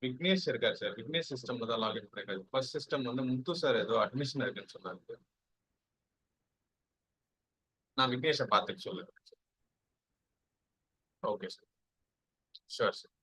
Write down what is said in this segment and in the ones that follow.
விக்னேஷ் இருக்காரு சார். விக்னேஷ் சிஸ்டம்ல தான் லாகின் பண்ணிருக்காரு. ஃபர்ஸ்ட் சிஸ்டம் வந்து முத்து சார் ஏதோ அட்மிஷன் இருக்குன்னு சொன்னாரு. நான் விக்னேஷை பார்த்துட்டு சொல்லுறேன். Okay sir. Sure sir.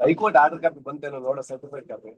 High court order copy ಬಂತೇನೋ ನೋಡೋ certified copy.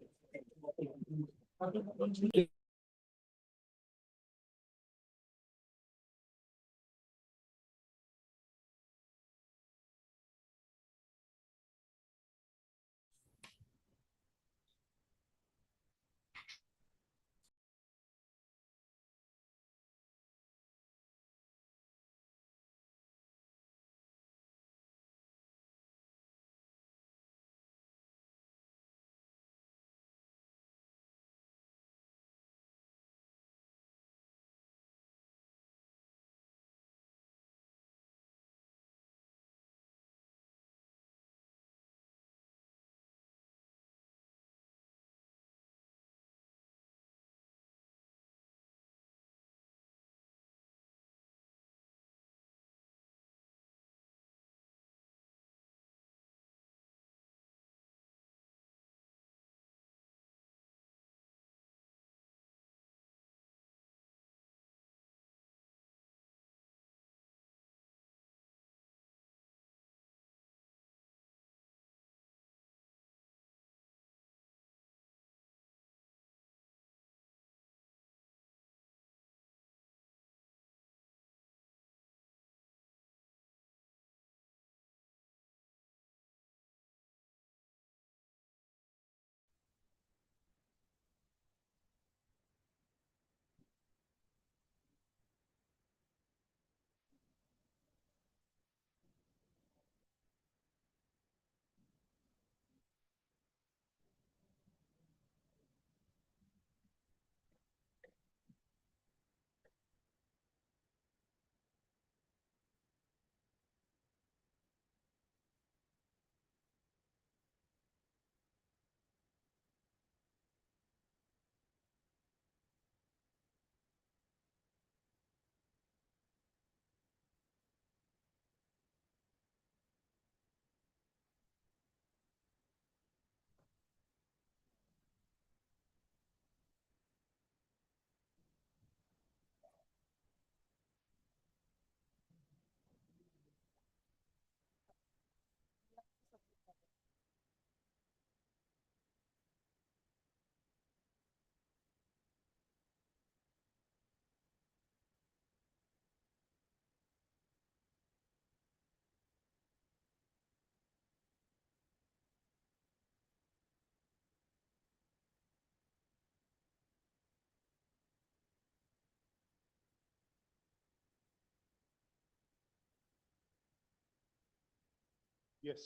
Yes.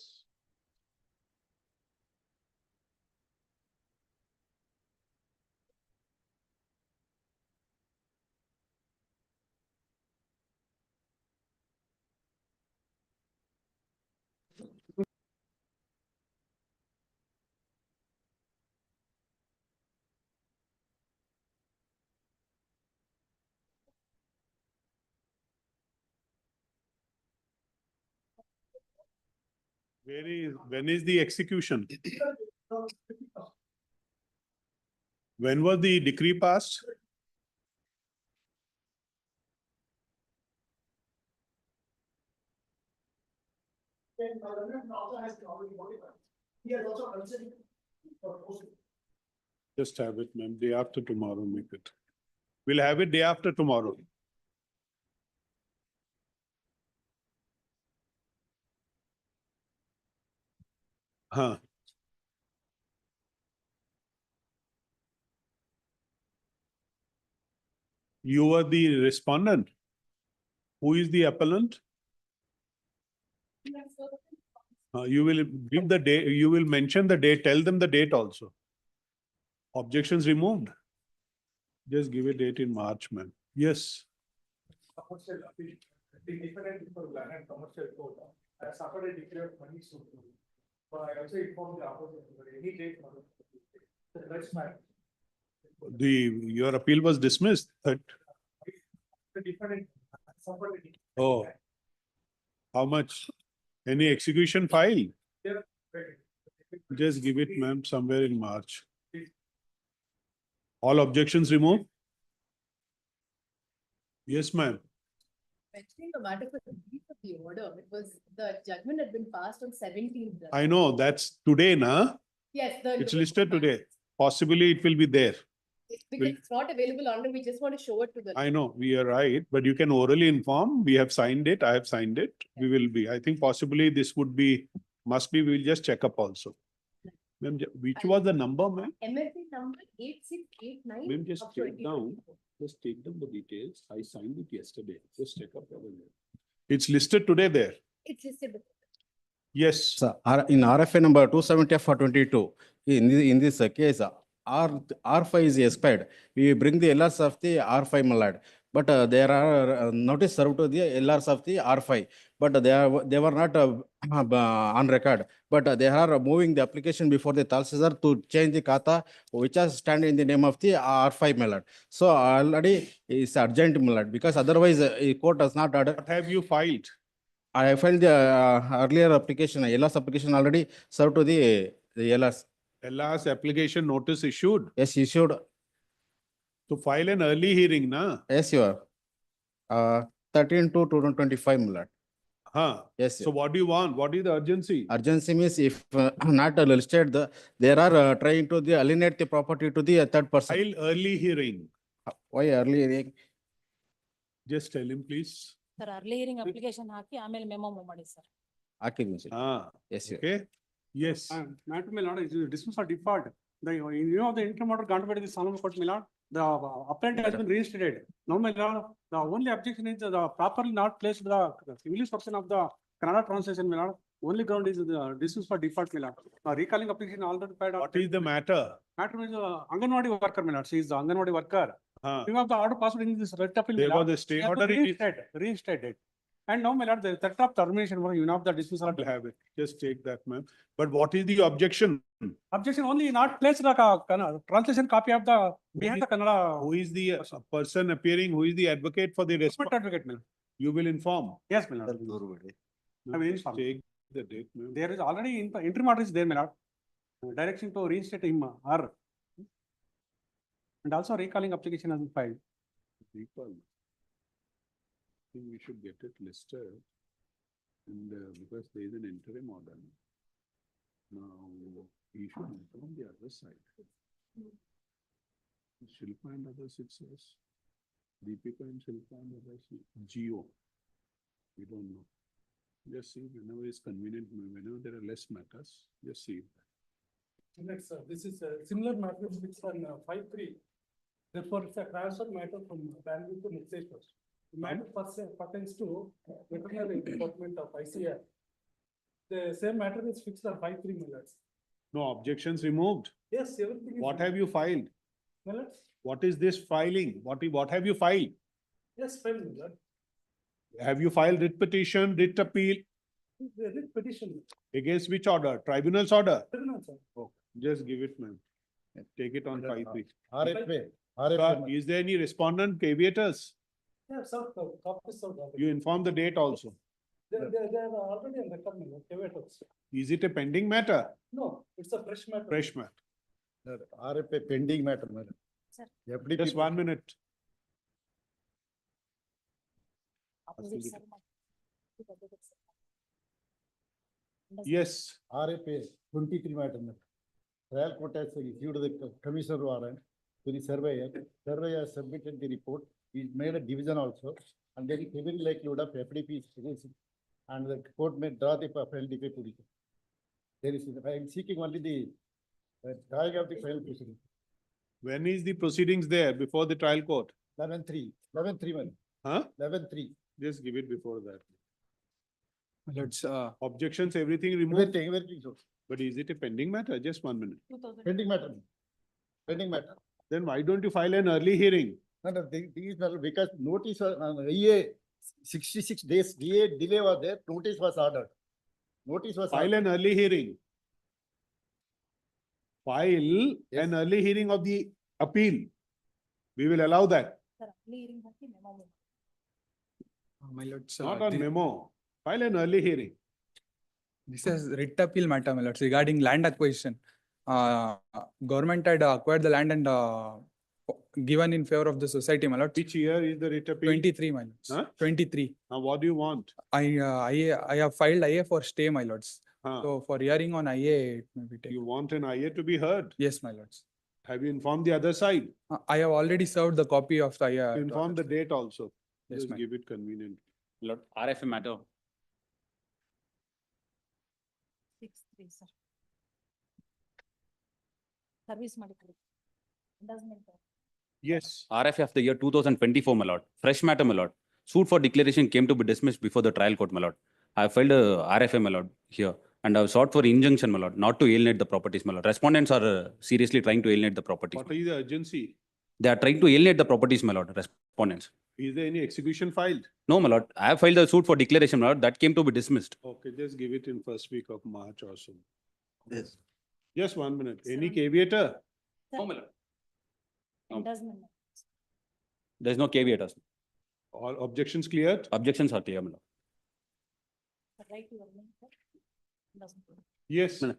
When is the execution? When was the decree passed? Just have it, ma'am. Day after tomorrow, make it. We'll have it day after tomorrow. Huh. You are the respondent. Who is the appellant? You will give the date, you will mention the date, tell them the date also. Objections removed. Just give a date in March, ma'am. Yes. Commercial appeal, independent for land and commercial court. I suffered a declared money suit. But I also informed the opposition, but any date. The rest matter. Your appeal was dismissed. The different. Oh. How much? Any execution file? Just give it, ma'am, somewhere in March. All objections removed? Yes, ma'am. Mentioning the matter for the brief of the order, it was, the judgment had been passed on 17th. I know, that's today, na? Yes, It's listed today. Possibly it will be there. Because it's not available online, we just want to show it to the. I know, we are right, but you can orally inform. We have signed it. I have signed it. We will be. I think possibly this would be, must be, we'll just check up also. Ma'am, which was the number, ma'am? MLC number 8689. Ma'am, just of take down. 2024. Just take down the details. I signed it yesterday. Just check up. It's listed today there. It's listed. Yes. So, in RFA number 270/22, in this case, R5 is expired. We bring the LRs of the R5 malad, but there are notice served to the LRs of the R5, but they were not on record. But they are moving the application before the Talsizar to change the kata, which is stand in the name of the R5 malad. So already it's urgent malad, because otherwise court does not order. What have you filed? I filed the earlier application, LRs application already served to the LRs. LR's application notice issued. Yes, issued. To file an early hearing, na? Yes, you are. 13/2/2025, my lord. Huh? Yes, So sir. what do you want? What is the urgency? Urgency means if not listed, they are trying to alienate the property to the third person. File early hearing. Why early? Just tell him, please. Sir, early hearing application ಹಾಕಿ ಆಮೇಲೆ memo ಮಾಡಿ sir. Ah, Yes, sir. okay. Yes. Madam, my lord, is dismissed for default. The, in view of the interim order granted by the Salon Court, my lord, the appellant has been reinstated. Now, my lord, the only objection is the properly not placed the English version of the Kannada translation, my lord. Only ground is the dismissed for default, my lord. Recalling application already filed. What is the matter? Matter is Anganwadi worker, my lord. She is the Anganwadi worker. Huh? You have the order passed in this red appeal. There was a stay order. Reinstated. And now, my lord, the threat of termination for you have the dismissal. Will have it. Just take that, ma'am. But what is the objection? Objection only not placed the translation copy of the behind the Kannada. Who is the person appearing? Who is the advocate for the Recruitment response? advocate, ma'am. You will inform. Yes, my lord. I will Just inform. take the date, ma'am. There is already interim order is there, my lord. Direction to reinstate him or. And also recalling application has been filed. Recall. I think we should get it listed. And because there is an interim order. Now, we should inform the other side. Shilpa and others, it says. Deepika and Shilpa and others, Geo. We don't know. Just see whenever it's convenient, whenever there are less matters, just see. Next, sir, this is a similar matter which is on 5/3. Therefore, it's a transfer matter from Bangalore to Mixation. The matter pertains to veterinary department of ICR. The same matter is fixed on 5/3 minutes. No objections removed. Yes, everything is. What have you filed? Minutes? What is this filing? What have you filed? Yes, fine, sir. Have you filed writ petition, writ appeal? The writ petition. Against which order? Tribunal's order? Tribunal, sir. Oh, just give it, ma'am. Take it on 5/3. RFA. Sir, is there any respondent caveators? Yeah, sir, copies of. You inform the date also. They are already on record, caveators. Is it a pending matter? No, it's a fresh matter. Fresh matter. RFA pending matter, madam. Sir. FDP. Just 1 minute. Opposite sir. Yes. RFA 23 matter, madam. Trial court has issued the commissioner warrant to the surveyor. Surveyor has submitted the report. He made a division also, and there is heavy likelihood of FDP is facing, and the court may draw the FLDP to the. There is, I am seeking only the drawing of the final proceeding. When is the proceedings there before the trial court? 11/3, 11/3, madam. Huh? 11/3. Just give it before that. Let's, Objections, everything removed. Everything, so But is it a pending matter? Just 1 minute. 2000. pending matter. Pending matter. Then why don't you file an early hearing? No, no, these are because notice was EA 66 days, EA delay was there, notice was ordered. Notice was. File an early hearing. File Yes. an early hearing of the appeal. We will allow that, Sir, early hearing hockey memo ಮಾಡಿ. my lords, not on memo. File an early hearing. this is writ appeal matter, my lords, regarding land acquisition. Government had acquired the land and given in favor of the society, my lord. Which year is the writ appeal? 23, my lords. Huh? 23. Now, what do you want? I have filed IA for stay, my lords. Huh? So for hearing on IA, it may be You taken. want an IA to be heard? Yes, my lords. Have you informed the other side? I have already served the copy of the IA. to Inform the others. date also. Yes, Just ma'am. give it convenient. Lord, RFA matter. 6-3, sir. Service ಮಾಡಿಕೊಳ್ಳಿ. Endorsement. Yes. RFA of the year 2024, my lord. Fresh matter, my lord. Suit for declaration came to be dismissed before the trial court, my lord. I have filed a RFA, my lord, here. And I have sought for injunction, my lord, not to alienate the properties, my lord. Respondents are seriously trying to alienate the properties. What is the urgency? They are trying to alienate the properties, my lord, respondents. Is there any execution filed? No, my lord. I have filed a suit for declaration, my lord. That came to be dismissed. Okay, just give it in first week of March or so. Yes. Just 1 minute. Any Sir. caveator? No, my lord. Endorsement. There is no caveat. All objections cleared? Objections are clear, my lord. Write your name, sir. Endorsement. Yes. Madam.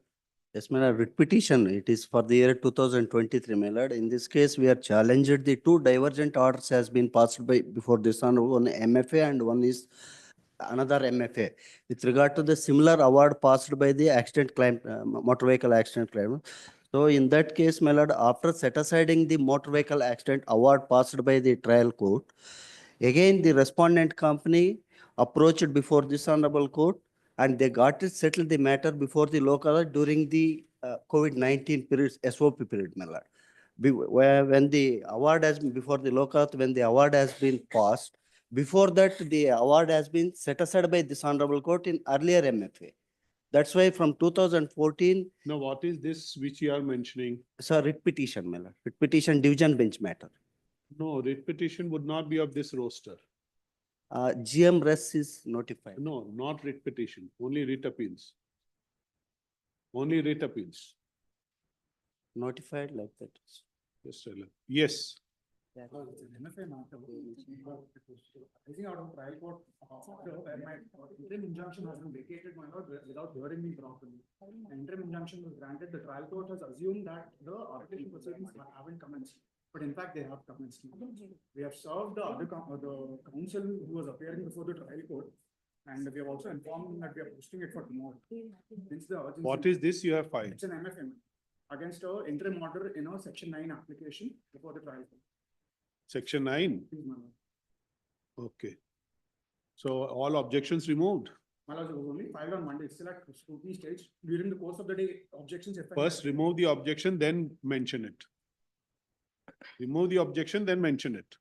Yes, my lord, writ petition, it is for the year 2023, my lord. In this case, we are challenged, the two divergent orders has been passed by, before this one MFA and one is another MFA. With regard to the similar award passed by the accident claim, motor vehicle accident claim. So in that case, my lord, after set asiding the motor vehicle accident award passed by the trial court, again, the respondent company approached before this honorable court and they got it settled the matter before the local during the COVID-19 period, SOP period, my lord. When the award has been before the local, when the award has been passed, before that, the award has been set aside by this honorable court in earlier MFA. That's why from 2014, Now, what is this which you are mentioning? sir, writ petition, my lord, writ petition division bench matter. No, writ petition would not be of this roster. GM res is notified. No, not writ petition, only writ appeals. Only writ appeals. Notified like that. Just tell her. Yes. MFA matter. Rising out of trial court, where my interim injunction has been vacated, my lord, without hearing me properly. An interim injunction was granted, the trial court has assumed that the arbitration proceedings haven't commenced. But in fact, they have commenced. We have served the other, the counsel who was appearing before the trial court. And we have also informed them that we are posting it for tomorrow. Since the urgency. What is this you have filed? It's an MFA against a interim order in a section 9 application before the trial court. Section 9? Please, my lord. Okay. So all objections removed. My lord, it was only filed on Monday, it's still at scrutiny stage. During the course of the day, objections. if I First, have- remove the objection, then mention it. Remove the objection, then mention it.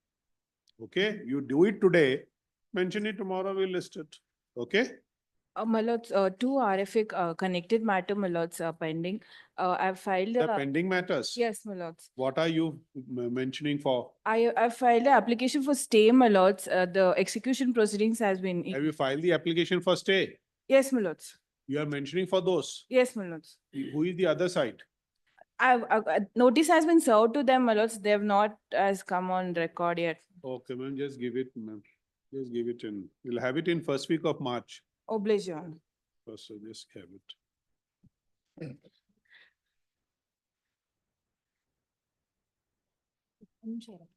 Okay, you do it today, mention it tomorrow, we'll list it. Okay? My lords, two RFA connected matter, my lords, are pending. I've filed. The pending matters. Yes, my lords. What are you mentioning for? I filed an application for stay, my lords. The execution proceedings has been. Have you filed the application for stay? Yes, my lords. You are mentioning for those. Yes, my lords. Who is the other side? Notice has been served to them, my lords. They have not has come on record yet. Okay, ma'am, just give it, ma'am. Just give it in. We'll have it in first week of March. Oblige, Your Honor. First, so just have it. ನಿಮಿಷ ಇರತ್ತೆ.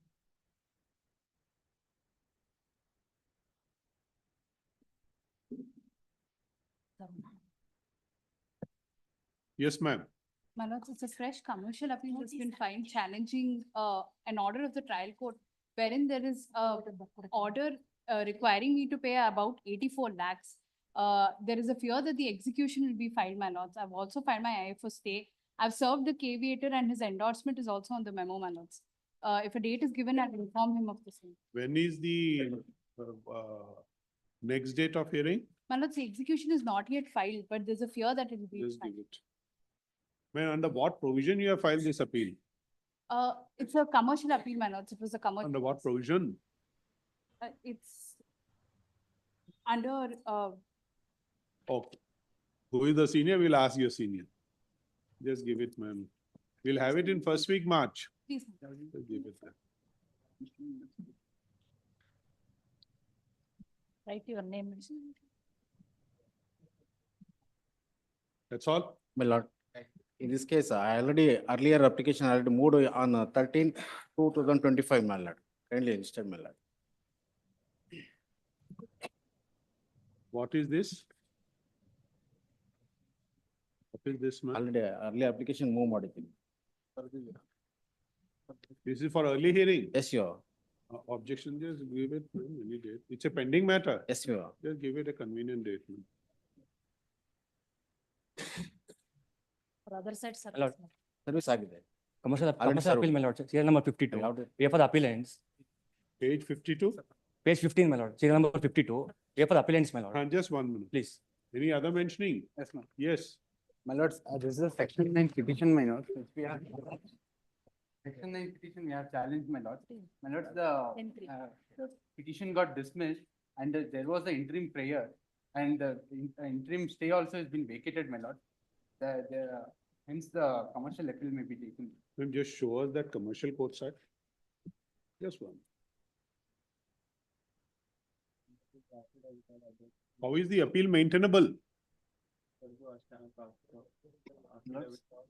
Yes, ma'am. My lords, it's a fresh commercial appeal that's been filed challenging an order of the trial court wherein there is a order requiring me to pay about 84 lakhs. There is a fear that the execution will be filed, my lords. I've also filed my IA for stay. I've served the caveator and his endorsement is also on the memo, my lords. If a date is given, I'll inform him of the same. When is the next date of hearing? My lords, the execution is not yet filed, but there's a fear that it will be Just give filed. it. Ma'am, under what provision you have filed this appeal? It's a commercial appeal, my lords. It was a commercial. Under what provision? It's under, Okay. Who is the senior? We'll ask your senior. Just give it, ma'am. We'll have it in first week, March. please. Just give it there. Write your name. That's all? My lord, In this case, I already, earlier application already moved on 13/2025, my lord. Kindly understand, my lord. What is this? What is this, man? Already, early application move ಮಾಡಿದ್ದೀನಿ. This is for early hearing. Yes, your. Objection, just give it any date. It's a pending matter. Yes, your. Just give it a convenient date. man. For other side Allowed. service. Service ಆಗಿದೆ. Commercial, Already commercial appeal, served. my lord, serial number 52. Allowed. We have for the appellants, Page 52? page 15, my lord, serial number 52. We have for the appellants, my lord, Just 1 minute. please. Any other mentioning? Yes, ma'am. Yes. My lords, this is a section 9 petition, my lords, which we have. Section 9 petition, we have challenged, my lords. My lords, the Then three. petition got dismissed and there was the interim prayer and the interim stay also has been vacated, my lord. Hence the commercial appeal may be taken. Then just show us that commercial court side. Just one. How is the appeal maintainable?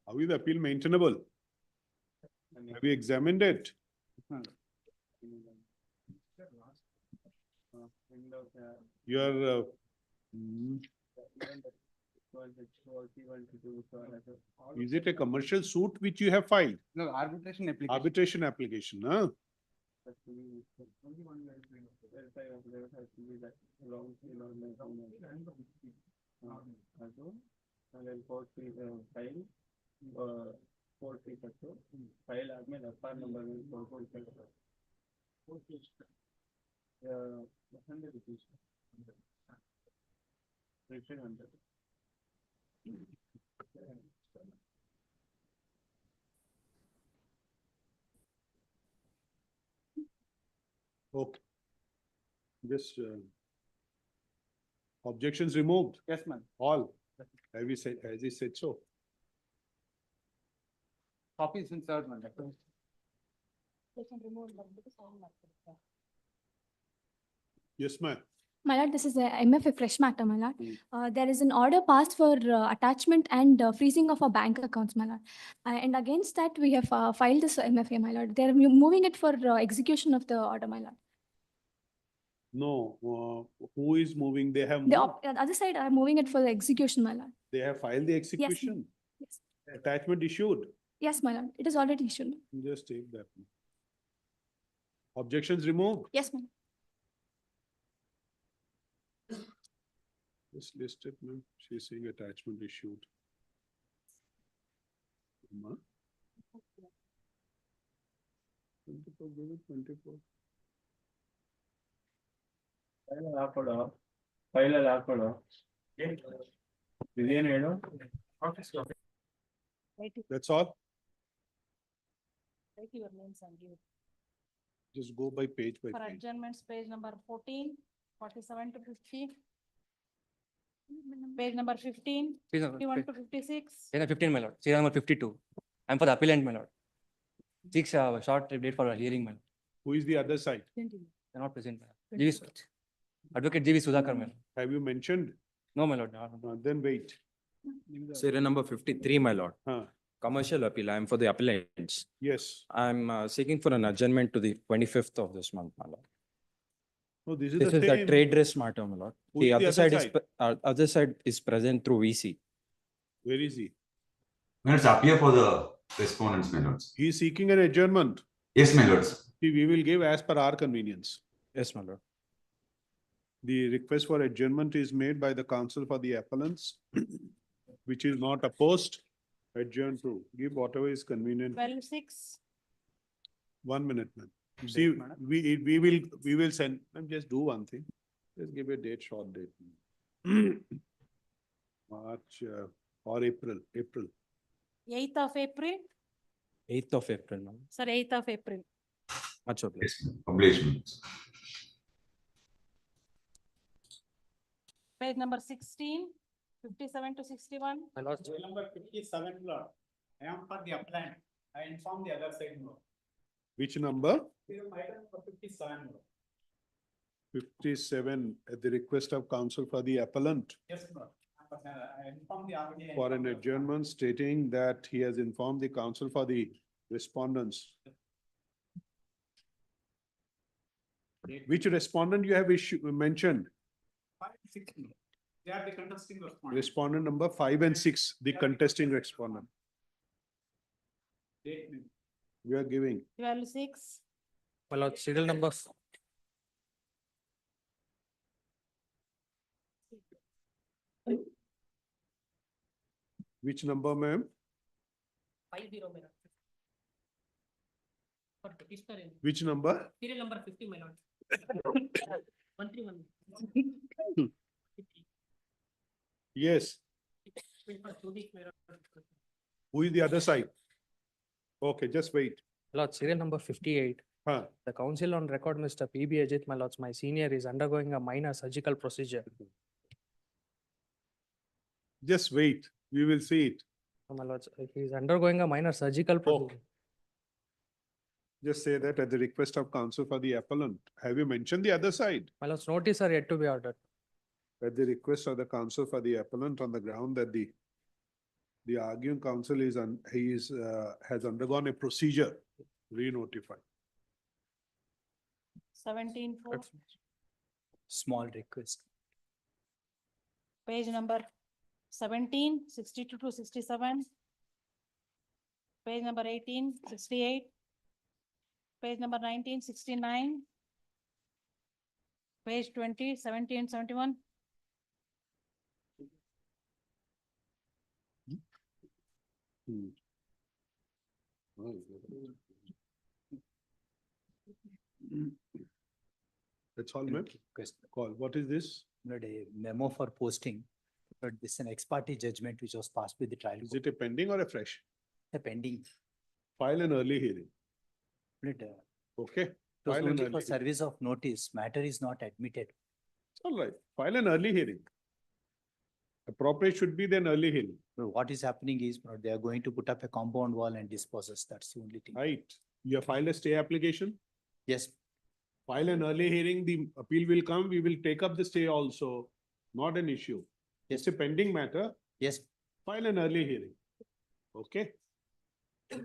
How is the appeal maintainable? Have you examined it? Your, is it a commercial suit which you have filed? No, arbitration application. Arbitration application, huh? Okay. Just, objections removed, Yes, ma'am. all. Have you said, has he said so? Copy is in third, my lord. They can remove them because I'm not. Yes, ma'am. My lord, this is a MFA fresh matter, my lord. Mm. There is an order passed for attachment and freezing of our bank accounts, my lord. And against that, we have filed this MFA, my lord. They're moving it for execution of the order, my lord. No, who is moving? They have The moved. other side are moving it for the execution, my lord. They have filed the execution. Yes. Attachment issued. Yes, my lord. It is already issued. Just take that. Objections removed. Yes, ma'am. Just list it, ma'am. She's saying attachment issued. Ma? 24, give it 24. That's all. Write your names and give. Just go by page by For page. adjournments, page number 14, 47 to 50. Page number 15, Page number 51 to 56. Page number 15, my lord, serial number 52. I'm for the appellant, my lord. Seeks short date for a hearing, my lord. Who is the other side? They're not present, my lord. GV Advocate GV Sudhakar, my lord. Have you mentioned? No, my lord. Then wait. Serial number 53, my lord. Huh. Commercial appeal. I am for the appellants. Yes. I'm seeking for an adjournment to the 25th of this month, my lord. No, this is This the is the same. trade risk matter, my lord. Who is The the other other side is, side? other side is present through VC. Where is he? Minutes appear for the respondents, my lords. He is seeking an adjournment. Yes, my lords. See, we will give as per our convenience. Yes, my lord. The request for adjournment is made by the counsel for the appellants, which is not opposed. Adjourn to give whatever is convenient. 12-6. 1 minute, man. See, we will send, just do one thing. Just give a date, short date. March or April. 8th of April. 8th of April, my lord. Sir, 8th of April. Much obliged. Yes, obligation. Page number 16, 57 to 61. My lord, Number 57, Lord. I am for the appellant. I inform the other side, Lord. Which number? Item number 57, Lord. 57 at the request of counsel for the appellant. Yes, Lord. for an adjournment stating that he has informed the counsel for the respondents. Which respondent you have mentioned? They are the contesting respondents. Respondent number 5 and 6, the contesting respondent. You are giving. 12-6. My lord, serial number. Which number, ma'am? 50, my lord. For petitioner, Which number? serial number 50, my lord. 131. Yes. Who is the other side? Okay, just wait. My lord, serial number 58. Huh. The counsel on record, Mr. P.B. Ajit, my lords, my senior is undergoing a minor surgical procedure. Just wait. We will see it. My lords, he is undergoing a minor surgical procedure. Just say that at the request of counsel for the appellant. Have you mentioned the other side? My lords, notice are yet to be ordered. At the request of the counsel for the appellant on the ground that the arguing counsel is has undergone a procedure, re-notify. 17-4. Small request. Page number 17, 62 to 67. Page number 18, 68. Page number 19, 69. Page 20, 70 and 71. That's all, ma'am. Call. What is this? A memo for posting, but this is an ex parte judgment which was passed with the trial. Is it a pending or a fresh? A pending. File an early hearing. Okay. It was File an only early for hearing. service of notice. Matter is not admitted. It's all right. File an early hearing. Appropriate should be then early hearing. So what is happening is they are going to put up a compound wall and disposes. That's the only thing. Right. You have filed a stay application. Yes. File an early hearing, the appeal will come, we will take up the stay also, not an issue. It's a pending matter, Yes. file an early hearing. Okay?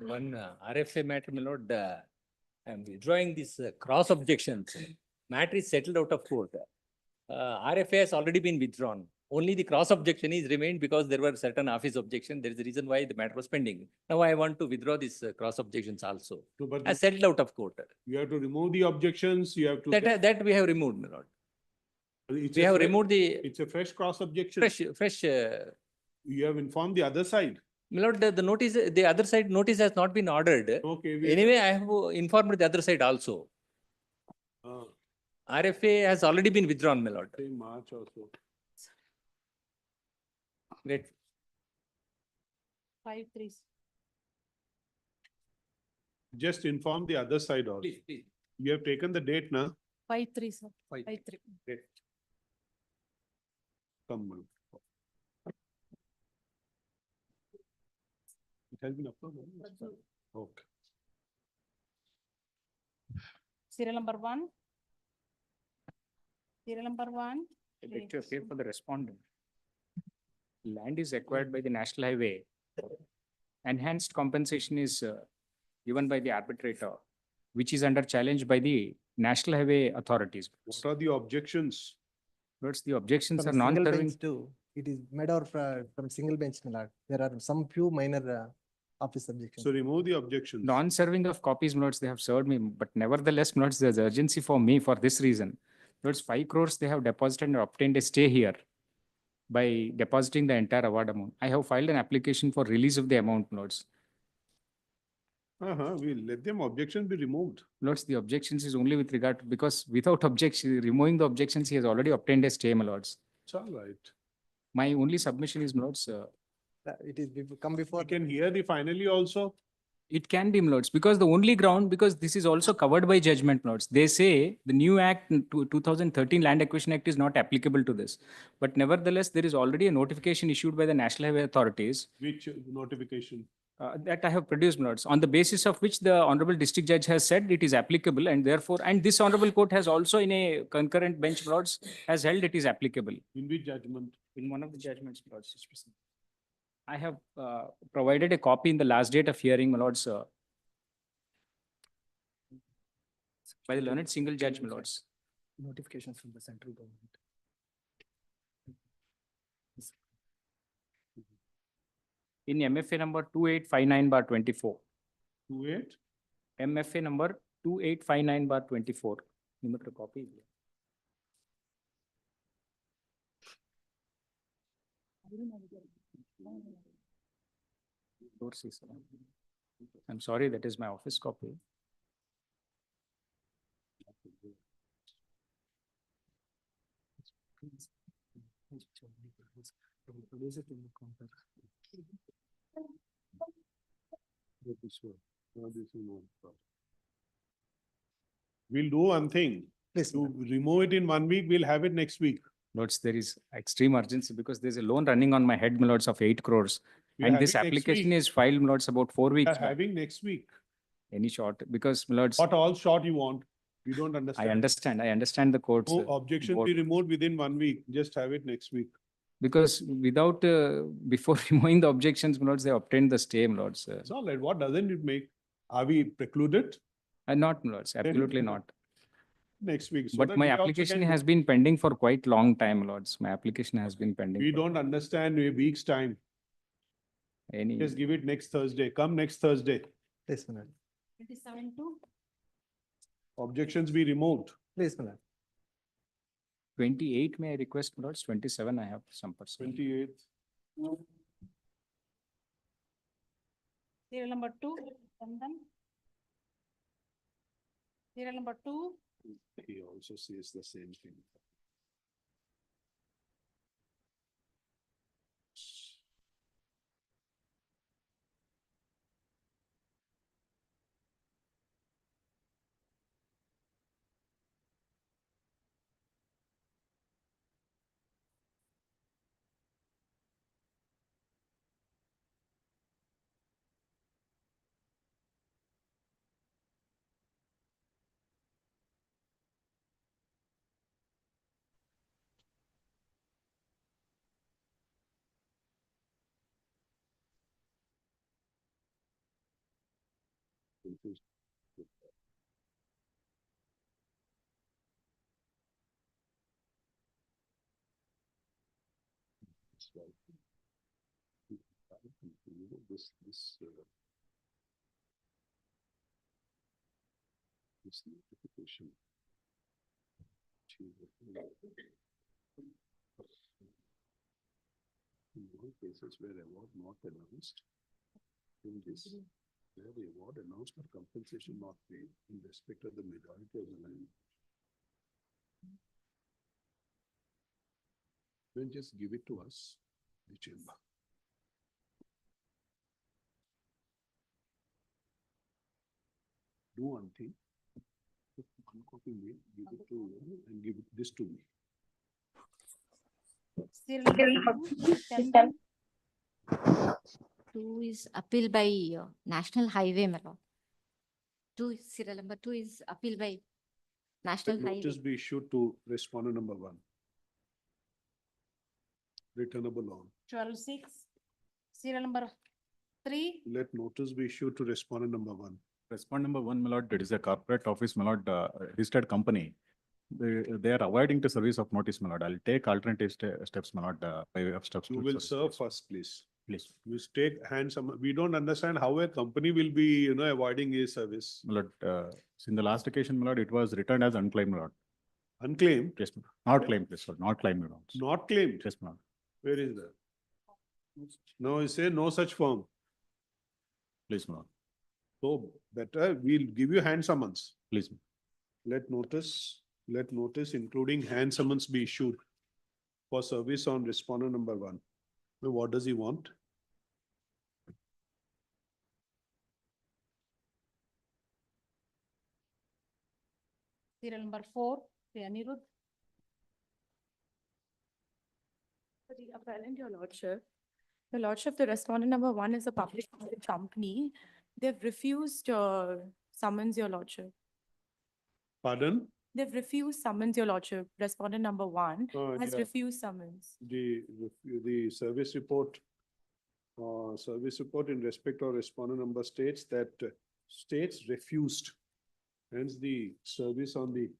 One RFA matter, my lord, I'm withdrawing this cross objections. Matter is settled out of court. RFA has already been withdrawn. Only the cross objection is remained because there were certain office objections. There is a reason why the matter was pending. Now I want to withdraw these cross objections also. So, but As settled out of court. you have to remove the objections, you have to. That we have removed, my lord. It's We a have fresh- removed the It's a fresh cross objection. fresh, You have informed the other side. my lord, the notice, the other side notice has not been ordered. Okay. Anyway, I have informed the other side also. RFA has already been withdrawn, my lord. Say March also. Great. 5-3. Just inform the other side also. Please. You have taken the date now. 5-3, sir. 5-3. 5-3. Great. Come on. It has been approved. Okay. Serial number 1. Serial number 1. I'd like to appeal for the respondent. Land is acquired by the National Highway. Enhanced compensation is given by the arbitrator, which is under challenge by the National Highway authorities. What are the objections? What's the objections are From single non-serving. bench too. It is made out from single bench, my lord. There are some few minor office objections. So remove the objections. Non-serving of copies, my lords, they have served me, but nevertheless, my lords, there's urgency for me for this reason. My lords, 5 crores they have deposited and obtained a stay here by depositing the entire award amount. I have filed an application for release of the amount, my lords. We'll let them objections be removed. Lords, the objections is only with regard to, because without objection, removing the objections, he has already obtained a stay, my lords. It's all right. My only submission is, my lords, It is come before. We can hear the finally also. it can be, my lords, because the only ground, because this is also covered by judgment, my lords. They say the new act, 2013 Land Acquisition Act is not applicable to this. But nevertheless, there is already a notification issued by the National Highway authorities. Which notification? That I have produced, my lords, on the basis of which the Honorable District Judge has said it is applicable, and therefore, and this Honorable Court has also in a concurrent bench, my lords, has held it is applicable. In which judgment? In one of the judgments, my lords. I have provided a copy in the last date of hearing, my lords, by the learned single judge, my lords. Notifications from the central government. In MFA number 2859/24. 28? MFA number 2859/24. Number to copy. I'm sorry, that is my office copy. We'll do one thing. Please, To remove it in 1 week, we'll have it next week. Lords, there is extreme urgency because there's a loan running on my head, my lords, of 8 crores. We're And this having next application week. is filed, my lords, about 4 We weeks are back. having next week. Any short, because, my lords, What all short you want? We don't understand. I understand the court's. No objection board- be removed within 1 week. Just have it next week. Because without, before removing the objections, my lords, they obtained the stay, my lords. It's all right. What doesn't it make? Are we precluded? Not, my lords, absolutely not. Next week. so But that my we also application can- has been pending for quite long time, my lords. My application has been pending. We for don't understand a week's time. Any, Just give it next Thursday. Come next Thursday. Please, my lord. 27-2. Objections be removed. Please, my lord. 28, may I request, my lords? 27, I have some person. 28th. Serial number 2, and then serial number 2, He also says the same thing. This notification. In all cases where award not announced, in this, where the award announced but compensation not paid in respect of the majority of the land. Then just give it to us, the chamber. Do one thing. Put one copy me, give it to you and give this to me. serial number 2, and then 2 is appeal by National Highway, my lord. 2 is serial number 2 is appeal by National Let Highway. notice be issued to respondent number 1. Returnable on. 12-6, serial number 3, Let notice be issued to respondent number 1. Respond number 1, my lord, it is a corporate office, my lord, registered company. They are avoiding the service of notice, my lord. I'll take alternative steps, my lord, by way of steps. You to will service serve notice. first, please. Please, You take handsome, we don't understand how a company will be, avoiding a service. my lord, in the last occasion, my lord, it was returned as unclaimed, my lord. Unclaimed, Yes, my lord. Not claimed, please, sir, not claimed, my lord. not claimed. Yes, my lord. Where is that? No, you say no such firm. Please, my lord. So better, we'll give you hand summons. Please. Let notice including hand summons be issued for service on respondent number 1. Now, what does he want? serial number 4, Sri Anirudh, The appellant, your lordship, Your Lordship, the respondent number 1 is a public company. They've refused summons, Your Lordship. Pardon? They've refused summons, Your Lordship. Respondent number 1 has Yeah. refused summons. The service report in respect of respondent number states that states refused. Hence the service on the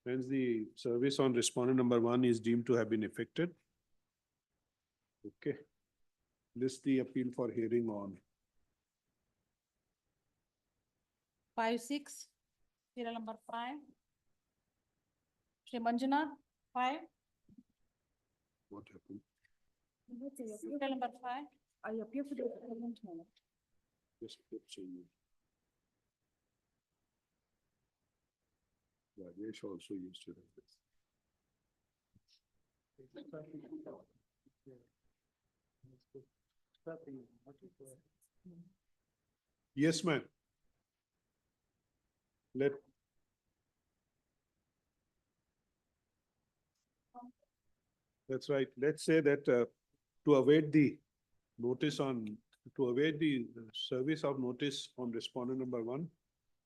hence the service on respondent number 1 is deemed to have been effected. Okay. List the appeal for hearing on. 5-6, serial number 5. Shri Manjunath, 5. What happened? Serial number 5. I appear for the appellant. Just keep changing. Rajesh also used to have this. Yes, ma'am. That's right. Let's say that to await the service of notice on respondent number 1,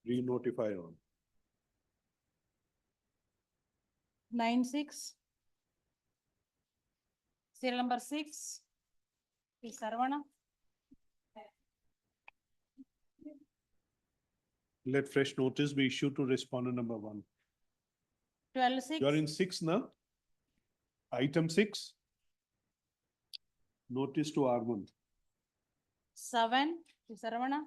re-notify on. 9-6. Serial number 6. Shri Sarvana. Let fresh notice be issued to respondent number 1. 12-6. You're in 6 now? Item 6. Notice to R1. 7. Shri Sarvana.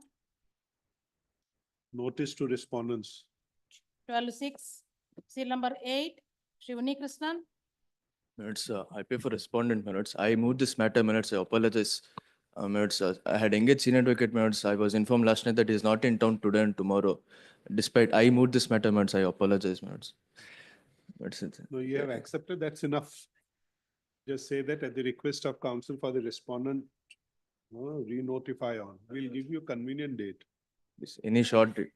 Notice to respondents. 12-6. Serial number 8. Shri Krishnan. Minutes, I pay for respondent minutes. I moved this matter minutes. I apologize. Minutes, I had engaged senior advocate minutes. I was informed last night that he is not in town today and tomorrow. Despite I moved this matter minutes, I apologize minutes. That's it. No, you have accepted, that's enough. Just say that at the request of counsel for the respondent, re-notify on. We'll give you a convenient date. Any short date,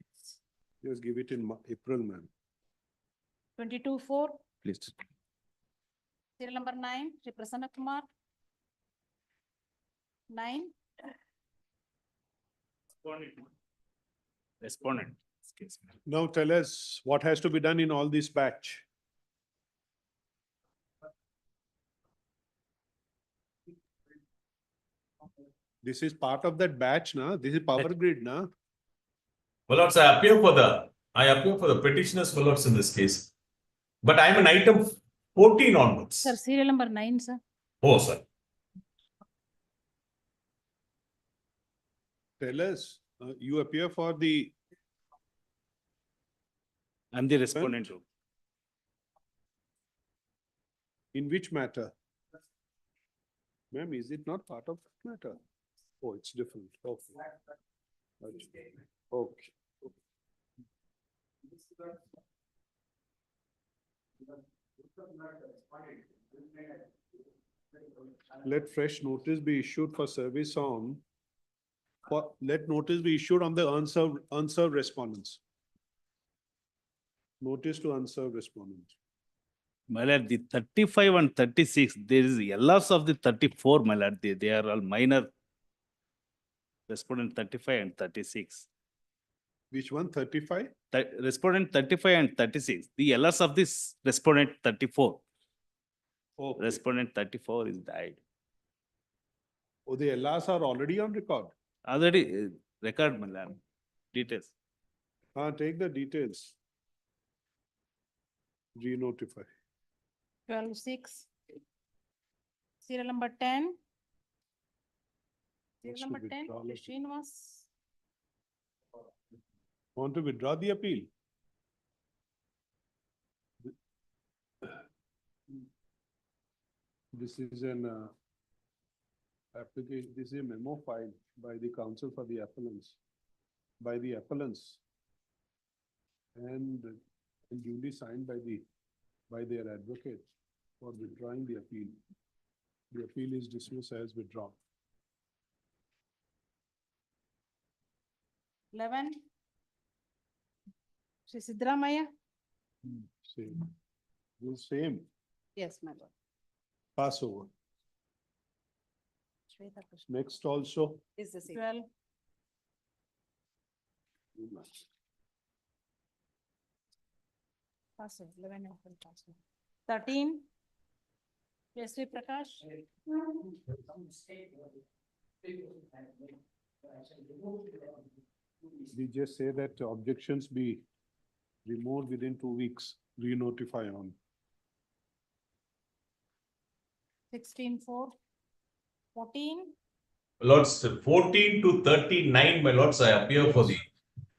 Just give it in April, ma'am. 22-4. please. Serial number 9. Shri Prasanna Kumar. 9. Respondent. Now tell us what has to be done in all this batch. This is part of that batch, na? This is power grid, na? My lords, I appear for the petitioners, my lords, in this case. But I am an item 14 onwards. Sir, serial number 9, sir. Oh, sir. Tell us, you appear for the, I'm the respondent. in which matter? Ma'am, is it not part of that matter? Oh, it's different. Okay. Okay. Let fresh notice be issued for service on, let notice be issued on the unserved respondents. Notice to unserved respondents. My lord, the 35 and 36, there is a loss of the 34, my lord. They are all minor. Respondent 35 and 36. Which one, 35? Respondent 35 and 36. The LS of this respondent 34. Okay. Respondent 34 is died. Oh, the LRs are already on record. Already record, my lord. Details. Take the details. Re-notify. 12-6. Serial number 10. Serial Wants to number 10. withdraw Shri it. Srinivas. Want to withdraw the appeal? This is an application, this is a memo filed by the counsel for the appellants, by the appellants. And duly signed by their advocate for withdrawing the appeal. The appeal is dismissed as withdrawn. 11. Shri Sidramaya. Same. The same, Yes, my lord. pass over. Shweta Krishna Next also. Is the same. 12, pass it, 11 of them pass it. 13, Yasri Prakash. We just say that objections be removed within 2 weeks, re-notify on. 16-4, 14, My lords, 14 to 39, my lords, I appear for the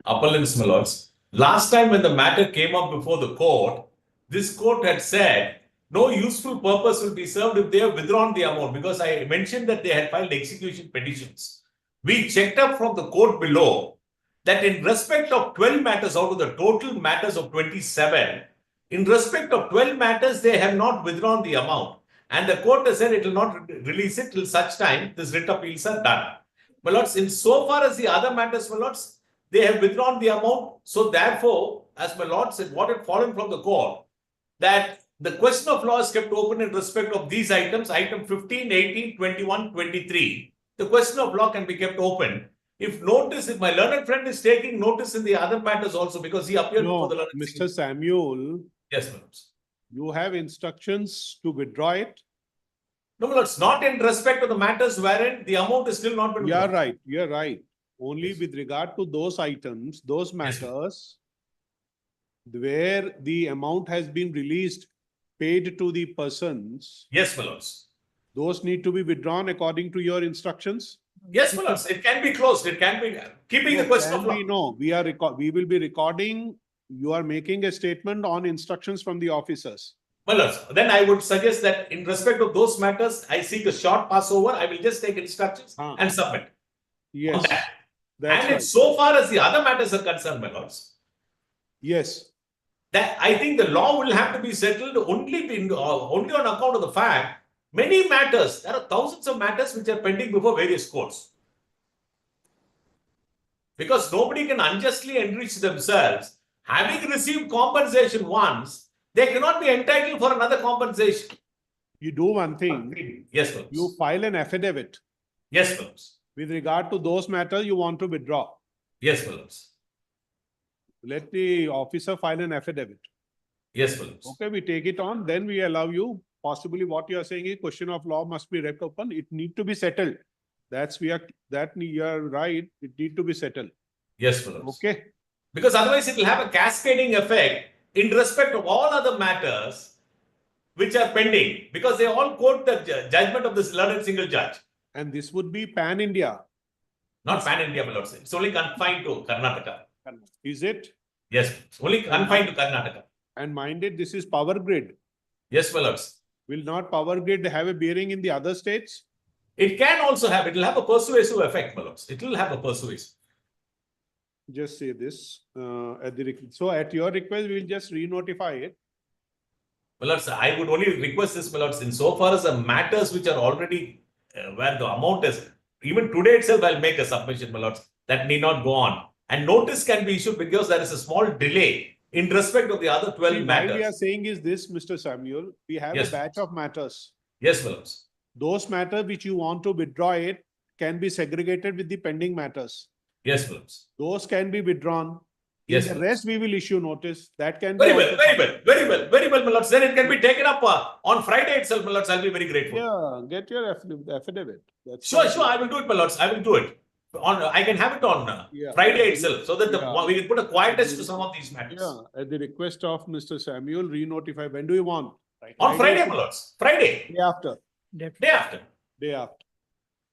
appellants, my lords. Last time when the matter came up before the court, this court had said no useful purpose will be served if they have withdrawn the amount, because I mentioned that they had filed execution petitions. We checked up from the court below that in respect of 12 matters out of the total matters of 27, in respect of 12 matters, they have not withdrawn the amount. And the court has said it will not release it till such time this writ appeals are done. My lords, in so far as the other matters, my lords, they have withdrawn the amount. So therefore, as my lord said, what had fallen from the court, that the question of law is kept open in respect of these items, item 15, 18, 21, 23. The question of law can be kept open. If my learned friend is taking notice in the other matters also, because he appeared before the learned. Mr. Samuel. Yes, my lords. You have instructions to withdraw it? No, my lords, not in respect of the matters wherein the amount is still not been withdrawn. You're right. Only with regard to those items, those matters, where the amount has been released, paid to the persons. Yes, my lords. Those need to be withdrawn according to your instructions? Yes, my lords. It can be closed. It can be keeping the question of law. No, we will be recording. You are making a statement on instructions from the officers. My lords, then I would suggest that in respect of those matters, I seek a short passover. I will just take instructions and submit. Yes. And in so far as the other matters are concerned, my lords. Yes. That I think the law will have to be settled only on account of the fact many matters, there are thousands of matters which are pending before various courts. Because nobody can unjustly enrich themselves. Having received compensation once, they cannot be entitled for another compensation. You do one thing. Yes, ma'am. You file an affidavit. Yes, ma'am. With regard to those matters you want to withdraw. Yes, ma'am. Let the officer file an affidavit. Yes, ma'am. Okay, we take it on, then we allow you. Possibly what you are saying is question of law must be left open. It need to be settled. You are right. It need to be settled. Yes, ma'am. Okay. Because otherwise it will have a cascading effect in respect of all other matters which are pending, because they all quote the judgment of this learned single judge. And this would be pan-India. Not pan-India, my lord. It's only confined to Karnataka. Is it? Yes, only confined to Karnataka. And minded, this is power grid. Yes, my lords. Will not power grid have a bearing in the other states? It can also have, it will have a persuasive effect, my lords. It will have a persuasive. Just say this. So at your request, we will just re-notify it. My lords, I would only request this, my lords, in so far as the matters which are already where the amount is, even today itself, I'll make a submission, my lords, that need not go on. And notice can be issued because there is a small delay in respect of the other 12 matters. Why we are saying is this, Mr. Samuel, we have a batch of matters. Yes, my lords. Those matters which you want to withdraw it can be segregated with the pending matters. Yes, my lords. Those can be withdrawn. Yes, the rest we will issue notice. That can very be well, very well, my lords. Then it can be taken up on Friday itself, my lords. I'll be very grateful. Yeah, get your affidavit. Sure, I will do it, my lords. I will do it. I can have it on Friday itself, so that we can put a quietness to some of these matters. Yeah, at the request of Mr. Samuel, re-notify. When do you want? On Friday, my lords. Friday. Day after. Day after. Day after.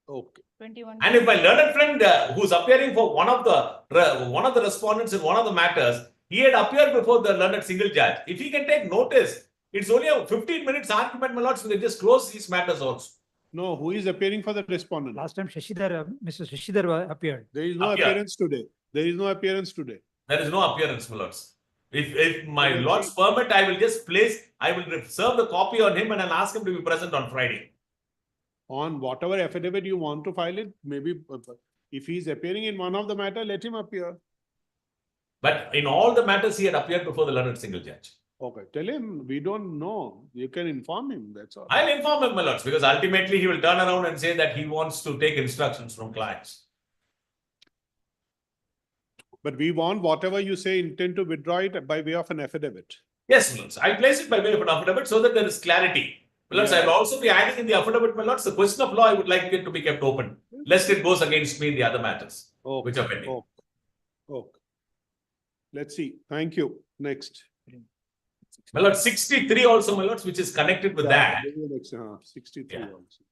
Okay. 21. And if my learned friend who's appearing for one of the respondents in one of the matters, he had appeared before the learned single judge. If he can take notice, it's only a 15 minutes argument, my lords. We can just close these matters also. No, who is appearing for the respondent? Last time Mr. Shashidhar appeared. There is no appearance today. There is no appearance today. There is no appearance, my lords. If my lords permit, I will just I will serve the copy on him and I'll ask him to be present on Friday. On whatever affidavit you want to file it, maybe if he is appearing in one of the matter, let him appear. But in all the matters, he had appeared before the learned single judge. Okay, tell him, we don't know. You can inform him, that's all. I'll inform him, my lords, because ultimately he will turn around and say that he wants to take instructions from clients. But we want whatever you say, intend to withdraw it by way of an affidavit. Yes, my lords. I place it by way of an affidavit so that there is clarity. My lords, I will also be adding in the affidavit, my lords, the question of law, I would like it to be kept open, lest it goes against me in the other matters, which are pending. Okay. Let's see. Thank you. Next. My lord, 63 also, my lords, which is connected with that. 63 Yeah. also.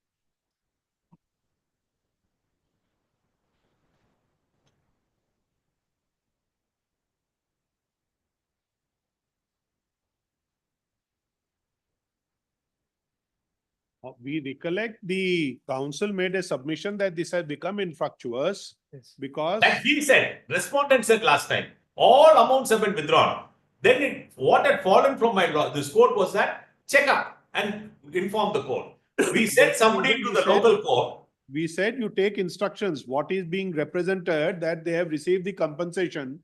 We recollect the council made a submission that this has become infructuous because That he said, respondent said last time, all amounts have been withdrawn. Then what had fallen from this court was that check up and inform the court. We sent somebody to the local court. we said you take instructions, what is being represented that they have received the compensation.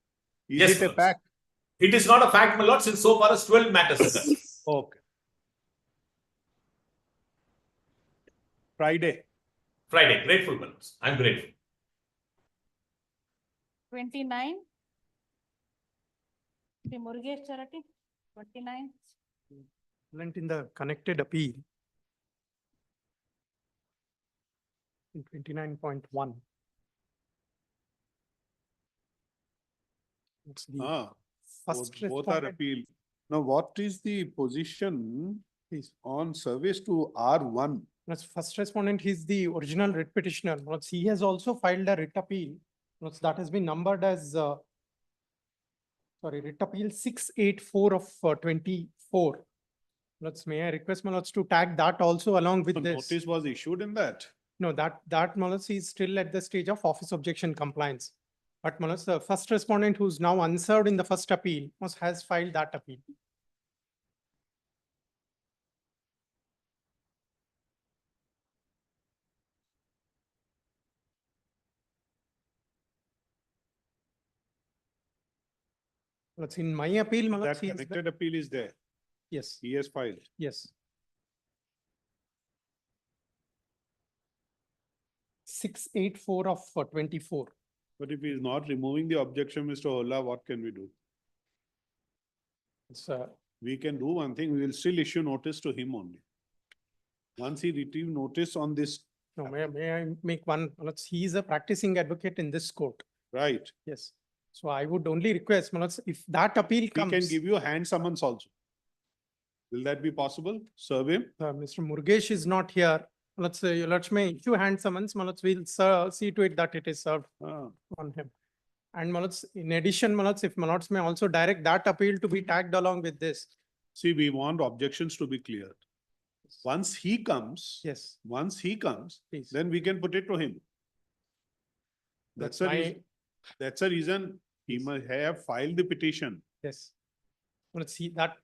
Is Yes, it a lords. fact? It is not a fact, my lords, so far as 12 matters are concerned. Okay. Friday. Grateful, my lords. I'm grateful. 29. The Murugesh Charity, 29. In the connected appeal. In 29.1. It's the first Both are respondent. appeal. Now, what is the position on service to R1? That's first respondent, he's the original writ petitioner. He has also filed a writ appeal. That has been numbered as, writ appeal 684 of 24. May I request Manoj to tag that also along with this? Notice was issued in that. No, that Manoj is still at the stage of office objection compliance. But Manoj, the first respondent who's now unserved in the first appeal has filed that appeal. That's in my appeal, Manoj. That connected appeal is there. Yes. He has filed. Yes. 684 of 24. But if he is not removing the objection, Mr. Ola, what can we do? We can do one thing, we will still issue notice to him only. Once he retrieve notice on this. No, may I make one? He is a practicing advocate in this court. Right. Yes. So I would only request, Manoj, if that appeal comes. He can give you hand summons also. Will that be possible? Serve him? Mr. Murugesh is not here. Let's say, let me issue hand summons. Manoj, we'll see to it that it is served on him. And Manoj, in addition, Manoj, if Manoj may also direct that appeal to be tagged along with this. See, we want objections to be cleared. Once he comes. Yes. Once he comes, Please. then we can put it to him. That's a reason. That's a reason he must have filed the petition. Yes. Let's see that.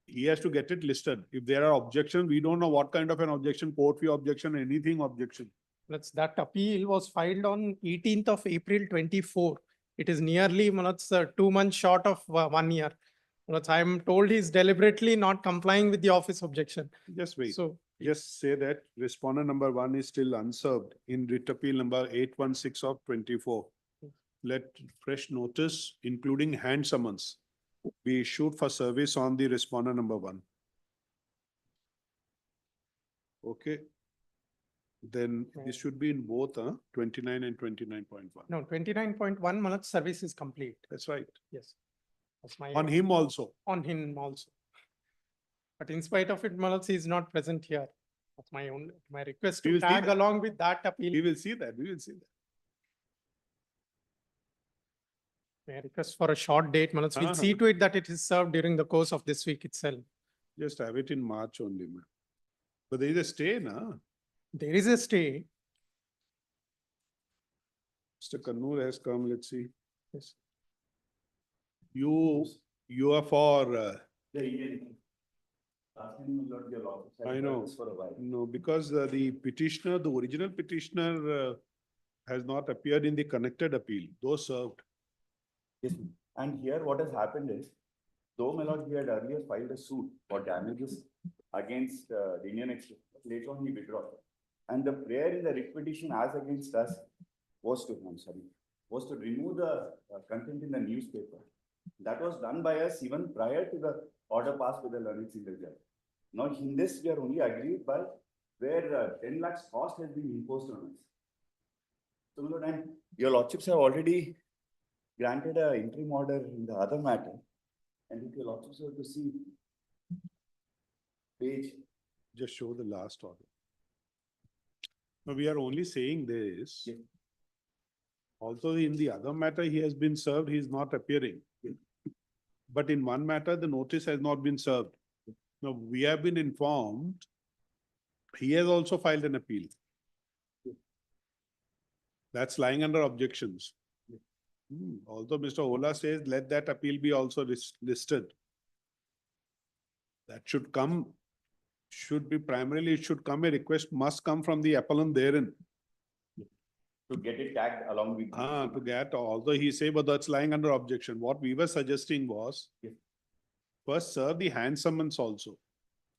He has to get it listed. If there are objections, we don't know what kind of an objection, court fee objection, anything objection. That appeal was filed on 18th of April 24. It is nearly 2 months short of 1 year. I am told he is deliberately not complying with the office objection. Just wait. So just say that respondent number 1 is still unserved in writ appeal number 816 of 24. Let fresh notice, including hand summons, be issued for service on the respondent number 1. Okay. Then this should be in both 29 and 29.1. No, 29.1 Manoj service is complete. That's right. Yes. That's my On him also. On him also. But in spite of it, Manoj is not present here. That's my request to tag along with that appeal. We will see that. We will see that. May I request for a short date, Manoj. We'll see to it that it is served during the course of this week itself. Just have it in March only, man. But there is a stay, na? There is a stay. Mr. Kannur has come, let's see. Yes. You are for. I know. No, because the petitioner, the original petitioner has not appeared in the connected appeal, though served. Yes, and here what has happened is Though, my lord, he had earlier filed a suit for damages against the Indian Express, later on he withdrew. And the prayer in the writ petition as against us was to, was to remove the content in the newspaper. That was done by us even prior to the order passed by the learned single judge. Now, in this, we are only aggrieved by where 10 lakhs cost has been imposed on us. So, my lord, and your lordships have already granted an interim order in the other matter. And if your lordships were to see page. Just show the last order. Now, we are only saying this. Yes. Although in the other matter he has been served, he is not appearing. But in one matter, the notice has not been served. Now, we have been informed, he has also filed an appeal. That's lying under objections. Although Mr. Ola says, let that appeal be also listed. That should come, should be primarily, it should come, a request must come from the appellant therein. To get it tagged along with. To get, although he say, but that's lying under objection. What we were suggesting was, Yes. first serve the hand summons also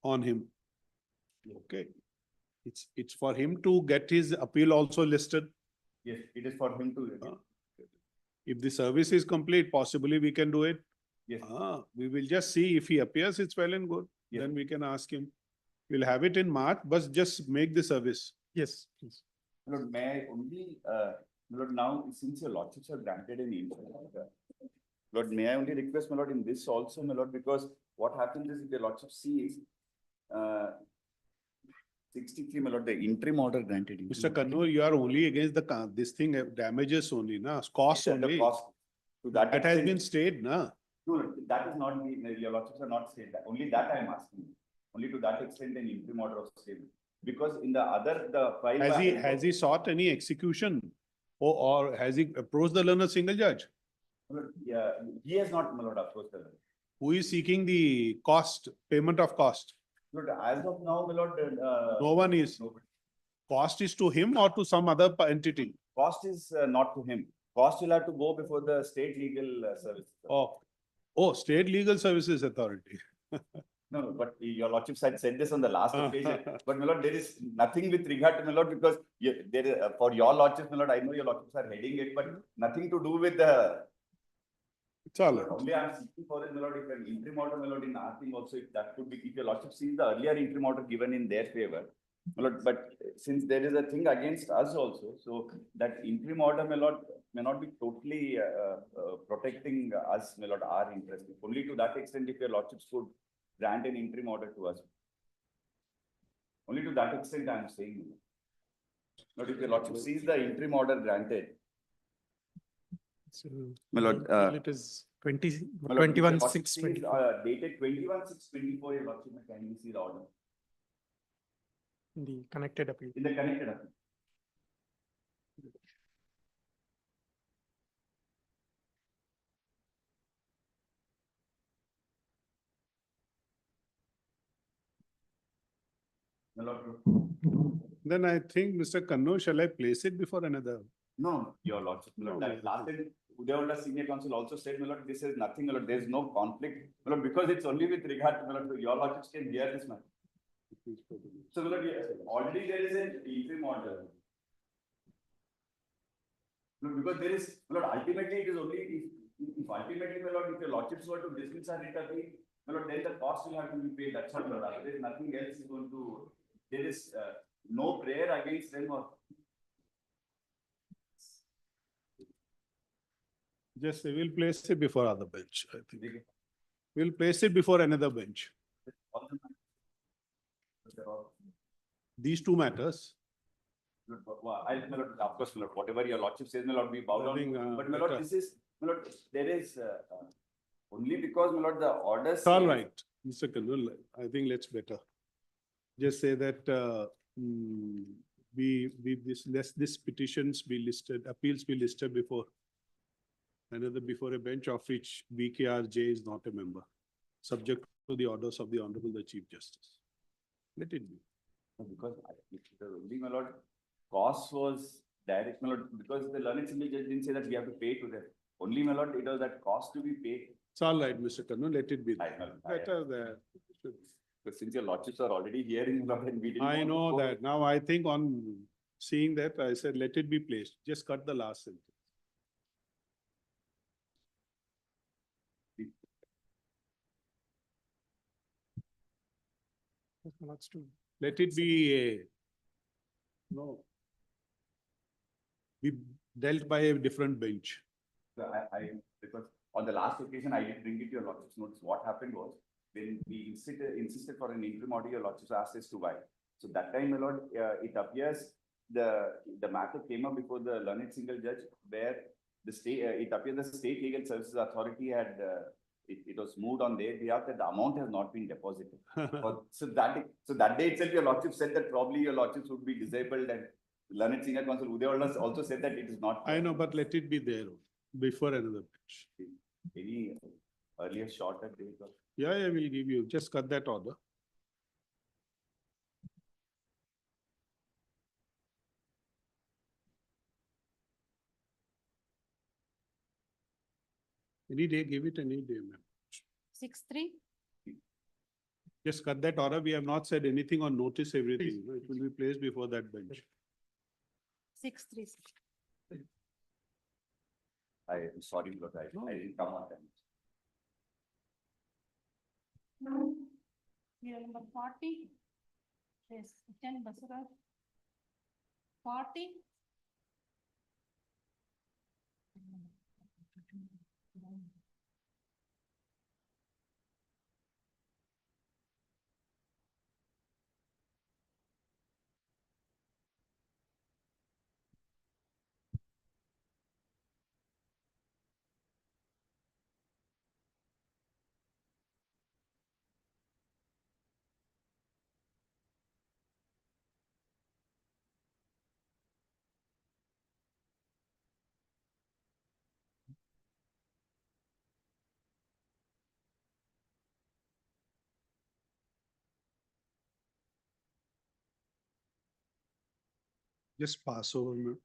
on him. Okay. It's for him to get his appeal also listed. Yes, it is for him to. If the service is complete, possibly we can do it. Yes. We will just see if he appears, it's well and good. Yes. Then we can ask him. We'll have it in March, but just make the service. Yes, please. Lord, may I only, Lord, now since your lordships are granted an interim order, Lord, may I only request, my lord, in this also, my lord, because what happens is if the lordship sees 63, my lord, the interim order granted. Mr. Kannur, you are only against the, this thing, damages only, na, cost The only. cost. To that That has extent- been stayed, na. No, that is not, your lordships are not stated that. Only that I am asking. Only to that extent an interim order of stay. Because in the other, the file. Has he sought any execution? Or has he approached the learner single judge? Yeah, he has not, my lord, approached the learner. Who is seeking the cost, payment of cost? Lord, as of now, my lord. No one is. Nobody. Cost is to him or to some other entity? Cost is not to him. Cost will have to go before the state legal service. Oh, State Legal Services Authority. No, but your lordships had said this on the last occasion. But my lord, there is nothing with regard to my lord because there is, for your lordships, my lord, I know your lordships are heading it, but nothing to do with the. It's all right. Only I am seeking for it, my lord, if an interim order, my lord, in our thing also, if that could be, if your lordship sees the earlier interim order given in their favor. My lord, but since there is a thing against us also, so that interim order, my lord, may not be totally protecting us, my lord, our interest. Only to that extent, if your lordships could grant an interim order to us. Only to that extent I am saying. But if your lordship sees the interim order granted. So, My lord, it is 20, my lord, if your 21, lordship 6, sees, 24, dated 21/6/24, your lordship may kindly see the order. in the connected appeal. In the connected appeal. My lord. Then I think, Mr. Kannur, shall I place it before another? No, your lordship, my lord, that last time, Udayola Senior Counsel also said, my lord, this is nothing, my lord, there is no conflict, my lord, because it's only with regard to, my lord, your lordships can hear this matter. So, my lord, already there is an interim order. No, because there is, my lord, ultimately it is only if ultimately, my lord, if your lordships were to dismiss our writ appeal, my lord, then the cost will have to be paid, that's all, my lord, there is nothing else is going to, there is no prayer against them or. Just we will place it before other bench, I think. We'll place it before another bench. These two matters. Of course, my lord, whatever your lordship says, my lord, we bow down. But my lord, this is, my lord, there is only because, my lord, the order. It's all right, Mr. Kannur, I think let's better. Just say that this petitions be listed, appeals be listed before before a bench of which VKRJ is not a member, subject to the orders of the Honorable the Chief Justice. Let it be. Because only, my lord, cost was direct, my lord, because the learned single judge didn't say that we have to pay to them. Only, my lord, it was that cost to be paid. It's all right, Mr. Kanu, let it be. I there. know, Better there. But since your lordships are already hearing, and we didn't. I want to know go- that. Now I think on seeing that, I said, let it be placed. Just cut the last sentence. That's true. Let it be no. Be dealt by a different bench. So because on the last occasion, I did bring it to your lordships notice. What happened was, when we insisted for an interim order, your lordships asked us to why. So that time, my lord, it appears the matter came up before the learned single judge, where the state, it appears the State Legal Services Authority had, it was moved on their behalf that the amount has not been deposited. So that day itself, your lordship said that probably your lordships would be disabled, and learned senior counsel Uday also said that it is not. I know, but let it be there before another bench. Any earlier shorter date or? Yeah, I will give you. Just cut that order. Any day, give it any day, ma'am. 6-3. Just cut that order. We have not said anything on notice, everything. It will be placed before that bench. 6-3. I am sorry, but I didn't come on time. Here number 40. Yes, 10 Basura. 40. Just pass over, ma'am.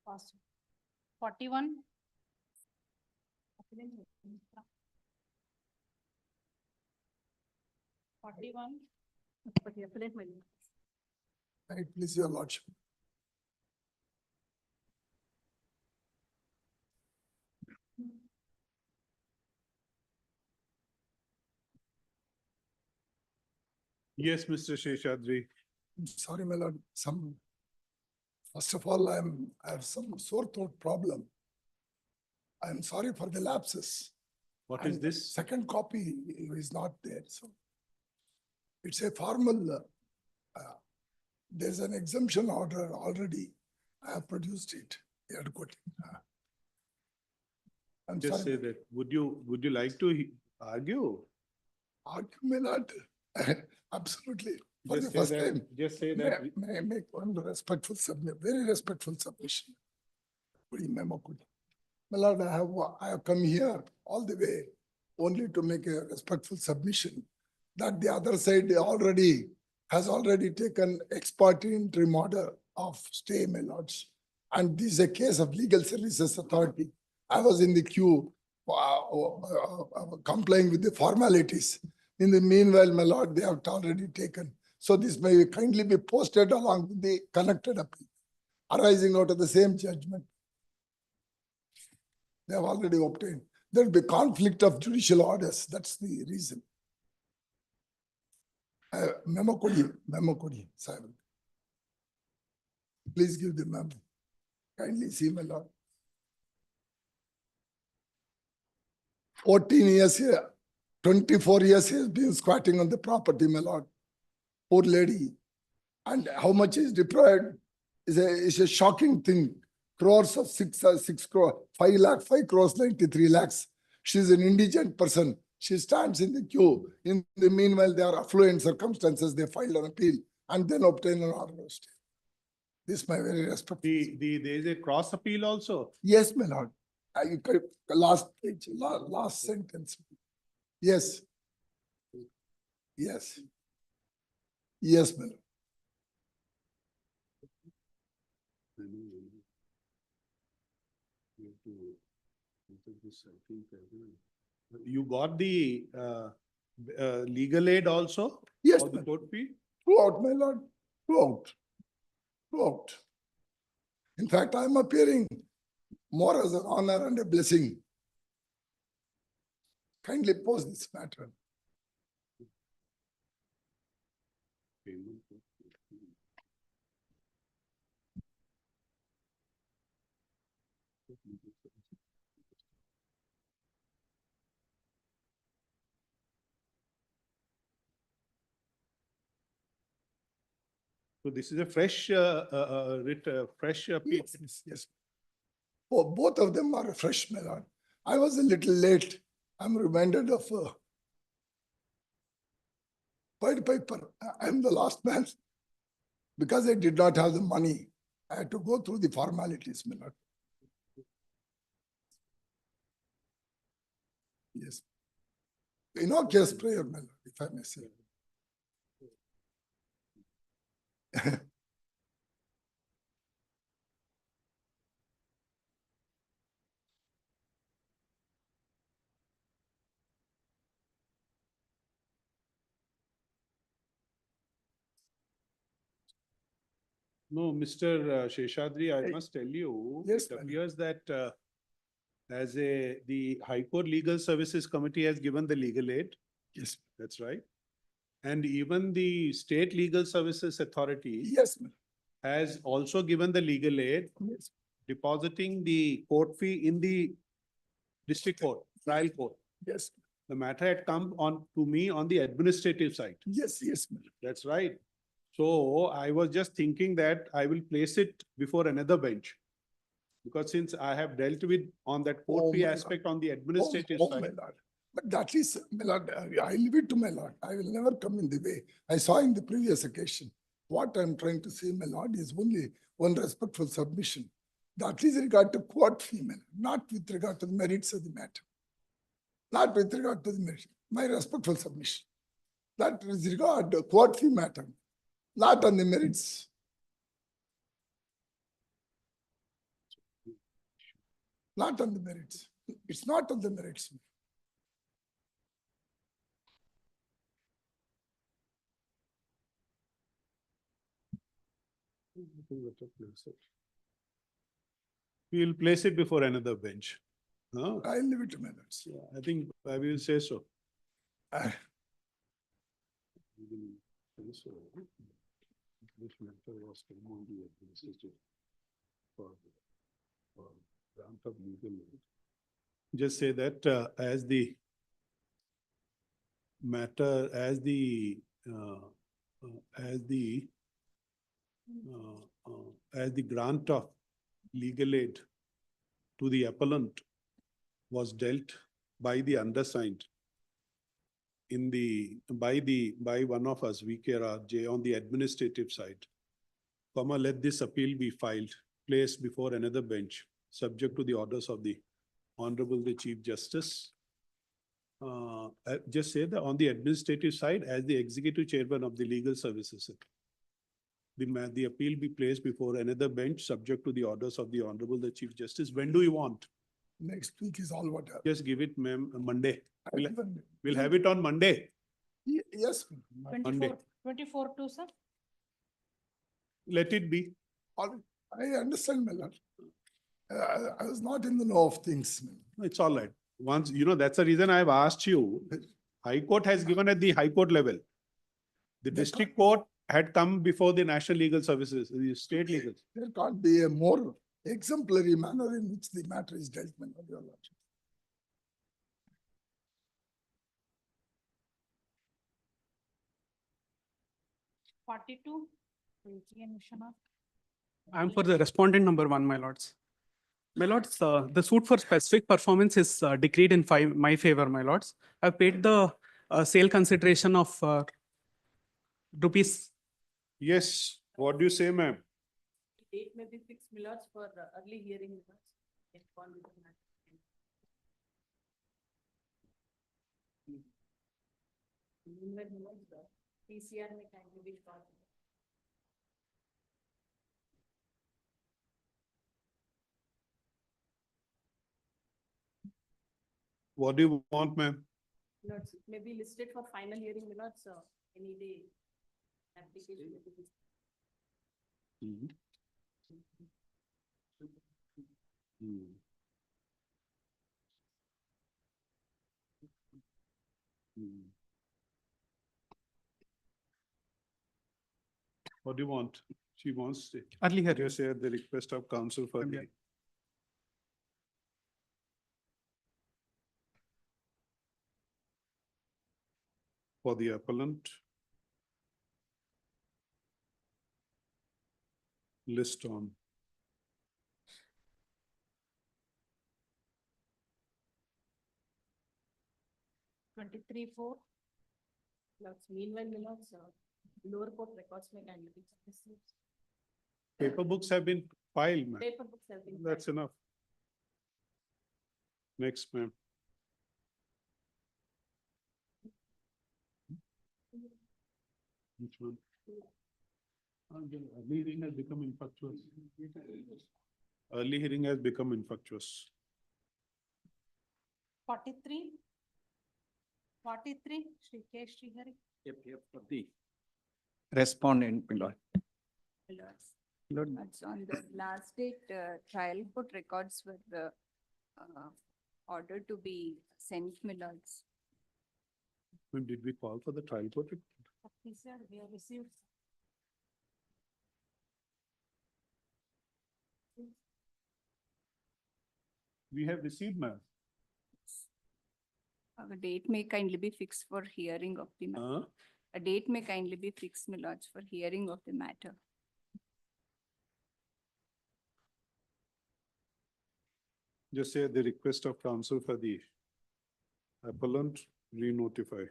Pass. 41. 41. Right, please, your lordship. Yes, Mr. Sheshadri. Sorry, my lord, first of all, I have some sore throat problem. I'm sorry for the lapses. What is And this? Second copy is not there, so. It's a formal, there's an exemption order already. I have produced it. You have to quote it. I'm Just sorry. say that. Would you like to argue? Argue may not, absolutely. For the Just say first that. time. Just say May that. may I make one respectful very respectful submission? Kudi memo kudi. My lord, I have come here all the way only to make a respectful submission that the other side has already taken ex parte interim order of stay, my lords. And this is a case of Legal Services Authority. I was in the queue complying with the formalities. In the meanwhile, my lord, they have already taken. So this may kindly be posted along with the connected appeal arising out of the same judgment. They have already obtained. There will be conflict of judicial orders. That's the reason. Memo kodi, Simon. Please give the memo. Kindly see, my lord. 14 years here, 24 years he has been squatting on the property, my lord. Poor lady. And how much is deprived is a shocking thing. Crores of 6 crore, 5 crores, 93 lakhs. She's an indigent person. She stands in the queue. In the meanwhile, there are affluent circumstances. They filed an appeal and then obtain an order of stay. This is my very respectful. There is a cross appeal also. Yes, my lord. Last page, last sentence. Yes. Yes. Yes, my lord. You got the legal aid also? Yes, Or the ma'am. court fee? Throughout, my lord, throughout, throughout. In fact, I am appearing more as an honor and a blessing. Kindly pose this matter. So this is a fresh, fresh appeal. Yes, yes, yes. Oh, both of them are fresh, my lord. I was a little late. I'm reminded of Pied Piper. I'm the last man. Because I did not have the money, I had to go through the formalities, my lord. Yes. Innocuous prayer, my lord, if I may say. No, Mr. Sheshadri, I must tell you, Yes, it ma'am. appears that the High Court Legal Services Committee has given the legal aid. Yes, That's right. And even the State Legal Services Authority yes, ma'am. has also given the legal aid, Yes, depositing the court fee in the district court, trial court. yes, The matter had come on to me on the administrative side. yes, yes, ma'am. That's right. So I was just thinking that I will place it before another bench. Because since I have dealt with on that Oh, court fee my aspect on the Oh, administrative oh, my side. lord. But that is, my lord, I leave it to my lord. I will never come in the way. I saw in the previous occasion. What I'm trying to say, my lord, is only one respectful submission. That is regard to court fee, my lord, not with regard to the merits of the matter. Not with regard to the merits. My respectful submission. That is regard to court fee matter, not on the merits. Not on the merits. It's not on the merits. We will place it before another bench. Huh? I'll leave it to my lords. Yeah, I think I will say so. This matter was come on the administrative for grant of legal aid. Just say that as the matter, as the grant of legal aid to the appellant was dealt by the undersigned in by one of us, VKRJ, on the administrative side, let this appeal be filed, placed before another bench, subject to the orders of the Honorable the Chief Justice. Just say that on the administrative side, as the Executive Chairman of the Legal Services, the appeal be placed before another bench, subject to the orders of the Honorable the Chief Justice. When do you want? Next week is all what. Just give it, ma'am, Monday. I'll We'll have it on Monday. Yes. 24 to, sir? Let it be. I understand, my lord. I was not in the know of things. It's all right. Once, that's the reason I've asked you. High Court has given at the High Court level. The District Court had come before the National Legal Services, the State Legal. There can't be a more exemplary manner in which the matter is dealt, my lord, your lordship. I'm for the respondent number 1, my lords. My lords, the suit for specific performance is decreed in my favor, my lords. I've paid the sale consideration of rupees. Yes, what do you say, ma'am? Date may be fixed, my lords, for early hearing. PCR may kindly be called. What do you want, ma'am? Lords, maybe listed for final hearing, my lords, any day. Application. Mhm. What do you want? She wants to. Early hearing. Just say at the request of counsel for the. For the appellant. List on. 23-4. Lords, meanwhile, my lords, lower court records may kindly be received. Paper books have been filed, ma'am. Paper books have been. That's enough. Next, ma'am. Which one? Early hearing has become infructuous. Early hearing has become infructuous. 43. 43, Shri K. Srihari. Yep, for the respondent, my lord. Lords. Lord, That's on the last date, trial court records were ordered to be sent, my lords. Ma'am, did we call for the trial court? He said we have received. We have received, ma'am. A date may kindly be fixed for hearing of the matter. A date may kindly be fixed, my lords, for hearing of the matter. Just say at the request of counsel for the appellant, re-notify.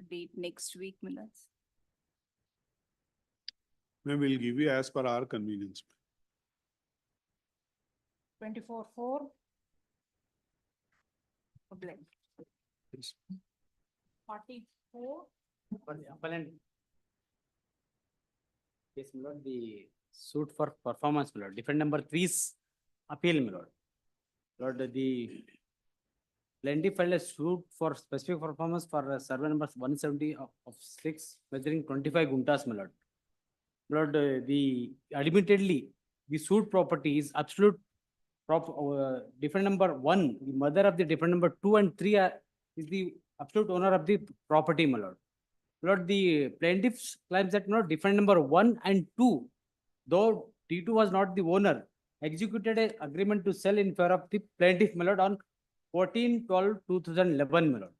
A date next week, my lords. Ma'am, we'll give you as per our convenience. 24-4. Problem. 44. For the appellant. Yes, my lord, the suit for performance, my lord. Defendant number 3's appeal, my lord. Lord, the plaintiff filed a suit for specific performance for survey number 170 of 6 measuring 25 guntas, my lord. Lord, admittedly, the suit property is absolute different number 1, the mother of the different number 2 and 3 is the absolute owner of the property, my lord. Lord, the plaintiffs claims that no different number 1 and 2, though T2 was not the owner, executed an agreement to sell in favor of the plaintiff, my lord, on 14/12/2011, my lord.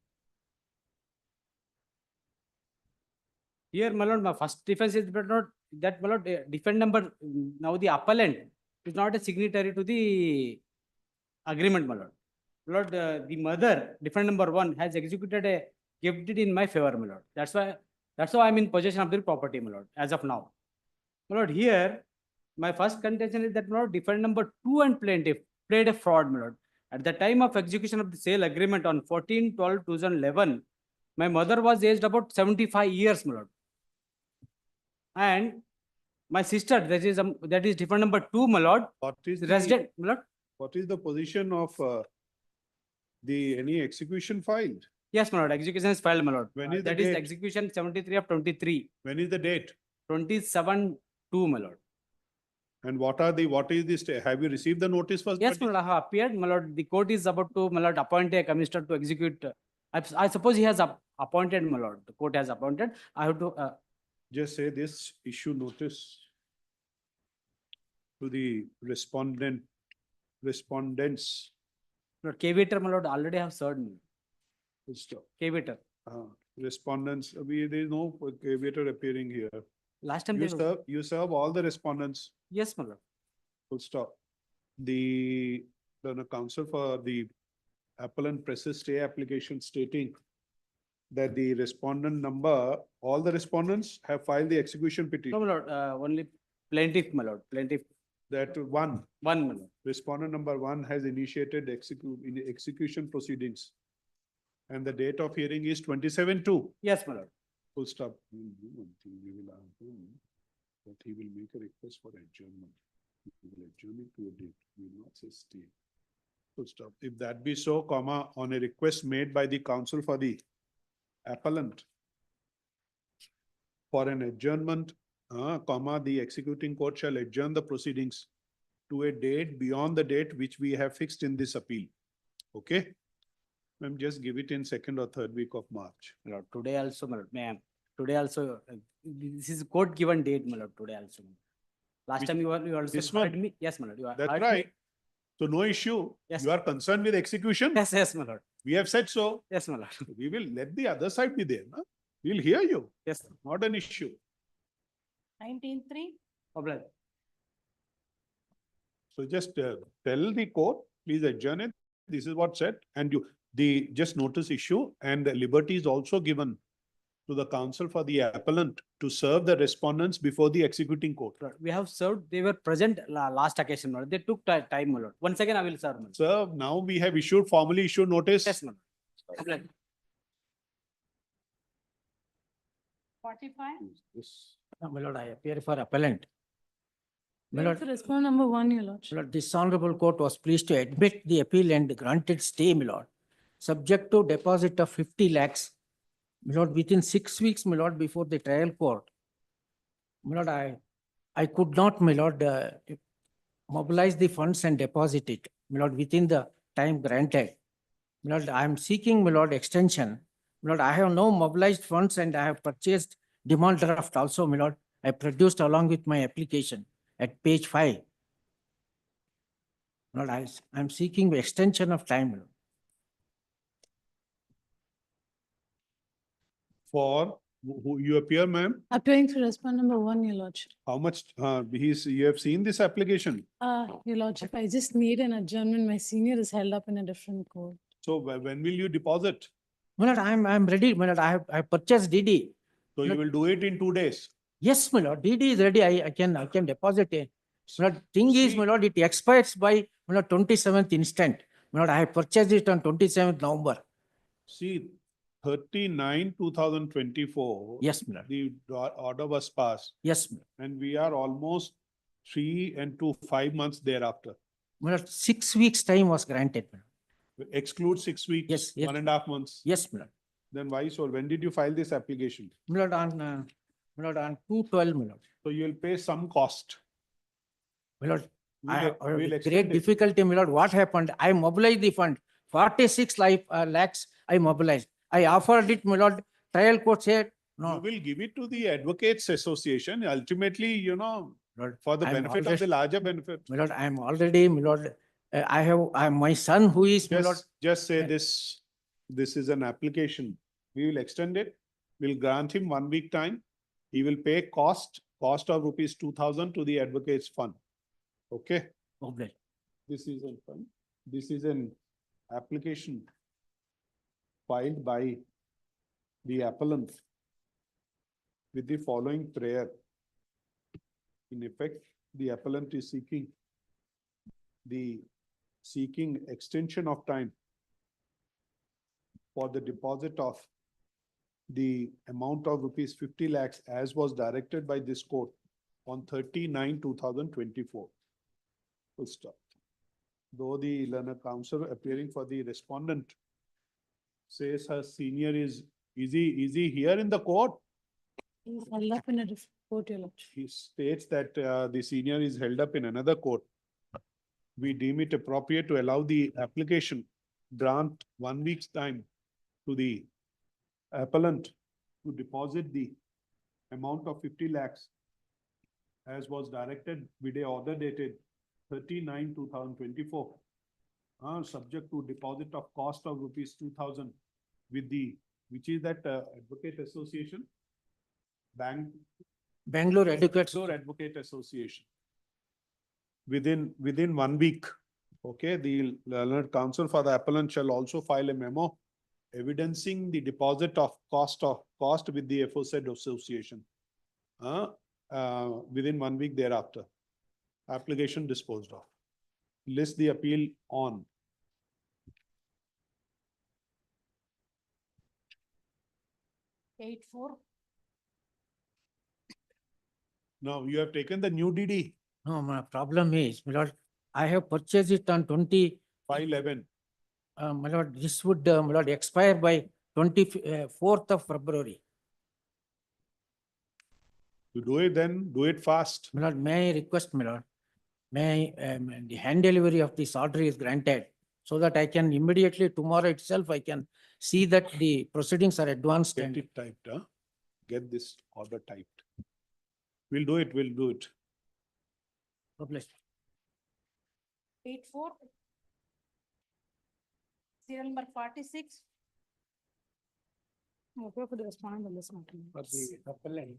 Here, my lord, my first defense is not that, my lord, defendant number, now the appellant is not a signatory to the agreement, my lord. Lord, the mother, defendant number 1, has executed a gift deed in my favor, my lord. That's why I'm in possession of the property, my lord, as of now. My lord, here, my first contention is that, my lord, defendant number 2 and plaintiff played a fraud, my lord. At the time of execution of the sale agreement on 14/12/2011, my mother was aged about 75 years, my lord. And my sister, that is different number 2, my lord. What is resident, my lord. What is the position of any execution filed? Yes, my lord. Execution is filed, my lord. When is the that is date? execution 73/23. When is the date? 27/2, my lord. And what is this? Have you received the notice first? Yes, my lord, I have appeared, my lord. The court is about to, my lord, appoint a commissioner to execute. I suppose he has appointed, my lord. The court has appointed. I have to. Just say this issue notice to the respondents. Lord, K-Waiter, my lord, already have served me. Full stop. K-Waiter. Respondents, there is no caveator appearing here. Last time You serve all the respondents. Yes, my lord. Full stop. The counsel for the appellant presses stay application stating that the respondent number, all the respondents have filed the execution petition. No, my lord, only plaintiff, my lord. Plaintiff. That one. One, my lord. Respondent number 1 has initiated execution proceedings. And the date of hearing is 27/2. Yes, my lord. Full stop. We will do one thing. We will ask him that he will make a request for adjournment. We will adjourn it to a date. We will not say stay. Full stop. If that be so, comma, on a request made by the counsel for the appellant for an adjournment, comma, the executing court shall adjourn the proceedings to a date beyond the date which we have fixed in this appeal. Okay? Ma'am, just give it in second or third week of March. My lord, today also, my lord, ma'am, today also, this is court given date, my lord, today also. Last Which- time you also this heard month? me, yes, my lord. You That's heard me. right. So no issue. Yes. You are concerned with execution? Yes, yes, my lord. We have said so. Yes, my lord. We will let the other side be there. No? We'll hear you. Yes. Not an issue. 19-3. Problem. So just tell the court, please adjourn it. This is what said, and just notice issue, and the liberty is also given to the counsel for the appellant to serve the respondents before the executing court. We have served, they were present last occasion, my lord. They took time, my lord. Once again, I will serve, my lord. Sir, now we have formally issued notice. Yes, my lord. Problem. 45. My lord, I appear for appellant. My lord, Respond number 1, your lordship. my lord, this honorable court was pleased to admit the appeal and granted stay, my lord, subject to deposit of 50 lakhs. My lord, within 6 weeks, my lord, before the trial court. My lord, I could not, my lord, mobilize the funds and deposit it, my lord, within the time granted. My lord, I am seeking, my lord, extension. My lord, I have no mobilized funds and I have purchased demand draft also, my lord. I produced along with my application at page 5. My lord, I am seeking the extension of time, my lord. For who you appear, ma'am? Appearing to respond number 1, your lordship. How much, you have seen this application? Your lordship, I just need an adjournment. My senior is held up in a different court. So when will you deposit? My lord, I am ready, my lord. I have purchased DD. So you will do it in 2 days. Yes, my lord, DD is ready. I can deposit it. My lord, thing is, my lord, it expires by, my lord, 27th instant. My lord, I have purchased it on 27th November. See, 39/2024. Yes, my lord. The order was passed, Yes, my lord. and we are almost 3 and 5 months thereafter. My lord, 6 weeks time was granted, my lord. Exclude 6 weeks. Yes, yes. 1.5 months. Yes, my lord. Then why so? When did you file this application? My lord, on 2/12, my lord. So you will pay some cost. My lord, We'll- I have we'll great extend it. difficulty, my lord. What happened? I mobilized the fund, 46 lakhs I mobilized. I offered it, my lord. Trial court said, You no. will give it to the Advocates Association. Ultimately, Lord, for the I am benefit of already- the larger benefit. My lord, I am already, my lord, I have my son who is, my lord. Just say this is an application. We will extend it. We'll grant him 1 week time. He will pay cost of rupees 2,000 to the advocates fund. Okay? Problem. This is an fund. This is an application filed by the appellant with the following prayer. In effect, the appellant is seeking extension of time for the deposit of the amount of rupees 50 lakhs as was directed by this court on 39/2024. Full stop. Though the learned counsel appearing for the respondent says her senior is he here in the court? He's held up in a different court, your lordship. He states that the senior is held up in another court. We deem it appropriate to allow the application, grant 1 week's time to the appellant to deposit the amount of 50 lakhs as was directed with a order dated 39/2024. Subject to deposit of cost of rupees 2,000 which is that Advocate Association? Bangalore Advocates. Bangalore Advocate Association. Within 1 week, okay, the learned counsel for the appellant shall also file a memo evidencing the deposit of cost with the aforesaid association. Within 1 week thereafter. Application disposed of. List the appeal on. Eight four. Now you have taken the new DD. No, my problem is, my lord, I have purchased it on 511. My lord, this would, my lord, expire by 24th of February. To do it then, do it fast. My lord, may I request, my lord, may the hand delivery of this order is granted so that I can immediately tomorrow itself, I can see that the proceedings are advanced Get and it typed, huh? Get this order typed. We'll do it, we'll do it. published. 84. Serial number 46. Okay, for the respondent on this matter. For the appellant.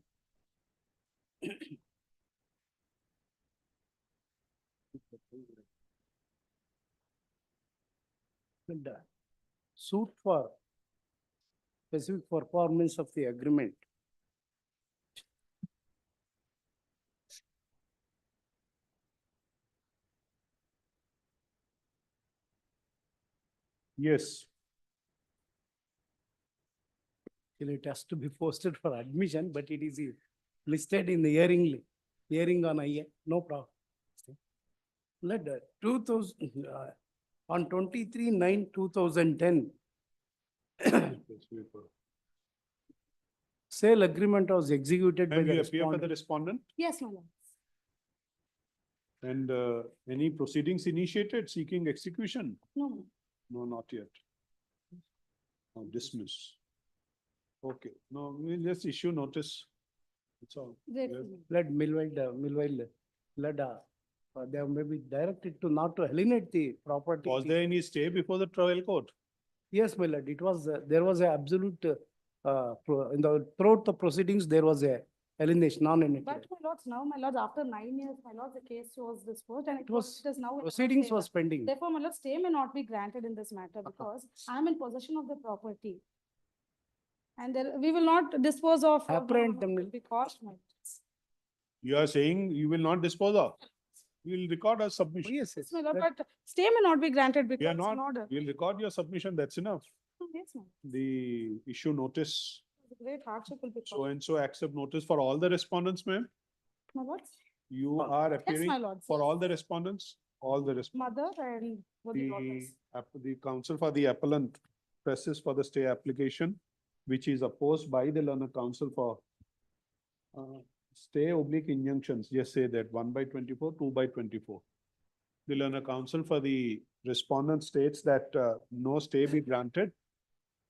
And, suit for specific performance of the agreement. Yes. It has to be posted for admission, but it is listed in the hearing on IA, no problem. Let 2000, on 23/9/2010, sale agreement was executed by Have the you appear for the respondent. respondent? Yes, my lord. And any proceedings initiated seeking execution? No, No, not yet. No, dismiss. Okay, no, we'll just issue notice. That's all. great. Yeah. Let meanwhile, let, they may be directed to not to alienate the property. Was there any stay before the trial court? Yes, my lord, it was, there was a absolute, throughout the proceedings, there was a alienation, non-alienation. But my lords, now, my lords, after 9 years, my lords, the case was disposed and It was, it is now. proceedings was pending. Therefore, my lord, stay may not be granted in this matter because I am in possession of the property. And there, we will not dispose of. Apparent, Because, my lords. You are saying you will not dispose of? We will record a submission. Yes, Yes, my lord, but stay may not be granted because. We are it's not, an order. we'll record your submission, that's enough. Yes, ma'am. The issue notice, Great hardship will be. so and so accept notice for all the respondents, ma'am. My lords, You are appearing my lords. for all the respondents, all the respondents. mother and both the daughters. The counsel for the appellant presses for the stay application, which is opposed by the learned counsel for stay oblique injunctions, just say that 1/24, 2/24. The learned counsel for the respondent states that no stay be granted.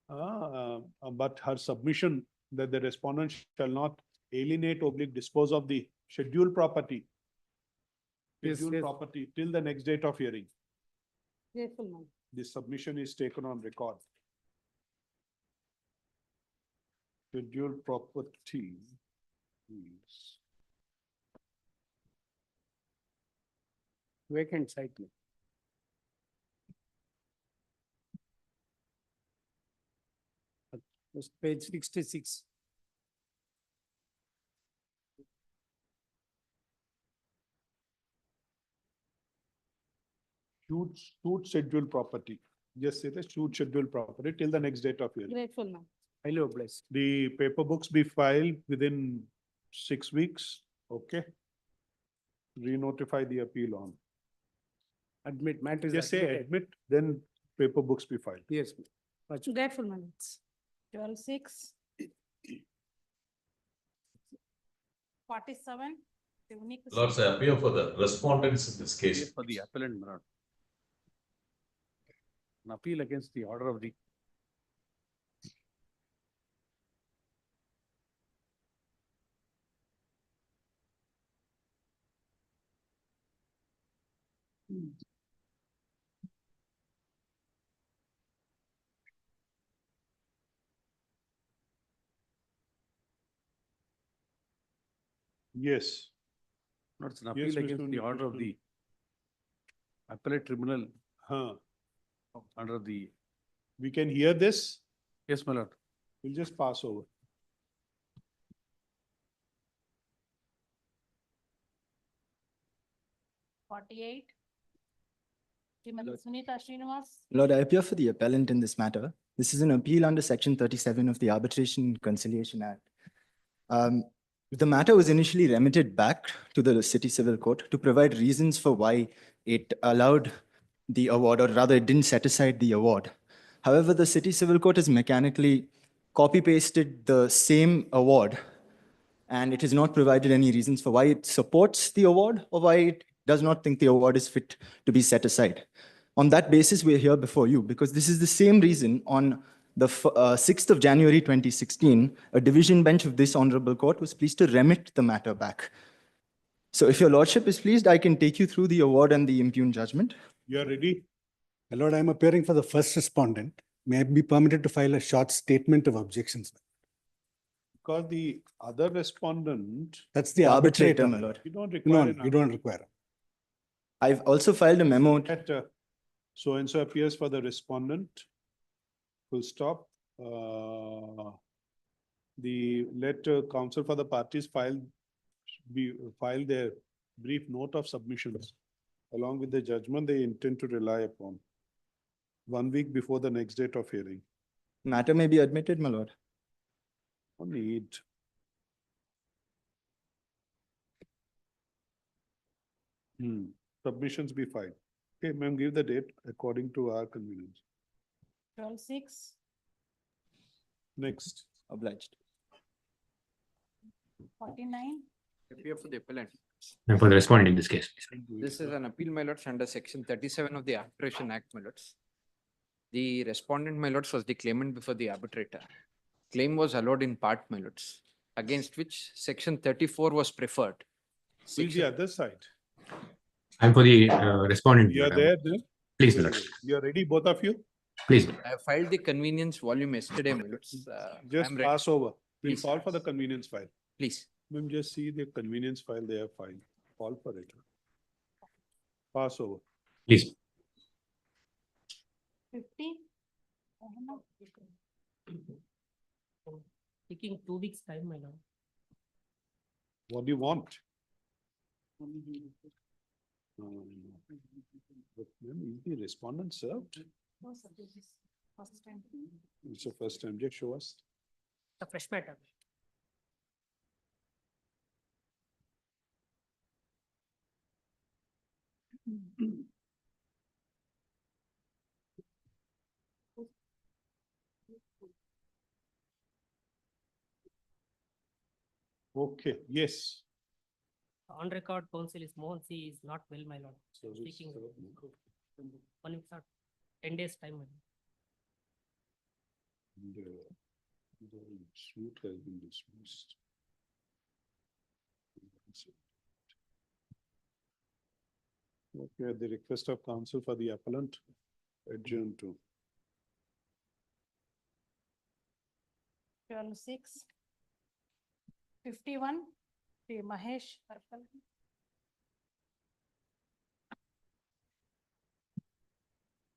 But her submission that the respondent shall not alienate oblique dispose of the scheduled property. Yes, Scheduled yes. property till the next date of hearing. Grateful, ma'am. This submission is taken on record. Scheduled property is Vacant site. It's page 66. shoot scheduled property. Just say the shoot scheduled property till the next date of hearing. Grateful, ma'am. Highly obliged. The paper books be filed within 6 weeks, okay? Re-notify the appeal on. Admit, matter is Just say admitted. admit, then paper books be filed. Yes. Grateful, ma'am. 12/6. 47. the unique- Lords, I appear for the respondents in this case. For the appellant, my lord. An appeal against the order of the. Yes. Not an Yes, appeal against Mr. the order of the appellate tribunal Huh. under the, We can hear this. yes, my lord. We'll just pass over. Forty-eight. Srimati Sunita Srinivas. Lord, I appear for the appellant in this matter. This is an appeal under Section 37 of the Arbitration and Conciliation Act. The matter was initially remitted back to the City Civil Court to provide reasons for why it allowed the award, or rather it didn't set aside the award. However, the City Civil Court has mechanically copy-pasted the same award, and it has not provided any reasons for why it supports the award or why it does not think the award is fit to be set aside. On that basis, we're here before you because this is the same reason on the 6th of January 2016, a division bench of this honorable court was pleased to remit the matter back. So if your lordship is pleased, I can take you through the award and the impugned judgment. You are ready? My lord, I am appearing for the first respondent. May I be permitted to file a short statement of objections? Because the other respondent, That's the arbitrator, arbitrator. my lord. you don't No, require. you don't require. I've also filed a memo. So and so appears for the respondent. Full stop. Let counsel for the parties file their brief note of submissions along with the judgment they intend to rely upon 1 week before the next date of hearing. Matter may be admitted, my lord. No need. Submissions be filed. Okay, ma'am, give the date according to our convenience. 12/6. Next. Obliged. 49. Appear for the appellant. And for the respondent in this case. This is an appeal, my lords, under section 37 of the Arbitration Act, my lords. The respondent, my lords, was the claimant before the arbitrator. Claim was allowed in part, my lords, against which section 34 was preferred. Who is the other side? I'm for the respondent. You are there, then? Please, my lord. You are ready, both of you? Please. I have filed the convenience volume yesterday, my lords. Just I'm ready. pass over. We'll Please. call for the convenience file. Please. Ma'am, just see the convenience file they have filed. Call for it. Pass over. Please. 50. Taking 2 weeks time, my lord. What do you want? But ma'am, is the respondent served? No, sir, this is first time. It's the first time. Just show us. The fresh matter. Okay, yes. On record, counsel is Mohan C is not well, my lord. Speaking 1 week, 10 days time, my lord. The suit has been dismissed. Okay, at the request of counsel for the appellant, adjourned to. 12/6. 51. Sri Mahesh Arpal.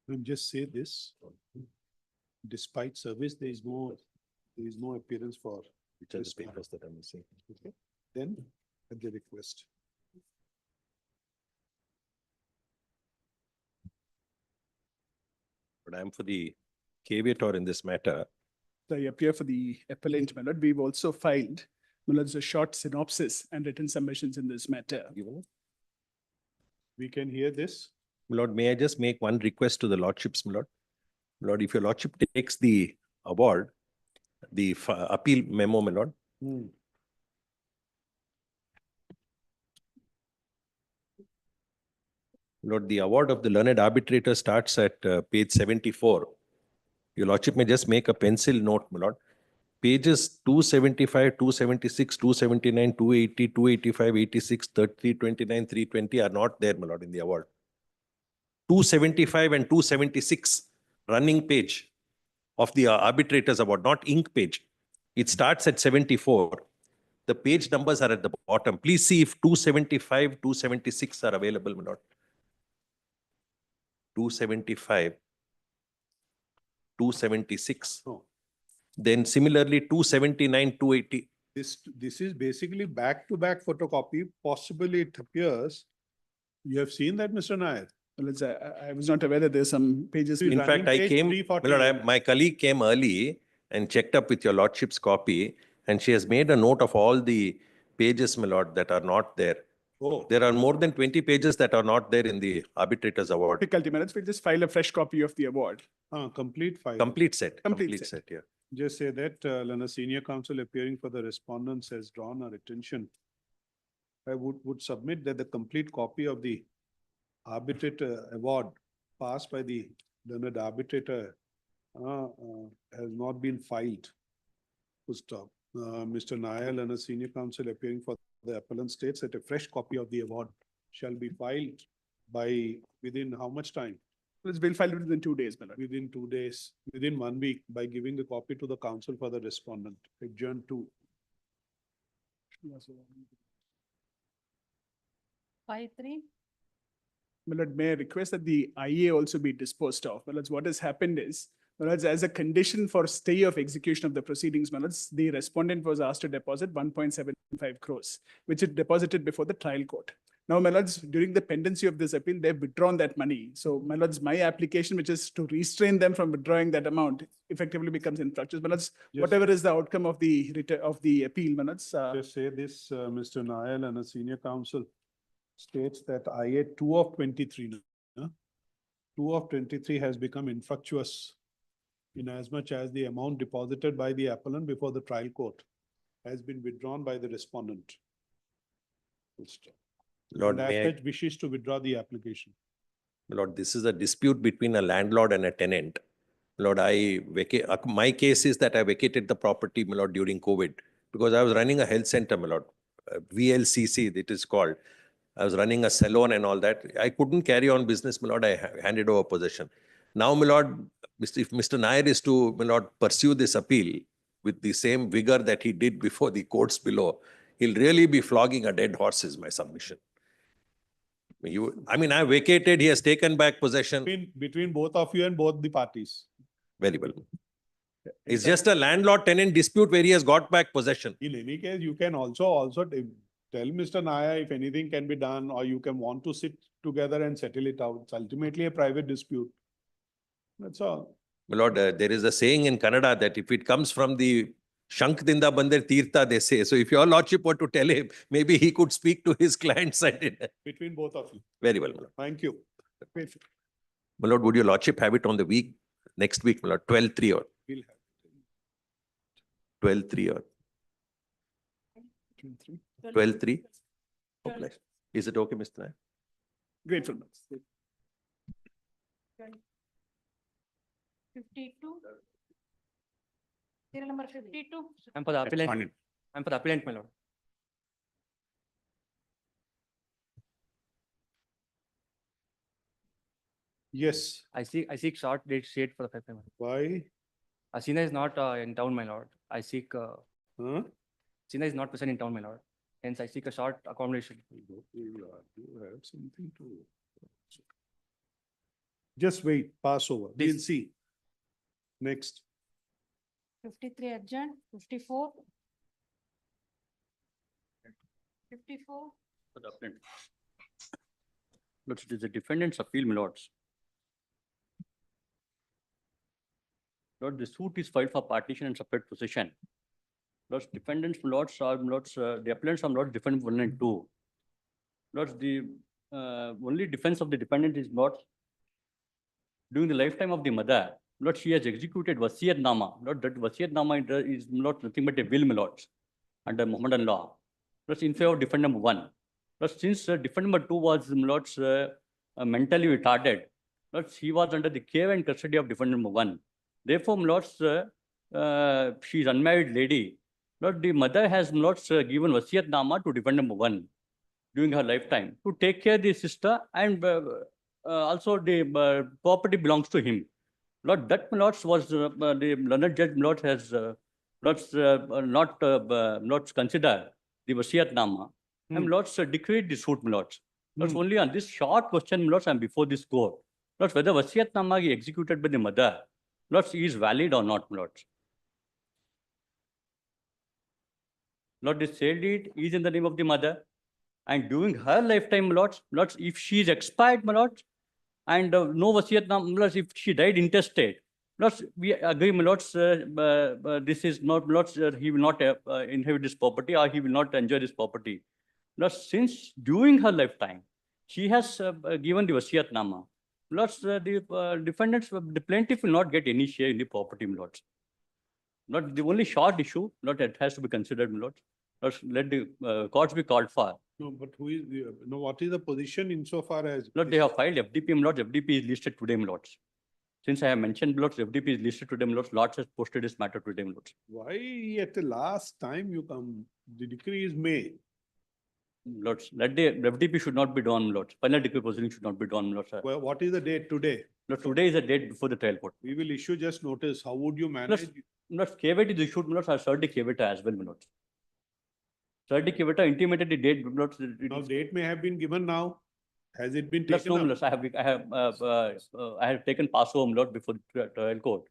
Let me just say this. Despite service, there is no appearance for. Which are the papers that I'm missing? Okay, then at the request. But I'm for the caveator in this matter. I appear for the appellant, my lord. We've also filed, my lord, a short synopsis and written submissions in this matter. We can hear this. My lord, may I just make one request to the lordships, my lord? My lord, if your lordship takes the award, the appeal memo, my lord. Lord, the award of the learned arbitrator starts at page 74. Your lordship may just make a pencil note, my lord. Pages 275, 276, 279, 280, 285, 86, 30, 29, 320 are not there, my lord, in the award. 275 and 276, running page of the arbitrator's award, not ink page. It starts at 74. The page numbers are at the bottom. Please see if 275, 276 are available, my lord. 275, 276. No. Then similarly 279, 280. This is basically back-to-back photocopy. Possibly it appears. You have seen that, Mr. Nair? Well, I was not aware that there's some pages. In fact, I came, my lord, my colleague came early and checked up with your lordship's copy, and she has made a note of all the pages, my lord, that are not there. Oh, there are more than 20 pages that are not there in the arbitrator's award. Difficulty, my lords, we'll just file a fresh copy of the award. Complete file. Complete set. Complete set. Yeah. Just say that when a senior counsel appearing for the respondents has drawn our attention, I would submit that the complete copy of the arbitrator award passed by the learned arbitrator has not been filed. Full stop. Mr. Nayal and a senior counsel appearing for the appellant states that a fresh copy of the award shall be filed by within how much time? We'll file it within 2 days, my lord. Within 2 days, within 1 week, by giving the copy to the counsel for the respondent. Adjourn to 5-3. My lord, may I request that the IA also be disposed of? My lords, what has happened is, my lords, as a condition for stay of execution of the proceedings, my lords, the respondent was asked to deposit 1.75 crores, which it deposited before the trial court. Now, my lords, during the pendency of this appeal, they've withdrawn that money. So, my lords, my application, which is to restrain them from withdrawing that amount, effectively becomes infructuous. My lords, whatever is the outcome of the appeal, my lords. just say this, Mr. Nayal and a senior counsel states that IA 2 of 23, 2 of 23 has become infructuous in as much as the amount deposited by the appellant before the trial court has been withdrawn by the respondent. Lord, And may as I- such wishes to withdraw the application. Lord, this is a dispute between a landlord and a tenant. Lord, my case is that I vacated the property, my lord, during COVID because I was running a health center, my lord, VLCC, it is called. I was running a salon and all that. I couldn't carry on business, my lord. I handed over possession. Now, my lord, if Mr. Nair is to, my lord, pursue this appeal with the same vigor that he did before the courts below, he'll really be flogging a dead horse, is my submission. I mean, I vacated, he has taken back possession. Between both of you and both the parties. Very well. It's just a landlord-tenant dispute where he has got back possession. In any case, you can also tell Mr. Naya if anything can be done, or you can want to sit together and settle it out. It's ultimately a private dispute. That's all. My lord, there is a saying in Kannada that if it comes from the Shankdinda Bandar Tirtha, they say. So if your lordship were to tell him, maybe he could speak to his client side. Between both of you. Very well, my lord. Thank you. My lord, would your lordship have it on the week, next week, my lord, 12-3 or? We'll have 12-3 or? 12-3? Okay. Is it okay, Mr. Nair? Grateful. 52. Serial number 52. I'm for the appellant. I'm for the appellant, my lord. Yes. I seek short date shade for the payment. Why? Asina is not in town, my lord. I seek. Asina is not present in town, my lord. Hence, I seek a short accommodation. You have something to. Just wait, pass over. We'll see. Next. 53 adjourned. 54. 54. For the appellant. Lords, it is a defendant's appeal, my lords. Lord, the suit is filed for partition and separate possession. Lords, defendants, lords, are lords, the appellants are lords, defendant 1 and 2. Lords, the only defense of the defendant is not during the lifetime of the mother. Lord, she has executed Wasiyat Nama. Lord, that Wasiyat Nama is not nothing but a will, my lords, under Mohammedan law. Lords, in favor of defendant number 1. Lords, since defendant number 2 was, lords, mentally retarded, lords, he was under the care and custody of defendant number 1. Therefore, lords, she is unmarried lady. Lord, the mother has, lords, given Wasiyat Nama to defendant number 1 during her lifetime to take care of the sister, and also the property belongs to him. Lord, that lords was the learned judge lord has not considered the Wasiyat Nama, and lords decreed the suit, lords. Lords, only on this short question, lords, and before this court, lords, whether Wasiyat Nama is executed by the mother, lords, is valid or not, lords. Lord, the sale deed is in the name of the mother, and during her lifetime, lords, if she is expired, my lords, and no Wasiyat Nama, lords, if she died intestate, lords, we agree, my lords, this is not, lords, he will not inherit this property, or he will not enjoy this property. Lord, since during her lifetime, she has given the Vasiyatnama. Lord, the defendants, the plaintiff will not get any share in the property, Lord. Not the only short issue, not it has to be considered, Lord. Let the courts be called for. No, but who is, no, what is the position insofar as? Lord, they have filed FDP, Lord. FDP is listed today, Lord. Since I have mentioned, Lord, FDP is listed today, Lord. Lord has posted this matter today, Lord. Why at the last time you come, the decree is made. Lord, let the FDP should not be done, Lord. Final decree proceeding should not be done, Lord. Sir. Well, what is the date today? Lord, today is the date before the trial court. We will issue just notice. How would you manage? Lord, KVT is issued, Lord. I served the KVT as well, Lord. Served the KVT, intimated the date, Lord. Now, date may have been given now. Has it been Lord, taken no, up? Lord, I have taken pass home, Lord, before the trial court.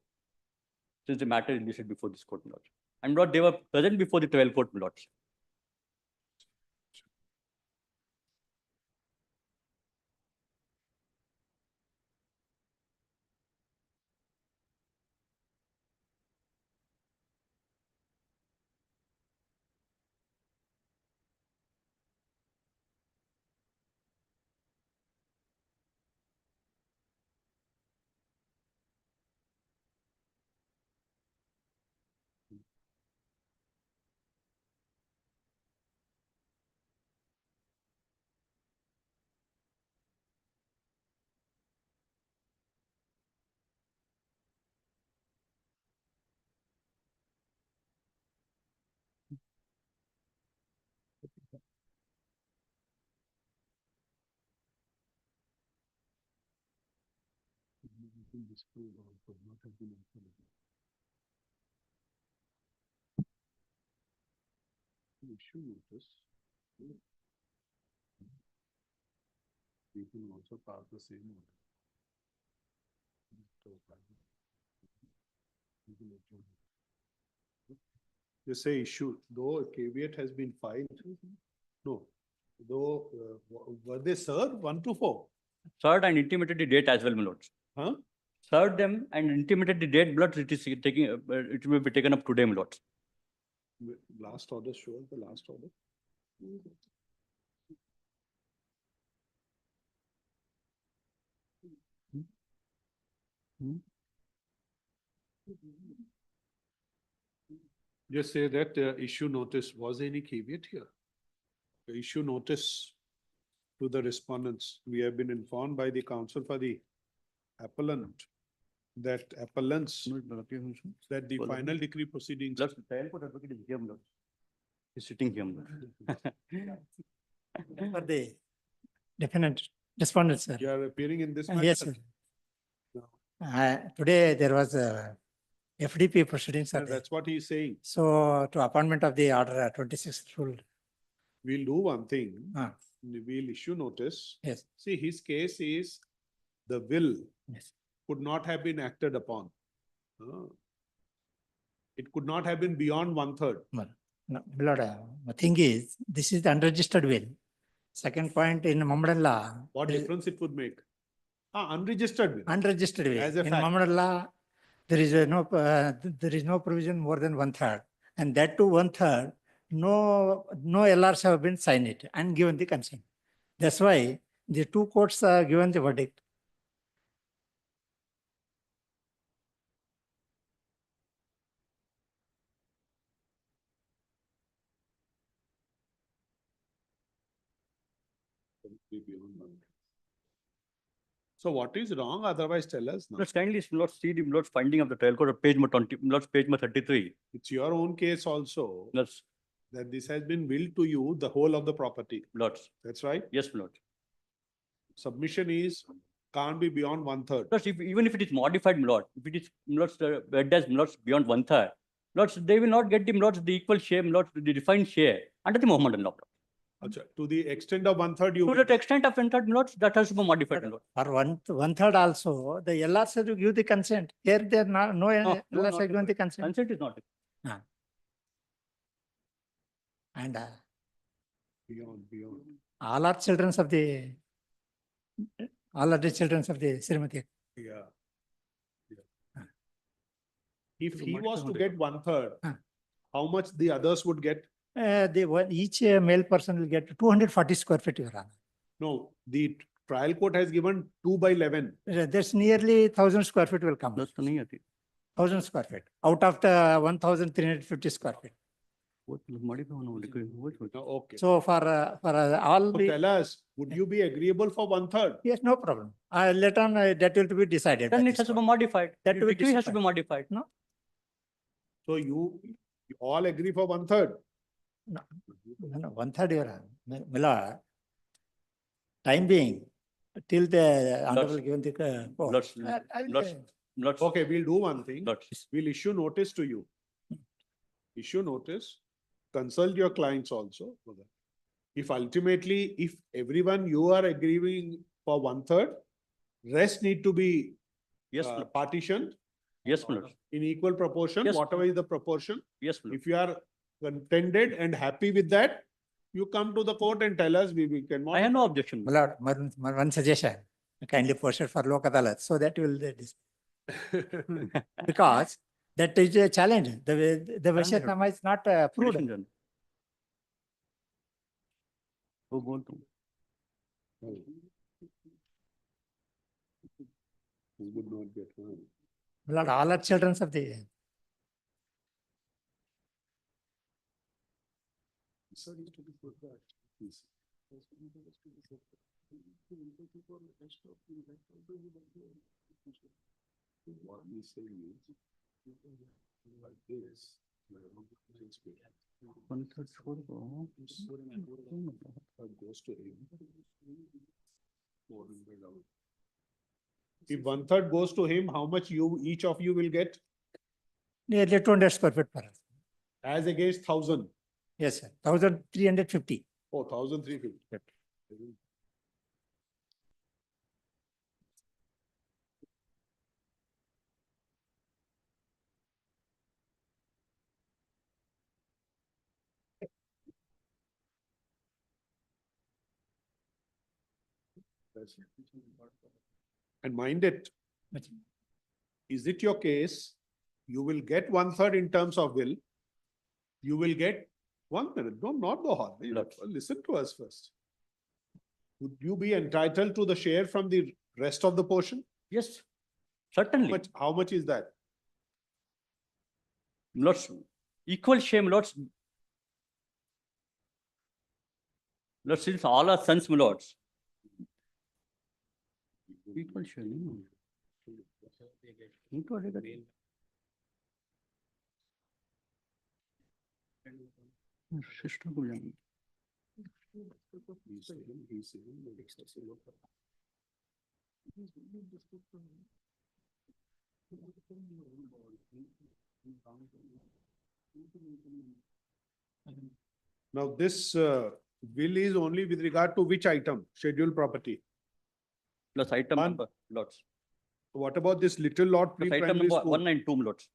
Since the matter is listed before this court, Lord. And Lord, they were present before the trial court, Lord. Issue notice. You can also pass the same order. Just say issue, though a caveat has been filed. No, though, were they served 1 to 4? Served and intimated the date as well, my Lord. Huh? Served them and intimated the date, Lord. It is taking, it will be taken up today, my Lord. Last order, sure, the last order. Just say that issue notice, was any caveat here? The issue notice to the respondents. We have been informed by the counsel for the appellant that appellants, that the final decree proceedings. Lord, the trial court advocate is here, my Lord. He's sitting here, my Lord. For the defendant, respondent, sir. You are appearing in this matter? Yes, sir. Today there was a FDP proceedings. Yeah, that's what he is saying. So to appointment of the order 26 rule. We'll do one thing. We'll issue notice. Yes. See, his case is the will Yes. could not have been acted upon. It could not have been beyond 1/3. No, Lord, the thing is, this is the unregistered will. Second point in Mamadal law. What difference it would make? Unregistered will. Unregistered will. As a In fact. Mamadal law, there is no provision more than 1/3. And that to 1/3, no LRs have been signed it and given the consent. That's why the two courts are given the verdict. So what is wrong? Otherwise tell us now. Let's kindly not see the Lord's finding of the trial court, page 20, Lord's page 33. It's your own case also. Lord's. That this has been willed to you, the whole of the property. Lord's. That's right? Yes, Lord. Submission is, can't be beyond 1/3. Lords, even if it is modified, Lord, if it is Lords, Lords beyond 1/3, Lords, they will not get the Lords the equal share, Lords, the defined share under the Mohammedan law. To the extent of 1/3, you. To the extent of 1/3, Lords, that has to be modified, Lord. For 1/3 also, the LRs have to give the consent. Here they are not, no LRs have given the consent. Consent is not. And Beyond. all are children of the Srimati. Yeah. If he was to get 1/3, how much the others would get? Each male person will get 240 square feet, Your Honor. No, the trial court has given 2 by 11. There's nearly 1,000 square feet will come. Plus to नहीं आती. 1,000 square feet out of the 1,350 square feet. वो modify होना होगा, वो छोड़. Okay. So for all So the, tell us, would you be agreeable for 1/3? yes, no problem. Later on, that will be decided. Then by it this has to be court. modified. That will be Decree has to be specified. modified. No, So you all agree for 1/3? no, 1/3, Your Honor. Miller, time being, till the honorable given the court. Let's, Okay, we'll do one thing. let's. We'll issue notice to you. Issue notice, consult your clients also. If ultimately, if everyone you are agreeing for 1/3, rest need to be Yes, my lord. partitioned Yes, my lord. in equal proportion, Yes. whatever is the proportion. Yes, my lord. If you are contented and happy with that, you come to the court and tell us, we can. I have no objection. Miller, one suggestion, kindly post it for Lok Adalat, so that will, because that is a challenge. The Vashyatama is not approved. Petition done. Who go to? Would not get harmed. Lord, all are children of the, What we say is, like this. 1/3 छोड़ दो. Goes to him. 400 out. If 1/3 goes to him, how much each of you will get? nearly 200 square feet per house. As against 1,000. Yes, sir, 1,350. Oh, 1,350. And mind it, is it your case? You will get 1/3 in terms of will. You will get 1 minute. Don't not go on. Listen to us first. Would you be entitled to the share from the rest of the portion? Yes, certainly. How much is that? Lots, equal shame, lots. Lots, since all are sons, my lords. Equal shame. Equal shame. Sister को जाएंगे. Now, this will is only with regard to which item? Scheduled property. Plus item number, lots. What about this little lot Plus item pre-primary number school? 1 and 2, lots.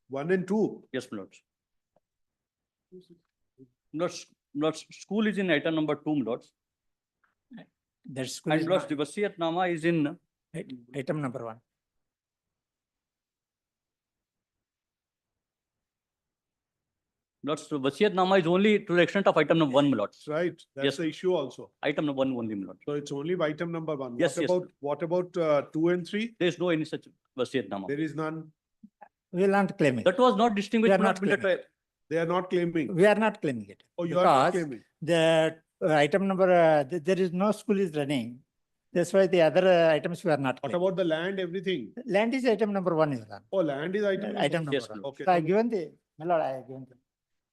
1 and 2? Yes, my lords. Lots, school is in item number 2, my lords. That school And is lots, not- the Vasiyatnama is in item number 1. lots, Vasiyatnama is only to the extent of item number 1, my lords. Right, that's Yes. the issue also. Item number 1 only, my lords. So it's only item number 1. Yes, yes. What about 2 and 3? There is no any such Vasiyatnama. There is none. We will not claim it. That was not distinguished. We are my not lord, in the claiming. trial. They are not claiming. We are not claiming it. Oh, you are not Because claiming. the item number, there is no school is running. That's why the other items we are not What claiming. about the land, everything? Land is item number 1, Your Honor. Oh, land is item. Item Yes, number 1. Okay. So I given the, my lord, I have given the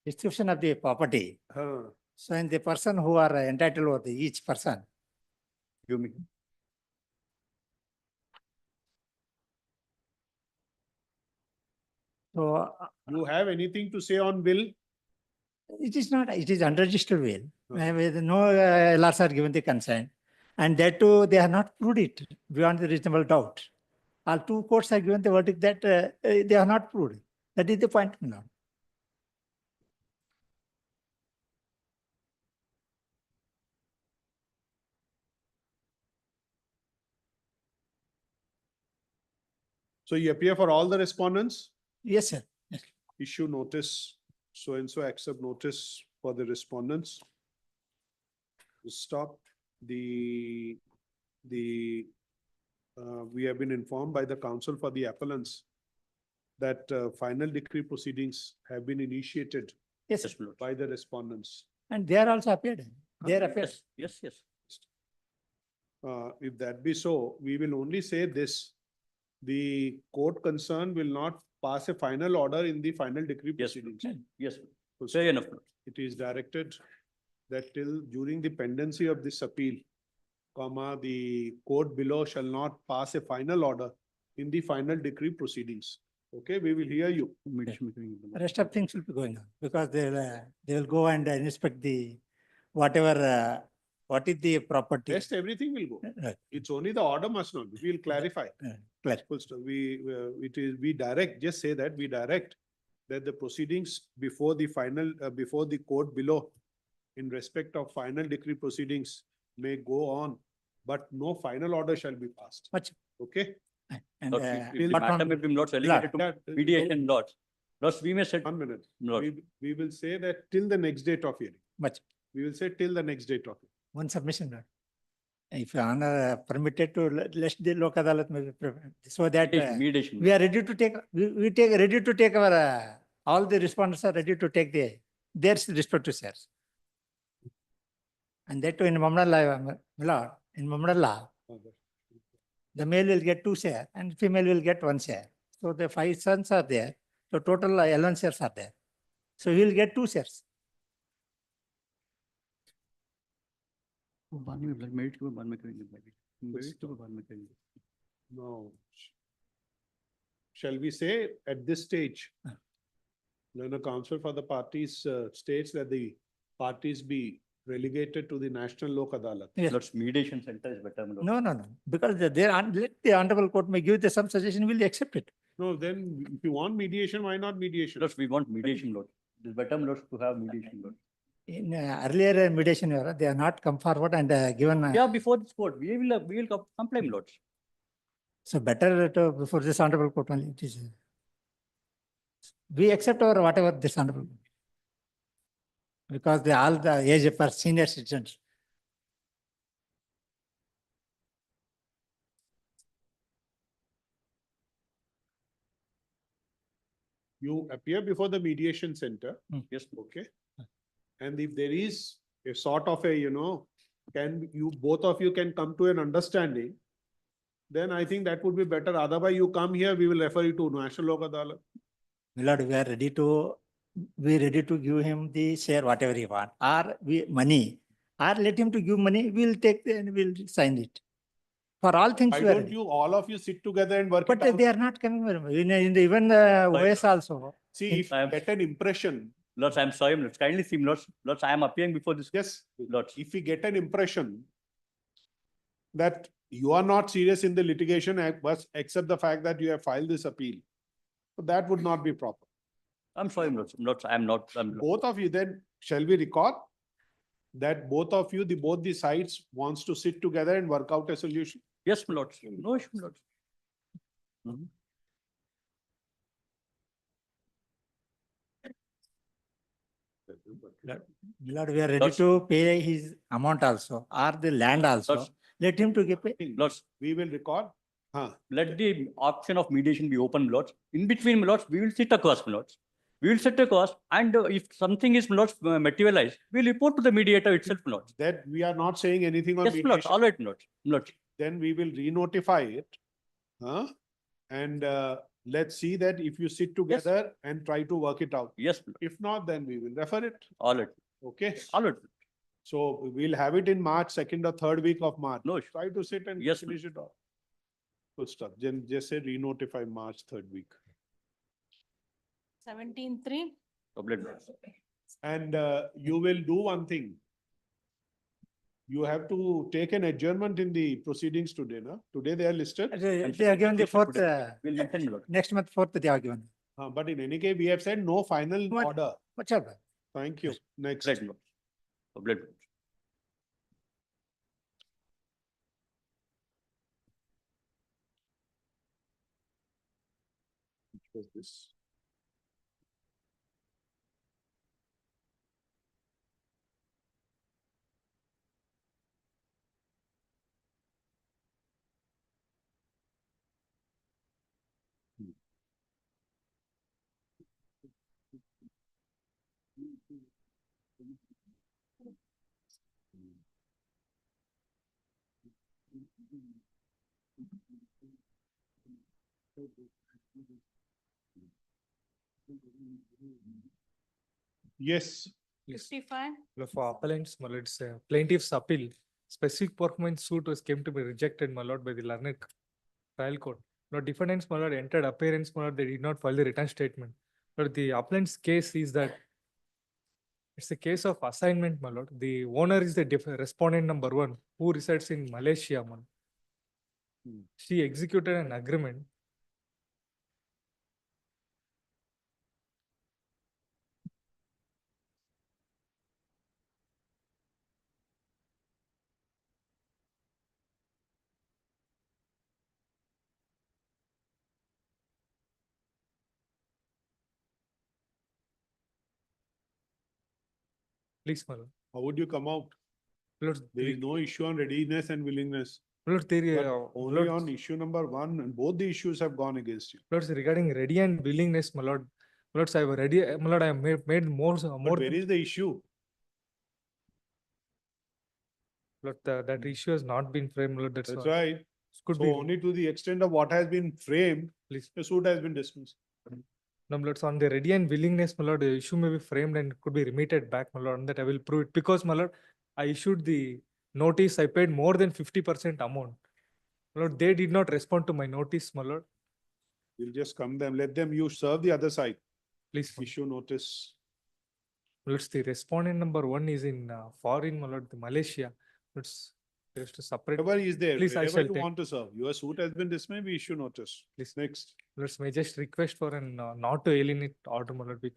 description of the property. Huh. So and the person who are entitled over the each person. Give me. So You have anything to say on will? it is not, it is unregistered will. Okay. With no LRs are given the consent. And that too, they have not proved it beyond the reasonable doubt. All 2 courts have given the verdict that they have not proved it. That is the point, my lord. So you appear for all the respondents? Yes, sir. Yes. Issue notice so and so accept notice for the respondents. Stop we have been informed by the counsel for the appellants that final decree proceedings have been initiated Yes, by the respondents. and they are also appeared. They are appeared. Yes, yes. If that be so, we will only say this. The court concerned will not pass a final order in the final decree Yes, proceedings. yes. So Fair enough, Lord. it is directed that till during the pendency of this appeal, the court below shall not pass a final order in the final decree proceedings. Okay, we will hear you. Rest of things will be going on because they will go and inspect the whatever, what is the property. Rest everything will go. Right. It's only the order must not be. We'll clarify. Clear. Full stop. We direct, just say that we direct that the proceedings before the final, before the court below in respect of final decree proceedings may go on, but no final order shall be passed. Much. Okay? And Lord, if the matter may be Lord relegated to mediation, Lord. Lord, we may set. 1 minute. Lord. We will say that till the next date of hearing. Much. We will say till the next date of hearing. One submission, Lord. If honor permitted to let the Lok Adalat may be prepared, so that Mediation. we are ready to take, ready to take our, all the respondents are ready to take their respective shares. And that too in Mammal law, Lord, in Mammal law, the male will get 2 shares and female will get 1 share. So the 5 sons are there. So total 11 shares are there. So he will get 2 shares. No. Shall we say at this stage, when a counsel for the parties states that the parties be relegated to the National Lok Adalat? Yes. Lord's mediation center is better. Lord. No. Because let the honorable court may give the some suggestion, will accept it. No, then if you want mediation, why not mediation? Lord, we want mediation, Lord. It is better, Lord, to have mediation, Lord. In earlier mediation era, they are not come forward and given. Yeah, before this court, we will complain, Lord. So better to before this honorable court only it is. We accept our whatever this honorable. Because they all the age of senior citizens. You appear before the mediation center. Yes. Okay. And if there is a sort of a, both of you can come to an understanding, then I think that would be better. Otherwise, you come here, we will refer you to National Lok Adalat. Lord, we are ready to give him the share whatever he want, or money, or let him to give money. We'll take and we'll sign it. For all things, Why we are don't ready. you, all of you sit together and work it But out? they are not coming. Even the OS also. See, if you get an impression. Lord, I am sorry, Lord. Kindly see, Lord. Lord, I am appearing before this. Yes. Lord. If we get an impression that you are not serious in the litigation, but except the fact that you have filed this appeal, so that would not be proper. I'm sorry, Lord. Lord, I am not. Both of you, then shall we record that both of you, both the sides wants to sit together and work out a solution? Yes, Lord. No issue, Lord. Lord, we are ready to pay his amount also, or the land also. Lord. Let him to give pay. Lord, we will record. Let the option of mediation be open, Lord. In between, Lord, we will sit across, Lord. We will sit across, and if something is not materialized, we'll report to the mediator itself, Lord. That we are not saying anything on yes, mediation. Lord. All right, Lord. Then we will re-notify it. And let's see that if you sit together and try to work it out. Yes. If not, then we will refer it. All right. Okay. All right. So we'll have it in March, 2nd or 3rd week of March. No. Try to sit and finish it off. Good stuff. Then just say re-notify March 3rd week. 17-3. And you will do one thing. You have to take an adjournment in the proceedings today, no? Today they are listed. They are given the 4th, next month 4th they are given. But in any case, we have said no final order. Whatever. Thank you. Next. Right, Lord. Which was this? Yes. 55, For appellants, my lord, it's plaintiff's appeal. Specific performance suit was came to be rejected, my lord, by the learned trial court. Lord, defendants, my lord, entered appearance, my lord, they did not file the written statement. But the appellant's case is that it's a case of assignment, my lord. The owner is the respondent number one who resides in Malaysia, man. She executed an agreement. Please, my lord. How would you come out? Lord, There is no issue on readiness and willingness. Lord, there, But only on issue number one, and both the issues have gone against you. Lord, regarding ready and willingness, my lord. My lord, I have ready, my lord, I have made more. But where is the issue? Lord, that issue has not been framed, Lord. That's That's why. right. Could So be. only to the extent of what has been framed, Please. the suit has been dismissed. No, my lord, on the ready and willingness, my lord, the issue may be framed and could be remitted back, my lord, and that I will prove it. Because, my lord, I issued the notice, I paid more than 50% amount. My lord, they did not respond to my notice, my lord. You'll just come them, let them, you serve the other side. Please, my Issue notice. lord, the respondent number one is in foreign, my lord, the Malaysia. There's to separate. Whoever is there, Please, I wherever shall you take. want to serve. Your suit has been dismissed, we issue notice. Please. Next. Let's may just request for an not to alienate order, my lord, which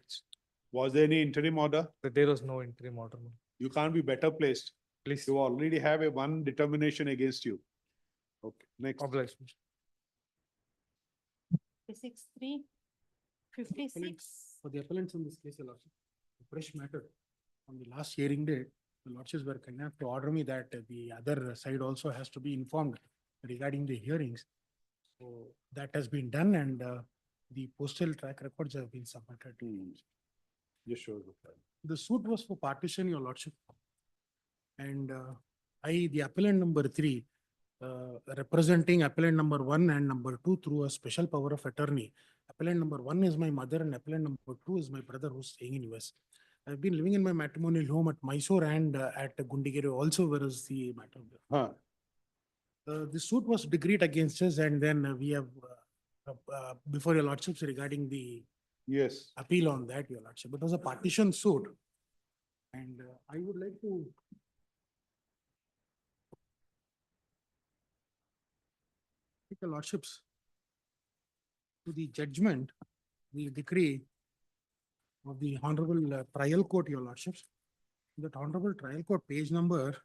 Was there any interim order? there was no interim order. My lord. You can't be better placed. Please. You already have a one determination against you. Okay, next. Obliged. 56, 3, 56. For the appellants in this case, Your Lordship, a fresh matter. On the last hearing date, the Lordships were kind enough to order me that the other side also has to be informed regarding the hearings. So that has been done, and the postal track records have been submitted. Just show The suit was for partition, Your Lordship. And the appellant number 3, representing appellant number 1 and number 2 through a special power of attorney. Appellant number 1 is my mother and appellant number 2 is my brother who's staying in US. I've been living in my matrimonial home at Mysore and at Gundigere also, where is the matter. The suit was decreed against us, and then we have before Your Lordships regarding the appeal on that, Your Lordship. It was a partition suit, and I would like to take Your Lordships to the judgment, the decree of the Honorable Trial Court, Your Lordships. That Honorable Trial Court, page number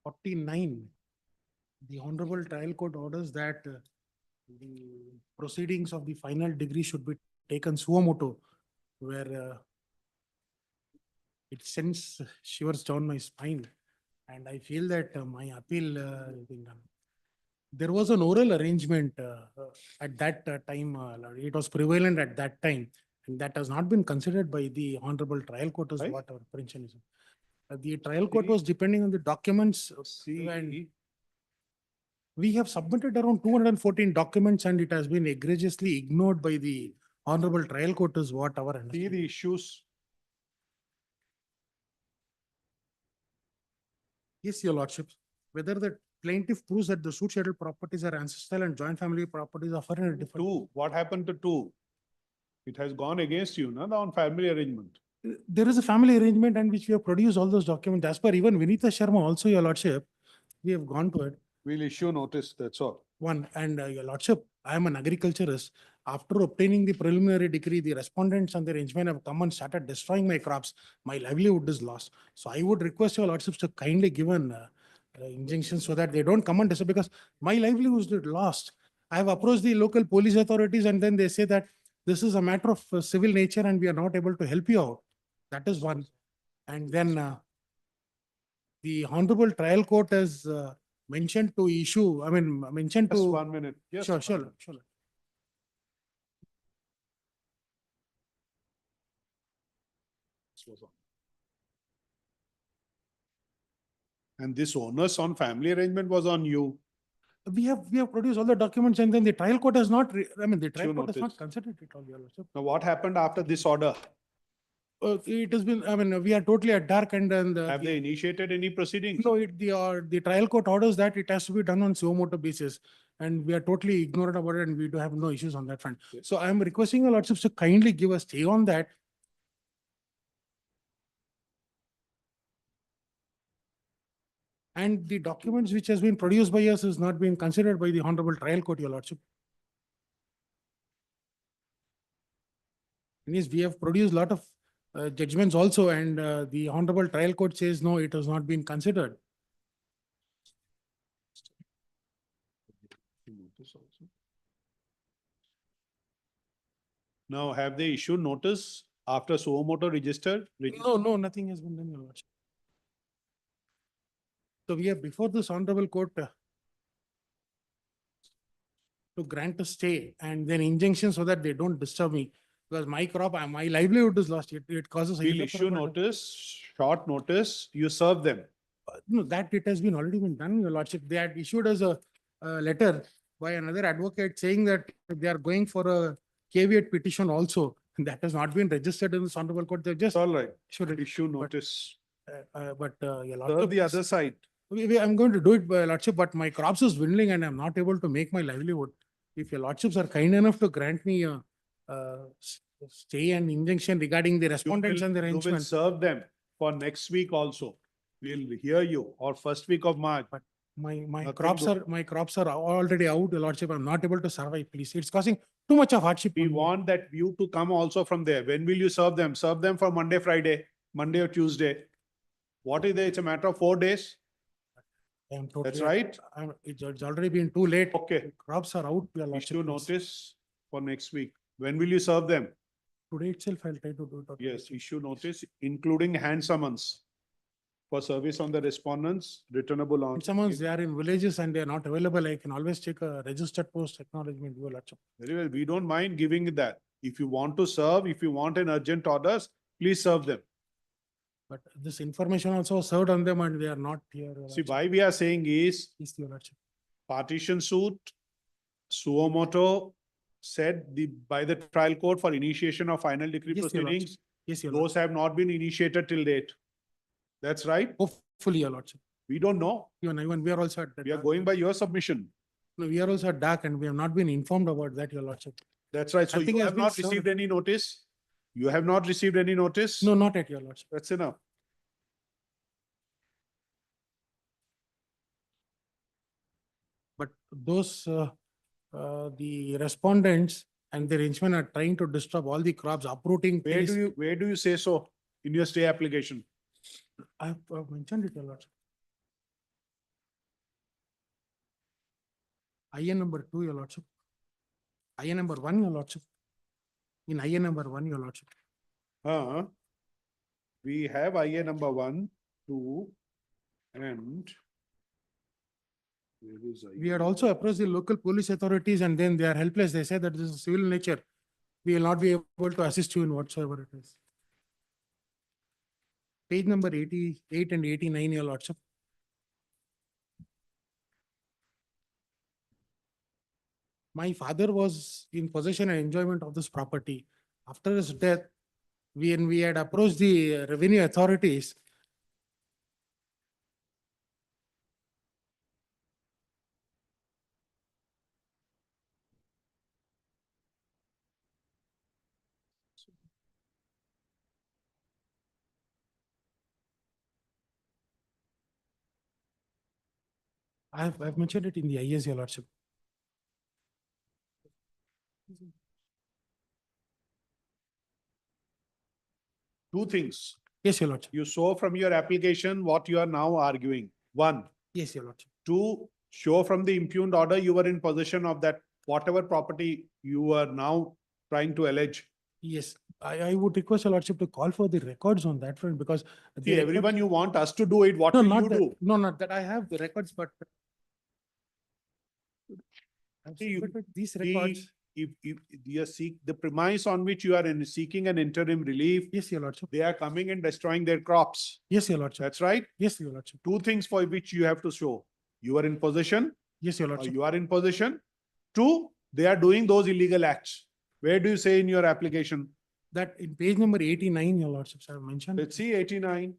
49. The Honorable Trial Court orders that the proceedings of the final degree should be taken suo motu, where it sends shivers down my spine. And I feel that my appeal has been done. There was an oral arrangement at that time. It was prevalent at that time, and that has not been considered by the Honorable Trial Court as what our apprehension is. The trial court was depending on the documents. And we have submitted around 214 documents, and it has been egregiously ignored by the Honorable Trial Court is what our understanding. See the issues. Yes, Your Lordship. Whether the plaintiff proves that the suit scheduled properties are ancestral and joint family properties are foreign and different. 2, what happened to 2? It has gone against you, no, on family arrangement. There is a family arrangement and which we have produced all those documents. As per even Vinita Sharma also, Your Lordship, we have gone to it. We'll issue notice, that's all. One, and Your Lordship, I am an agriculturist. After obtaining the preliminary decree, the respondents and their henchmen have come and started destroying my crops. My livelihood is lost. So I would request Your Lordships to kindly give an injunction so that they don't come and destroy, because my livelihood is lost. I have approached the local police authorities and then they say that this is a matter of civil nature and we are not able to help you out. That is one. And then the Honorable Trial Court has mentioned to issue, mentioned to. Just 1 minute. Yes. Sure. This was on. And this onus on family arrangement was on you. We have produced all the documents and then the trial court has not, the trial Issue court has not notice. considered it all, Your Lordship. Now, what happened after this order? It has been, we are totally at dark and then Have they initiated any proceedings? no, the trial court orders that it has to be done on suo motu basis. And we are totally ignorant about it and we do have no issues on that front. So I am requesting Your Lordship to kindly give a stay on that. And the documents which has been produced by us is not being considered by the Honorable Trial Court, Your Lordship. Yes, we have produced a lot of judgments also and the Honorable Trial Court says, no, it has not been considered. Now, have they issued notice after suo motu registered? No, nothing has been done, Your Lordship. So we are before this Honorable Court to grant a stay and then injunction so that they don't disturb me. Because my crop, my livelihood is lost. It causes. We'll issue notice, short notice, you serve them. No, that it has been already been done, Your Lordship. They had issued us a letter by another advocate saying that they are going for a caveat petition also. That has not been registered in this Honorable Court. They just. All right. Should Issue notice. Your Serve Lordship. the other side. I'm going to do it, Your Lordship, but my crops is dwindling and I'm not able to make my livelihood. If Your Lordships are kind enough to grant me a stay and injunction regarding the respondents and the You will arrangement. serve them for next week also. We'll hear you, or first week of March. But my Nothing crops are already out, Your Lordship. I'm not able to survive, please. It's causing too much of hardship. We on me. want that view to come also from there. When will you serve them? Serve them for Monday, Friday, Monday or Tuesday. What is there? It's a matter of 4 days. I am totally. That's right. It's already been too late. Okay. Crops are out, Your Lordship. Issue please. notice for next week. When will you serve them? Today itself, I'll try to do it. Yes, issue notice, including hand summons for service on the respondents, returnable on. Someone, they are in villages and they are not available. I can always take a registered post acknowledgement, Your Lordship. Very well, we don't mind giving that. If you want to serve, if you want an urgent orders, please serve them. But this information also served on them and they are not here. Your See, Lordship. why we are saying is Yes, Your Lordship. partition suit, suo motu said by the trial court for initiation of final decree Yes, Your proceedings. Yes, Your Those Lordship. have not been initiated till date. That's right. Hopefully, Your Lordship. We don't know. Even we are also at. We are going by your submission. No, we are also at dark and we have not been informed about that, Your Lordship. That's right. So I think you has have been not served. received any notice? You have not received any notice? No, not at Your Lordship. That's enough. But those, the respondents and the henchmen are trying to disturb all the crops, uprooting. Where do you say so in your stay application? I've mentioned it, Your Lordship. IA number 2, Your Lordship. IA number 1, Your Lordship. In IA number 1, Your Lordship. We have IA number 1, 2, and where is We IA? had also approached the local police authorities and then they are helpless. They say that this is civil nature. We will not be able to assist you in whatsoever it is. Page number 88 and 89, Your Lordship. My father was in possession and enjoyment of this property. After his death, when we had approached the revenue authorities, I've mentioned it in the IAS, Your Lordship. Two things. Yes, Your Lordship. You saw from your application what you are now arguing. One. Yes, Your Lordship. Two, show from the impugned order you were in possession of that whatever property you are now trying to allege. Yes, I would request Your Lordship to call for the records on that front because. See, everyone you want us to do it, what No, will not you that. do? No, not that. I have the records, but. I've See, you- submitted these The records. if you seek the premise on which you are seeking an interim relief, Yes, your lordship. they are coming and destroying their crops. Yes, your lordship. That's right. Yes, your lordship. Two things for which you have to show. You are in possession, Yes, your or lordship. you are in possession. Two, they are doing those illegal acts. Where do you say in your application? That in page number 89, your lordships, I have mentioned. Let's see 89.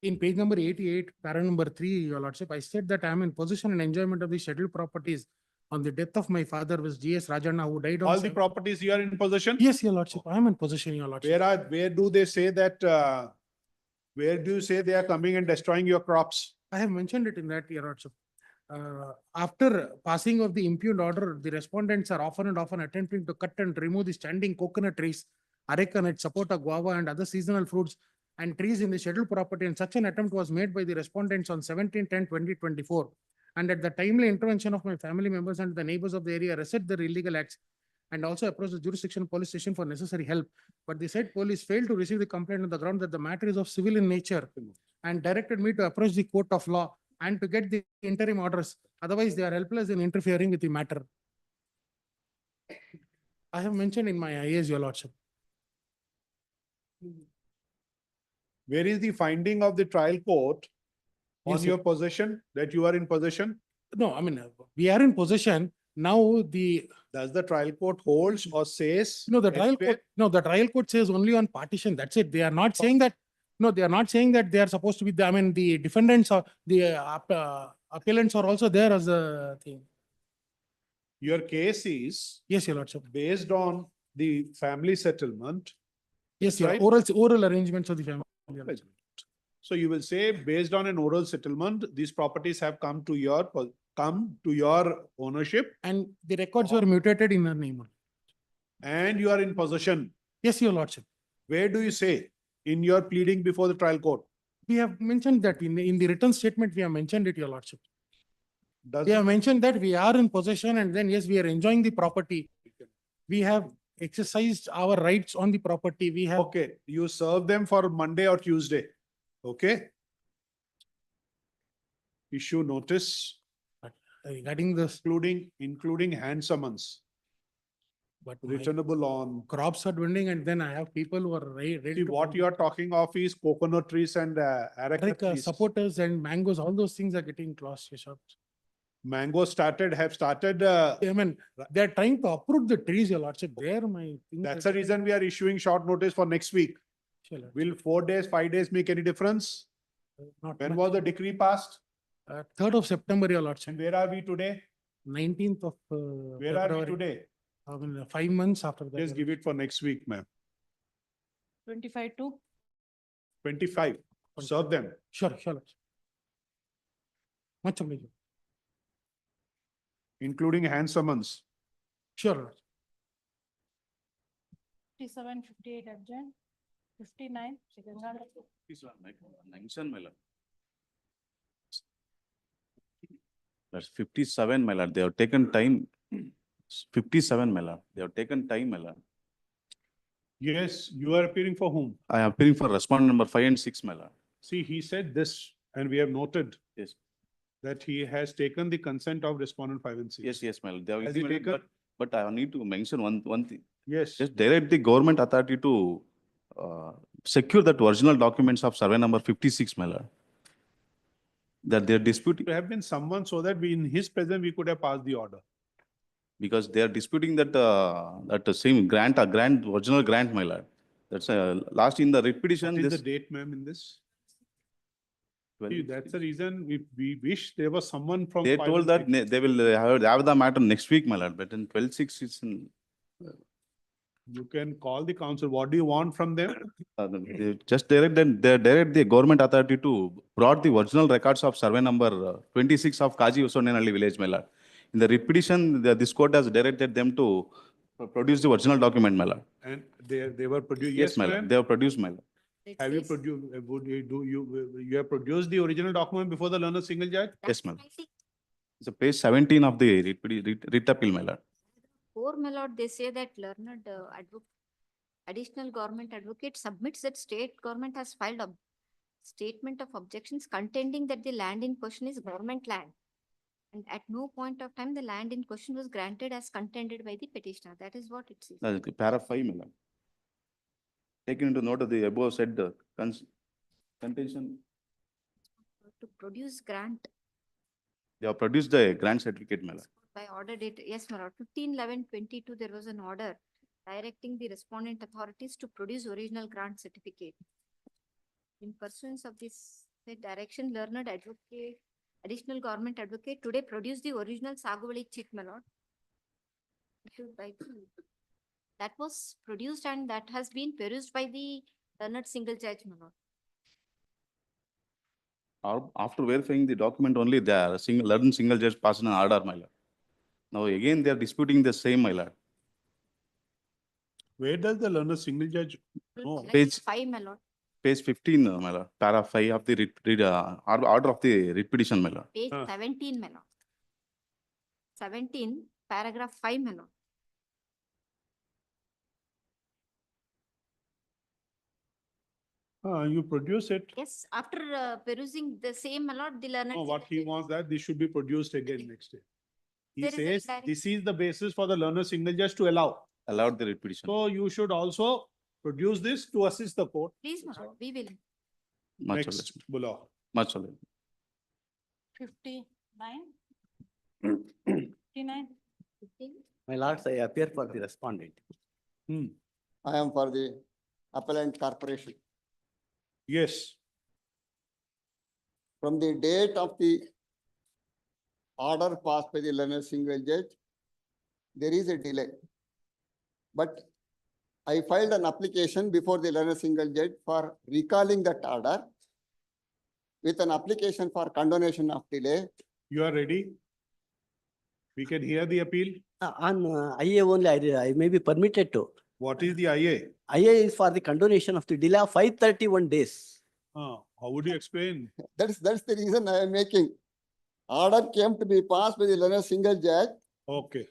In page number 88, para number 3, your lordship, I said that I am in possession and enjoyment of the scheduled properties on the death of my father was G.S. Rajanna, who died on. All the properties you are in possession? Yes, your lordship, I am in possession, your lordship. Where do they say that, where do you say they are coming and destroying your crops? I have mentioned it in that, your lordship. After passing of the impugned order, the respondents are often and often attempting to cut and remove the standing coconut trees, areca nut, sapota, guava, and other seasonal fruits and trees in the scheduled property. And such an attempt was made by the respondents on 17/10/2024. And at the timely intervention of my family members and the neighbors of the area, arrested their illegal acts and also approached the jurisdiction police station for necessary help. But the said police failed to receive the complaint on the ground that the matter is of civil in nature and directed me to approach the court of law and to get the interim orders. Otherwise, they are helpless in interfering with the matter. I have mentioned in my IAs, your lordship. Where is the finding of the trial court on Yes, your possession, that you are in possession? No, I mean, we are in possession. Now the, Does the trial court holds or says? no, the trial anywhere? court, no, the trial court says only on partition. That's it. They are not saying that, no, they are not saying that they are supposed to be, I mean, the defendants or the appellants are also there as a thing. Your case is Yes, your lordship. based on the family settlement. Yes, your right? oral arrangements of the family. So you will say, based on an oral settlement, these properties have come to your ownership And the records were mutated in her name. and you are in possession. Yes, your lordship. Where do you say in your pleading before the trial court? We have mentioned that in the written statement, we have mentioned it, your lordship. Does We have mentioned that we are in possession and then, yes, we are enjoying the property. We have exercised our rights on the property. We have. Okay, you serve them for Monday or Tuesday. Okay. Issue notice, Regarding this, including hand summons, but returnable on. crops are dwindling and then I have people who are ready. See, what you are talking of is coconut trees and areca trees. Supporters and mangoes, all those things are getting lost, your shop. Mango have started. I mean, they're trying to uproot the trees, your lordship. There, my. That's the reason we are issuing short notice for next week. Sure, lordship. Will 4 days, 5 days make any difference? Not When much. was the decree passed? 3rd of September, your lordship. And where are we today? 19th of Where are we February. today? I mean, 5 months after that. Just give it for next week, ma'am. 25 to 25. Serve them. Sure, lordship. Much obliged. Including hand summons. Sure, lordship. 57, 58 adjourned, 59. That's 57, my lord. They have taken time. 57, my lord. They have taken time, my lord. Yes, you are appearing for whom? I am appearing for respondent number 5 and 6, my lord. See, he said this, and we have noted Yes. that he has taken the consent of respondent 5 and 6. Yes, my lord. They have Has he intimated, taken? but I need to mention one thing. Yes. Just direct the government authority to secure that original documents of survey number 56, my lord. That they are disputing, There have been someone so that we, in his presence, we could have passed the order. because they are disputing that same grant, original grant, my lord. That's last in the writ petition. What is This the date, ma'am, in this? 12. See, that's the reason we wish there was someone from. They 5 told and that 6. they will have the matter next week, my lord, but in 12/6 it's in. You can call the council. What do you want from them? They just direct the government authority to brought the original records of survey number 26 of Kaji Usonenalli village, my lord. In the writ petition, this court has directed them to produce the original document, my lord. And they were produced. Yes, my lord. They have produced, my lord. Have you produced, would you have produced the original document before the learned single judge? Yes, my lord. It's a page 17 of the writ appeal, my lord. My lord, they say that learned additional government advocate submits that state government has filed a statement of objections contending that the land in question is government land And at no point of time, the land in question was granted as contended by the petitioner. That is what it says. Para 5, my lord. Taken into note of the above said contention, To produce grant they have produced the grant certificate, my lord. by order date, yes, my lord, 15/11/22, there was an order directing the respondent authorities to produce original grant certificate. In pursuance of this said direction, learned advocate, additional government advocate today produce the original Saguvali cheat, my lord. Issued by that was produced and that has been perused by the learned single judge, my lord. After verifying the document only, the learned single judge passed an order, my lord. Now again, they are disputing the same, my lord. Where does the learner single judge know? Page 5, my lord. Page 15, my lord. Para 5 of the order of the writ petition, my lord. Page 17, my lord. 17, paragraph 5, my lord. You produce it. Yes, after perusing the same, my lord, the learned. No, what he wants that this should be produced again next day. He There is a says direct- this is the basis for the learner single judge to allow. Allowed the writ petition. So you should also produce this to assist the court. Please, my lord, we will. Much Next, obliged. Bulao. Much obliged. 59? 59? 15. My lords, I appear for the respondent. I am for the appellant corporation. Yes. From the date of the order passed by the learned single judge, there is a delay. But I filed an application before the learned single judge for recalling that order with an application for condonation of delay. You are ready? We can hear the appeal. On IA only, I may be permitted to. What is the IA? IA is for the condonation of the delay of 531 days. How would you explain? That's the reason I am making. Order came to be passed by the learned single judge. Okay.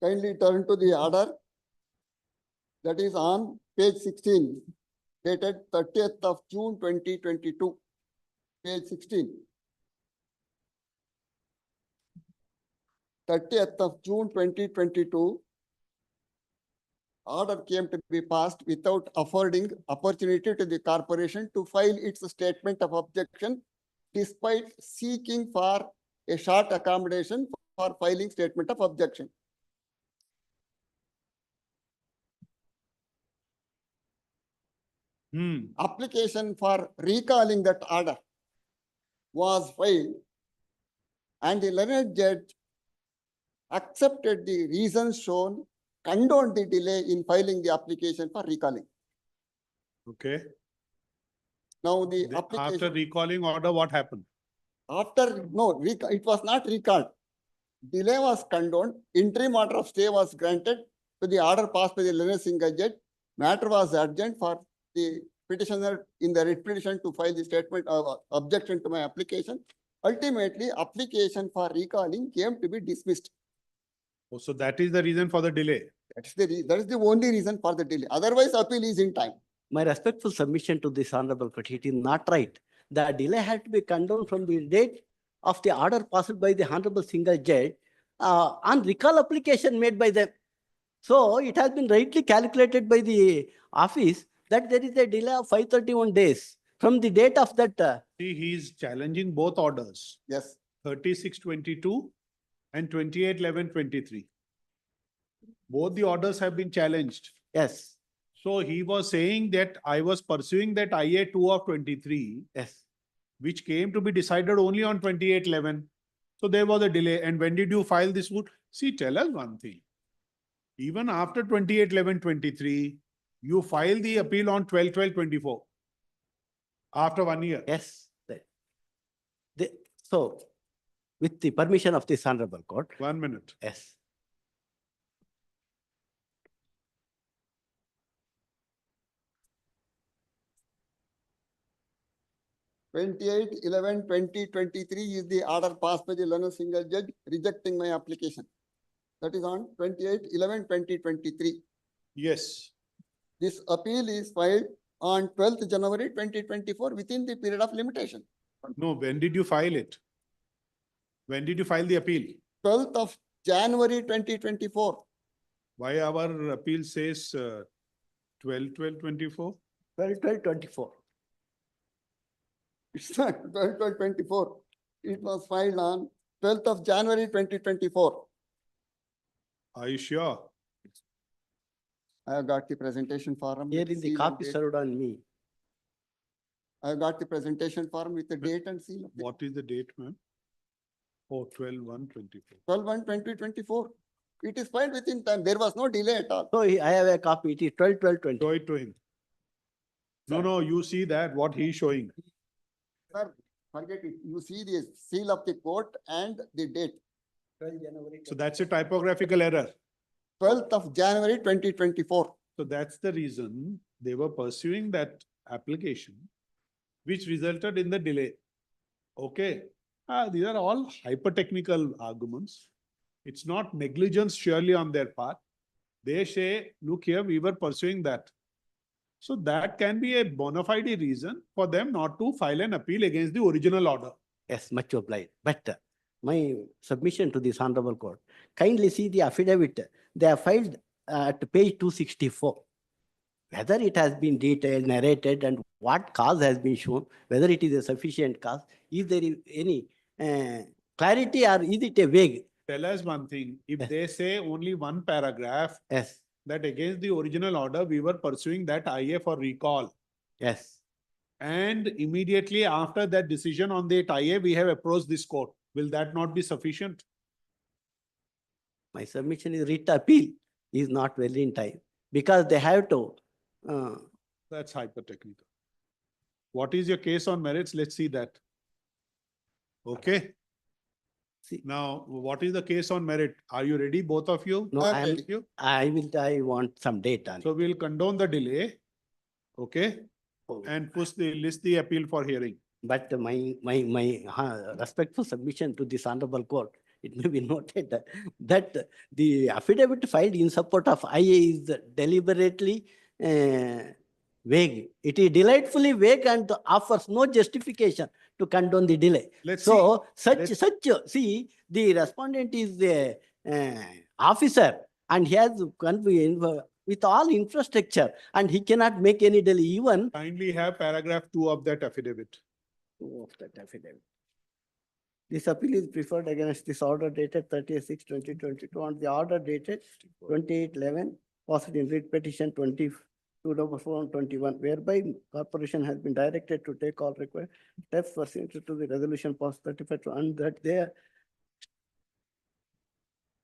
Kindly turn to the order. That is on page 16, dated 30th of June 2022. Page 16. 30th of June 2022. Order came to be passed without affording opportunity to the corporation to file its statement of objection, despite seeking for a short accommodation for filing statement of objection. Application for recalling that order was filed, and the learned judge accepted the reasons shown, condoned the delay in filing the application for recalling. Okay. Now the After application, recalling order, what happened? it was not recalled. Delay was condoned. Interim order of stay was granted to the order passed by the learned single judge. Matter was urgent for the petitioner in the writ petition to file the statement of objection to my application. Ultimately, application for recalling came to be dismissed. Oh, so that is the reason for the delay. That is the only reason for the delay. Otherwise, appeal is in time. My respectful submission to this honorable court, it is not right. The delay had to be condoned from the date of the order passed by the honorable single judge on recall application made by them. So it has been rightly calculated by the office that there is a delay of 531 days from the date of that. See, he is challenging both orders. Yes. 36/22 and 28/11/23. Both the orders have been challenged. Yes. So he was saying that I was pursuing that IA 2 of 23. Yes. Which came to be decided only on 28/11. So there was a delay. And when did you file this suit? See, tell us one thing. Even after 28/11/23, you filed the appeal on 12/12/24. After 1 year. Yes. So, with the permission of this honorable court. 1 minute. Yes. (28/11/2023) is the order passed by the learned single judge rejecting my application. That is on 28/11/2023. Yes. This appeal is filed on 12th January 2024 within the period of limitation. No, when did you file it? When did you file the appeal? 12th of January 2024. Why our appeal says 12/12/24? 12/12/24. It's not 12/12/24. It was filed on 12th of January 2024. Are you sure? I have got the presentation form. Here with is the seal and copy date. served on me. I have got the presentation form with the date and seal. of the- What is the date, ma'am? Oh, 12/1/24. 12/1/2024. It is filed within time. There was no delay at all. So I have a copy. It is 12/12/20. Show it to him. No, no, you see that, what he is showing. Sir, forget it. You see the seal of the court and the date. 12 January. So that's a typographical error. 12th of January 2024. So that's the reason they were pursuing that application, which resulted in the delay. Okay, these are all hyper-technical arguments. It's not negligence surely on their part. They say, look here, we were pursuing that. So that can be a bona fide reason for them not to file an appeal against the original order. Yes, much obliged. But my submission to this honorable court, kindly see the affidavit. They have filed at page 264. Whether it has been detailed, narrated, and what cause has been shown, whether it is a sufficient cause, is there any clarity or is it a vague? Tell us one thing, if Yes. they say only one paragraph, Yes, that against the original order, we were pursuing that IA for recall. yes. And immediately after that decision on that IA, we have approached this court. Will that not be sufficient? My submission is writ appeal is not well in time because they have to. That's hyper-technical. What is your case on merits? Let's see that. Okay. See. Now, what is the case on merit? Are you ready, both of you? No, I'm I am. ready. You? I want some data. So we'll condone the delay. Okay. And list the appeal for hearing. But my respectful submission to this honorable court, it may be noted that the affidavit filed in support of IA is deliberately vague. It is delightfully vague and offers no justification to condone the delay. Let's So see. see, the respondent is a officer and he has with all infrastructure and he cannot make any delay even. Kindly have paragraph 2 of that affidavit. Of that affidavit. This appeal is preferred against this order dated 30/6/2022 and the order dated 28/11, posted in writ petition 22/4/21, whereby corporation has been directed to take all required steps pursuant to the resolution passed 35 and that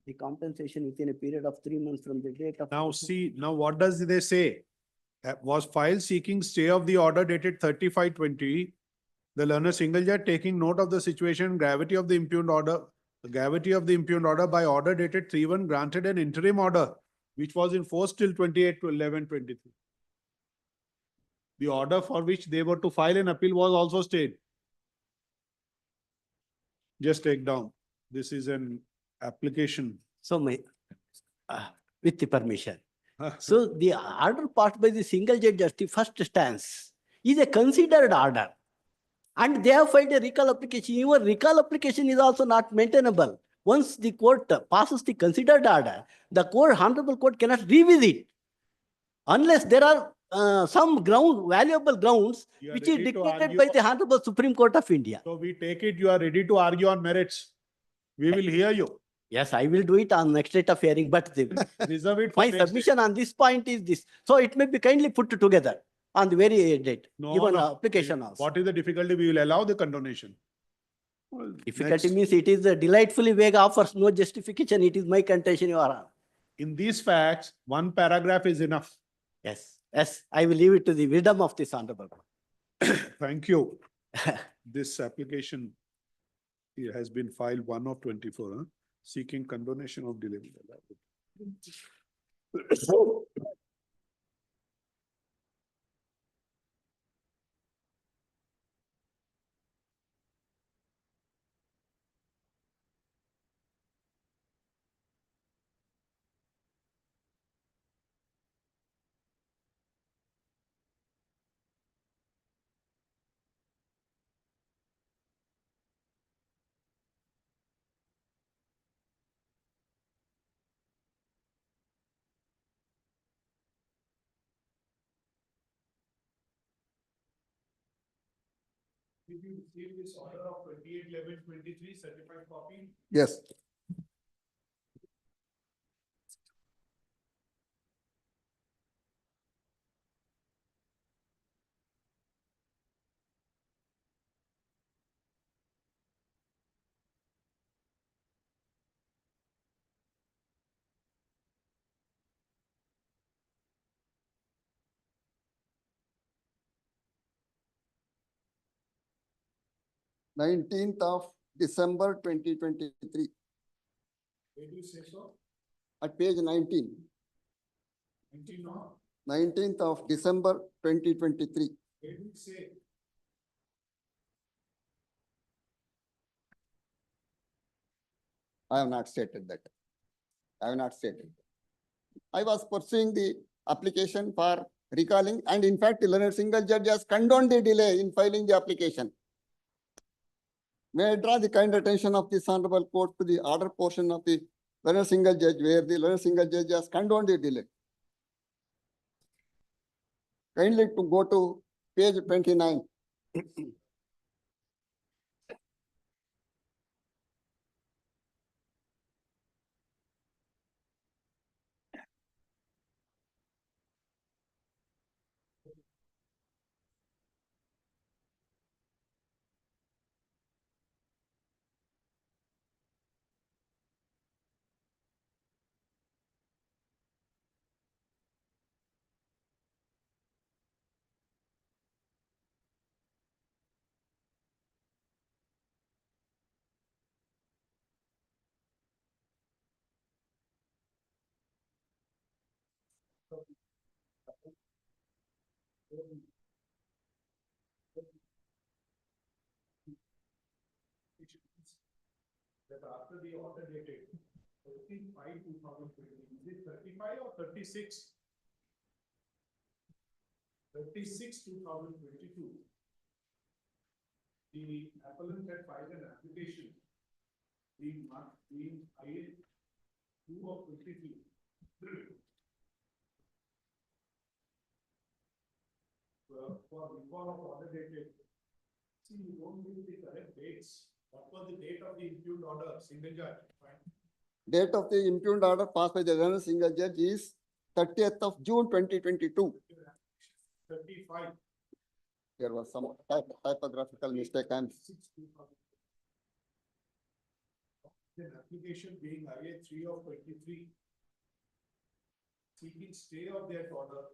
the compensation within a period of 3 months from the date of. Now see, now what does they say? Was filed seeking stay of the order dated 35/20. The learner single judge taking note of the situation, gravity of the impugned order, by order dated 3/1 granted an interim order, which was in force till 28/11/23. The order for which they were to file an appeal was also stayed. Just take down. This is an application. So with the permission. So the order passed by the single judge at the first stance is a considered order. And they have filed a recall application. Your recall application is also not maintainable. Once the court passes the considered order, the honorable court cannot revisit unless there are some valuable grounds You are which is ready to dictated argue by the Honorable Supreme Court of India. So we take it you are ready to argue on merits. We will hear you. Yes, I will do it on next date of hearing, but Reserve it for my next submission on this point is this. So it may be kindly put together on the very date, No, given no. application also. What is the difficulty? We will allow the condonation. Difficulty Next. means it is a delightfully vague, offers no justification. It is my contention, Your Honor. In these facts, one paragraph is enough. Yes, yes, I will leave it to the wisdom of this honorable court. Thank you. This application here has been filed 1/24, seeking condonation of delay. Did you receive this order of 28/11/23 certified copy? Yes. December 2023, Where do you say so? at page 19. 19 now? 19th of December 2023. Where do you say? I have not stated that. I have not stated. I was pursuing the application for recalling, and in fact, the learned single judge has condoned the delay in filing the application. May I draw the kind attention of this honorable court to the order portion of the learned single judge, where the learned single judge has condoned the delay. Kindly to go to page 29. That after the order dated 13/5/2020, is it 35 or 36? 36/2022. The appellant had filed an application being marked being IA 2 of 23. For recall of order dated, see, you don't give the correct dates. What was the date of the impugned order, single judge? Fine. Date of the impugned order passed by the learned single judge is 30th of June 2022. 35. There was some typographical mistake. An application being IA 3 of 23. Seeking stay of that order.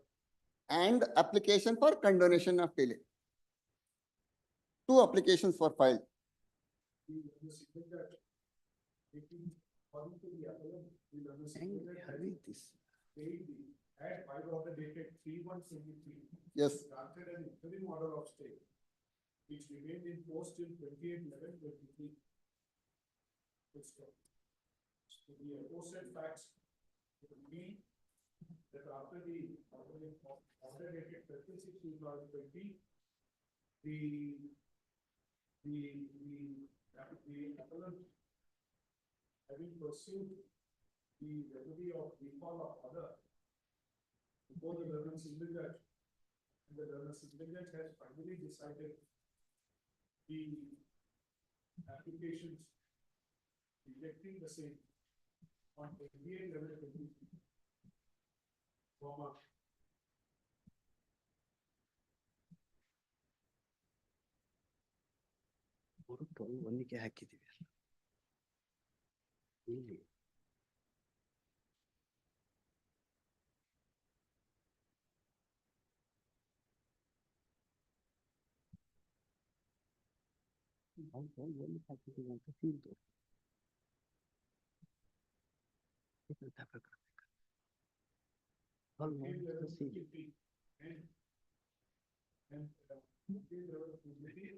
And application for condonation of delay. Two applications were filed. The single judge, taking according to the appellant, the single judge paid the had filed order dated 3/1/23. Yes. Granted an interim order of stay, which remained in force till 28/11/23. So the aforesaid facts mean that after the order dated 36/2020, the appellant, having pursued the remedy of recall of order before the learned single judge, and the learned single judge has finally decided the applications rejecting the same on 28/11/20, comma, ಒಂದಿಗೆ ಹಾಕಿದ್ದೀವಿ ಇಲ್ಲಿ ಎಲ್ಲಿ ಹಾಕಿದ್ದೀವಿ ಅಂತ feel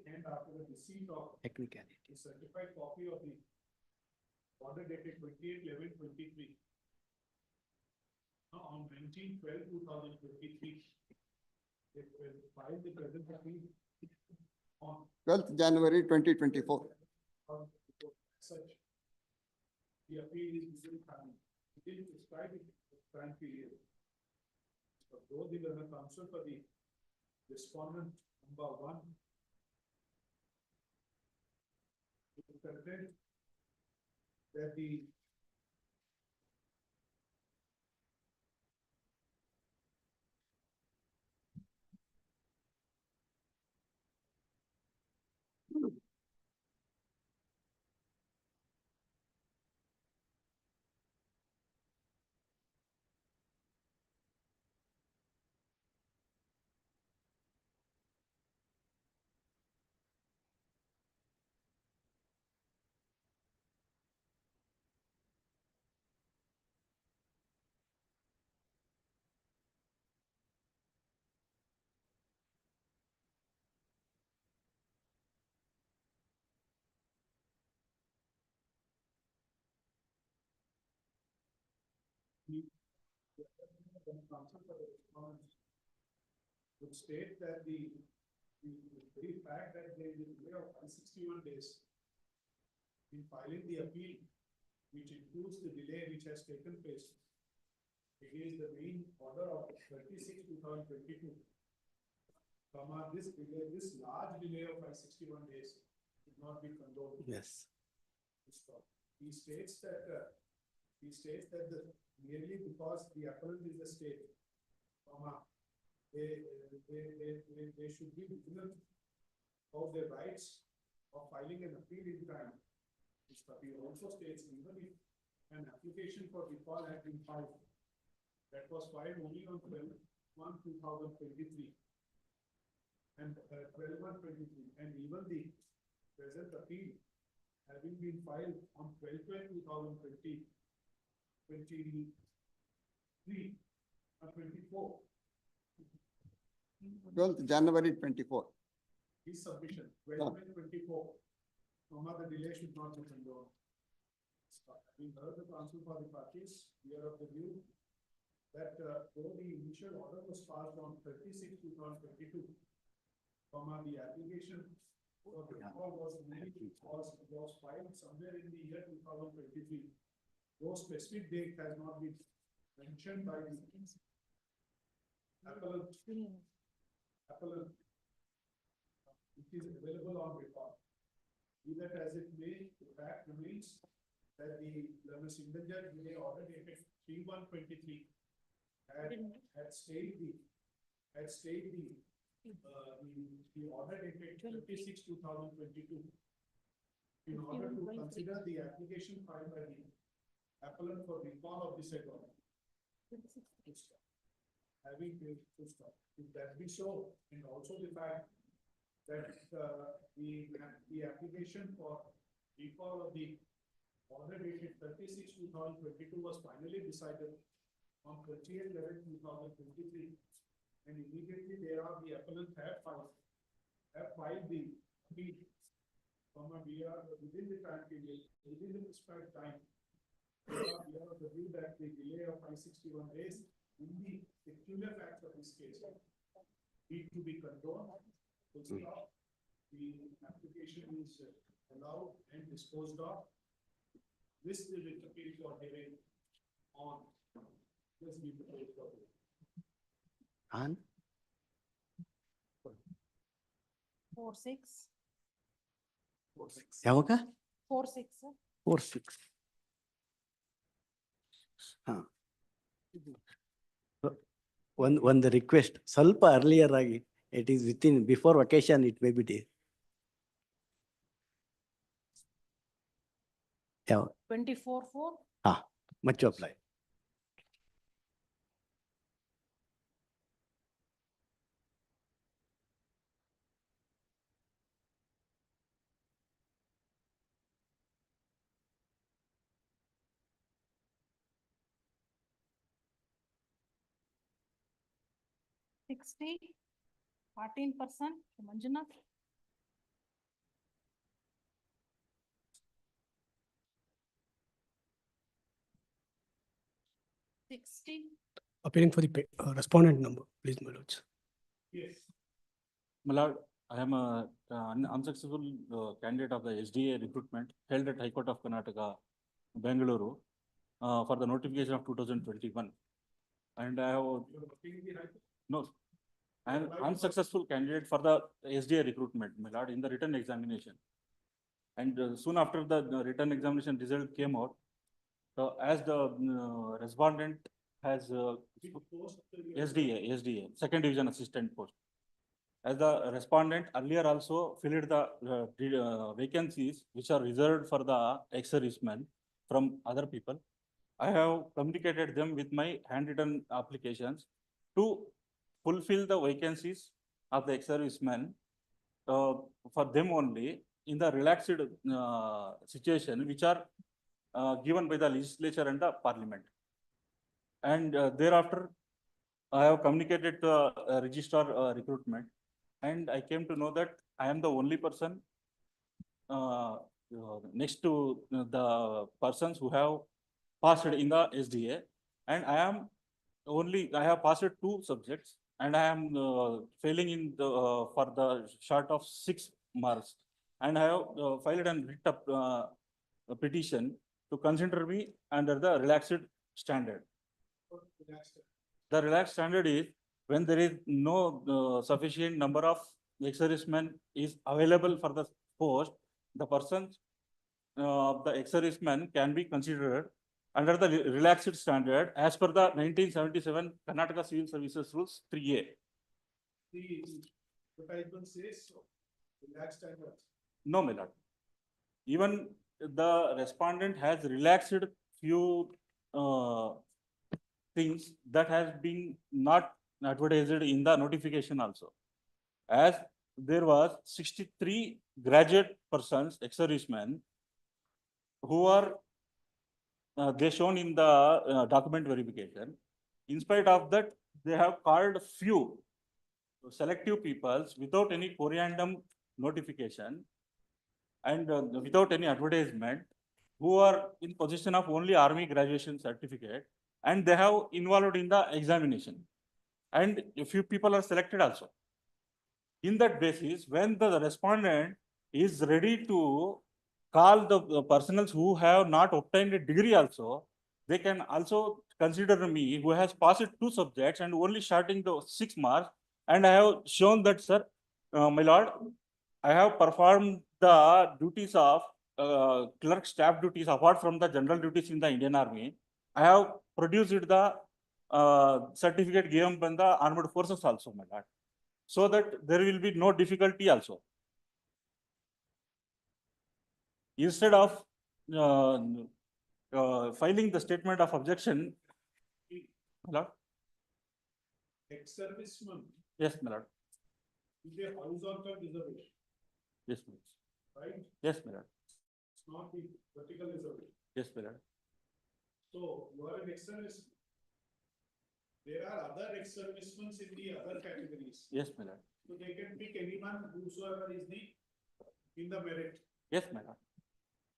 and after the receipt of technicality. the certified copy of the order dated 28/11/23. Now on 19/12/2023, they will file the present appeal on 12th January 2024. such. The appeal is usually timely. It is prescribed in the time period. But though the learned counsel for the respondent number 1 content that the would state that the very fact that there is a delay of 161 days in filing the appeal, which includes the delay which has taken place against the main order of 36/2022. This delay, this large delay of 161 days should not be condoned. Yes. He states that the merely because the appellant is the state, they should be vigilant of their rights of filing an appeal in time. He also states even if an application for recall had been filed, that was filed only on 12/1/2023 and 12/1/23, and even the present appeal having been filed on 12/12/2020, 23 or 24. 12th January 24. His submission, 12/24, the delay should not be condoned. We heard the counsel for the parties, we are of the view that though the initial order was passed on 36/2022, the application for the recall was filed somewhere in the year 2023. Those specific date has not been mentioned by the appellant. It is available on record. Be that as it may, the fact remains that the learner single judge delay order dated 3/1/23 had stayed the order dated 36/2022 in order to consider the application filed by the appellant for recall of the said order. Having to stop. If that be so, and also the fact that the application for recall of the order dated 36/2022 was finally decided on 30/11/2023, and immediately thereafter the appellant have filed the appeal. We are within the time period, within the prescribed time. We are of the view that the delay of 561 days in the peculiar facts of this case need to be condoned. Full stop. The application is allowed and disposed of. This will be appeal for hearing on. Let's be prepared for it. On 4/6. ಯಾವಾಗ 4/6. 4/6. ಒಂದು request ಸ್ವಲ್ಪ earlier ಆಗಿ it is within before vacation it may be day 24/4. Much apply $60, 14%, Manjunath. $60. Appealing for the respondent number, please, my lords. Yes. My lord, I am an unsuccessful candidate of the SDA recruitment held at High Court of Karnataka, Bengaluru, for the notification of 2021. And I have, no, I am unsuccessful candidate for the SDA recruitment, my lord, in the written examination. And soon after the written examination result came out, so as the respondent has SDA, second division assistant post. As the respondent earlier also filled the vacancies which are reserved for the ex-servicemen from other people, I have communicated them with my handwritten applications to fulfill the vacancies of the ex-servicemen for them only in the relaxed situation which are given by the legislature and the parliament. And thereafter, I have communicated to registrar recruitment, and I came to know that I am the only person next to the persons who have passed in the SDA, and I have passed 2 subjects, and I am failing in the for the short of 6 marks, and I have filed an writ up a petition to consider me under the relaxed standard. The relaxed standard is when there is no sufficient number of ex-servicemen is available for the post, the persons the ex-servicemen can be considered under the relaxed standard as per the 1977 Karnataka Civil Services Rules 3A. The advertisement says so. Relaxed standard. No, my lord. Even the respondent has relaxed few things that has been not advertised in the notification also. As there was 63 graduate persons, ex-servicemen, who are they shown in the document verification. In spite of that, they have called few selective peoples without any corriendum notification and without any advertisement, who are in possession of only army graduation certificate, and they have involved in the examination. And a few people are selected also. In that basis, when the respondent is ready to call the persons who have not obtained a degree also, they can also consider me who has passed 2 subjects and only starting the 6 marks. And I have shown that, sir, my lord, I have performed the duties of clerk staff duties apart from the general duties in the Indian Army. I have produced the certificate given by the armed forces also, my lord, so that there will be no difficulty also. Instead of filing the statement of objection, my lord. Ex-serviceman. Yes, my lord. Is a horizontal reservation. Yes, my lord. Right? Yes, my lord. It's not the vertical reservation. Yes, my lord. So you are an ex-serviceman. There are other ex-servicemen in the other categories. Yes, my lord. So they can pick anyone whosoever is in the merit. Yes, my lord.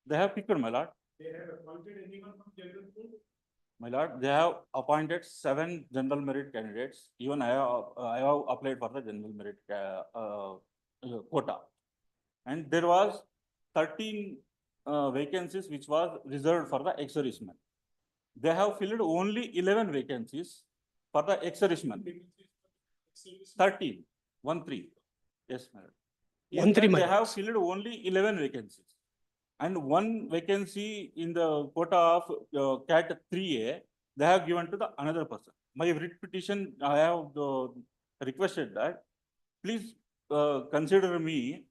They have picked, my lord. They have appointed anyone from general pool? My lord, they have appointed 7 general merit candidates. Even I have applied for the general merit quota. And there was 13 vacancies which was reserved for the ex-servicemen. They have filled only 11 vacancies for the ex-servicemen. 13, 1-3. Yes, madam. 1-3, They have filled only 11 vacancies. And 1 vacancy in the quota of Cat 3A, they have given to the another person. My writ petition, I have requested that please consider me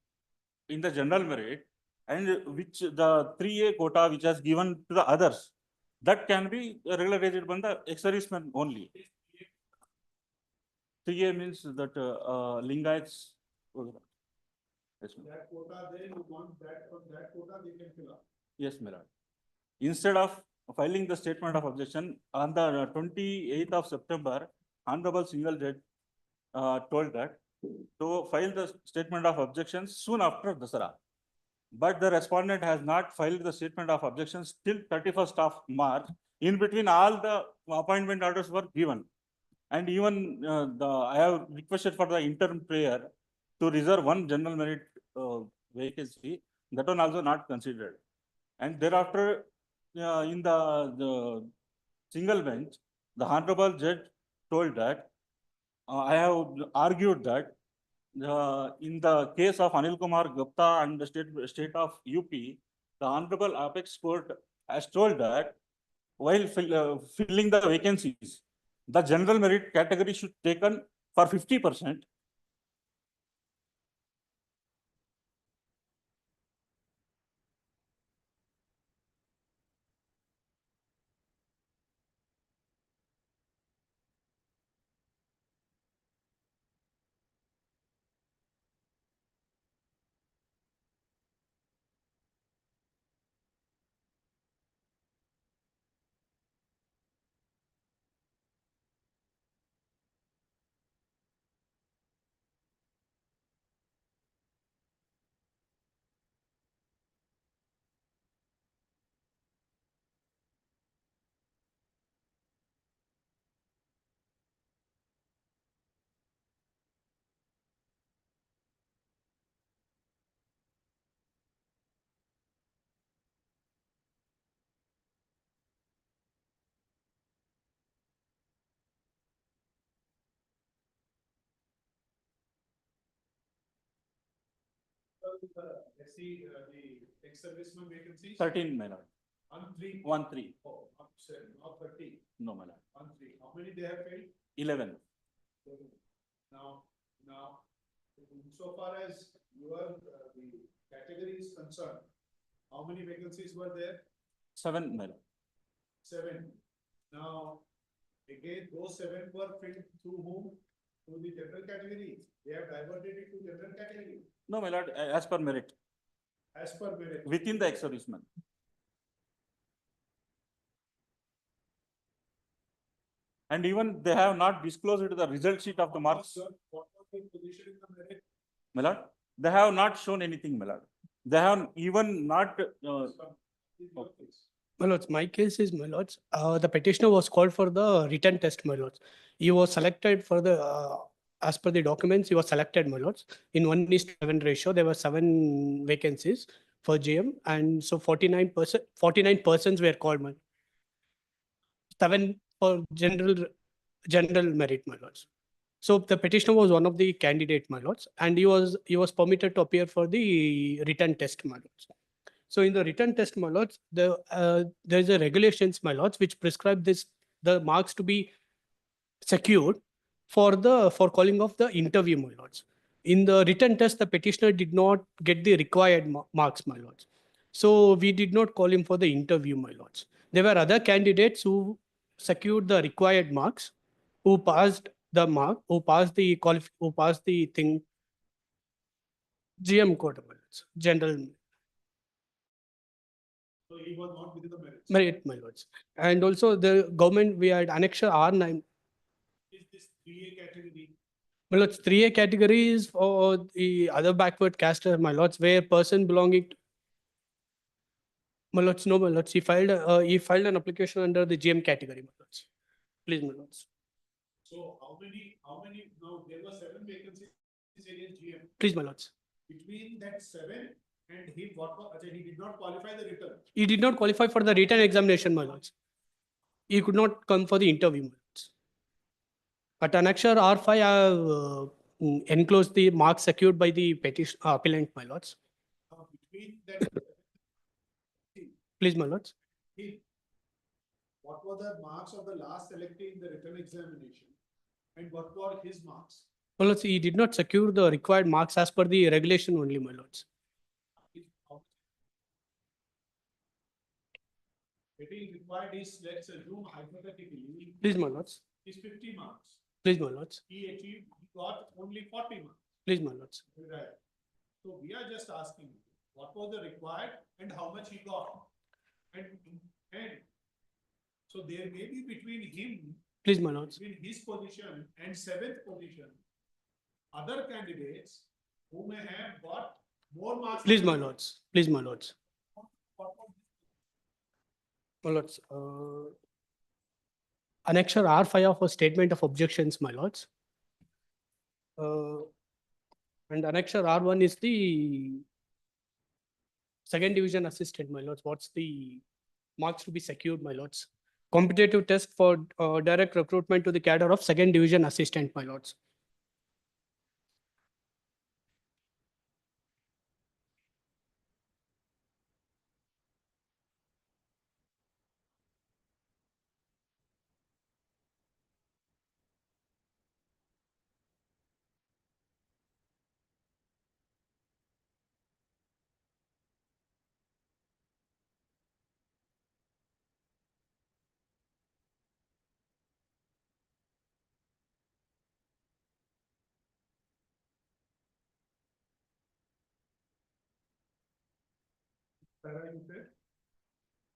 in the general merit, and which the 3A quota which has given to the others, that can be regularized by the ex-servicemen only. 3A means that Lingaites. Yes, that quota, then you want that from that quota, they can fill up. Yes, my lord. Instead of filing the statement of objection on the 28th of September, Honorable Single Judge told that to file the statement of objections soon after Dasara. But the respondent has not filed the statement of objections till 31st of March. In between, all the appointment orders were given. And even I have requested for the interim prayer to reserve 1 general merit vacancy. That one also not considered. And thereafter, in the single bench, the Honorable Judge told that I have argued that in the case of Anil Kumar Gupta and the state of UP, the Honorable Apex Court has told that while filling the vacancies, the general merit category should taken for 50%. Let's see, the ex-serviceman vacancies. 13, my lord. On 3. 1, 3. Oh, not 30. No, my lord. On 3. How many they have paid? 11. Now, so far as your the category is concerned, how many vacancies were there? 7, my lord. 7. Now, again, those 7 were filled through whom? Through the general category. They have diverted it to general category. No, my lord, as per merit. As per merit. Within the ex-serviceman. And even they have not disclosed the result sheet of the marks. What was the position in the merit? My lord, they have not shown anything, my lord. They have even not. My lords, my case is, my lords, the petitioner was called for the written test, my lords. He was selected for the, as per the documents, he was selected, my lords. In 1:7 ratio, there were 7 vacancies for GM, and so 49 persons were called, my 7 for general merit, my lords. So the petitioner was one of the candidate, my lords, and he was permitted to appear for the written test, my lords. So in the written test, my lords, there is a regulations, my lords, which prescribe the marks to be secured for calling of the interview, my lords. In the written test, the petitioner did not get the required marks, my lords. So we did not call him for the interview, my lords. There were other candidates who secured the required marks, who passed the mark, who passed the thing, GM code, my lords, general. So he was not within the merits. Merit, my lords. And also the government, we had annexure R9. Is this 3A category? My lords, 3A category is for the other backward caster, my lords, where person belonging to, my lords, no, my lords, he filed an application under the GM category, my lords. Please, my lords. So how many, now there were 7 vacancies against GM. Please, my lords. Between that 7 and he, he did not qualify the return. He did not qualify for the written examination, my lords. He could not come for the interview, my lords. At annexure R5, I have enclosed the marks secured by the petition appellant, my lords. Between that, Please, my lords. what were the marks of the last selectee in the written examination? And what were his marks? My lords, he did not secure the required marks as per the regulation only, my lords. Getting required is, let's assume hypothetically. Please, my lords. Is 50 marks. Please, my lords. He got only 40 marks. Please, my lords. Right. So we are just asking what was the required and how much he got. And so there may be between him, Please, my lords. between his position and 7th position, other candidates who may have got more marks. Please, my lords. Please, my lords. My lords. Annexure R5 of a statement of objections, my lords. And annexure R1 is the second division assistant, my lords. What's the marks to be secured, my lords? Competitive test for direct recruitment to the cadre of second division assistant, my lords.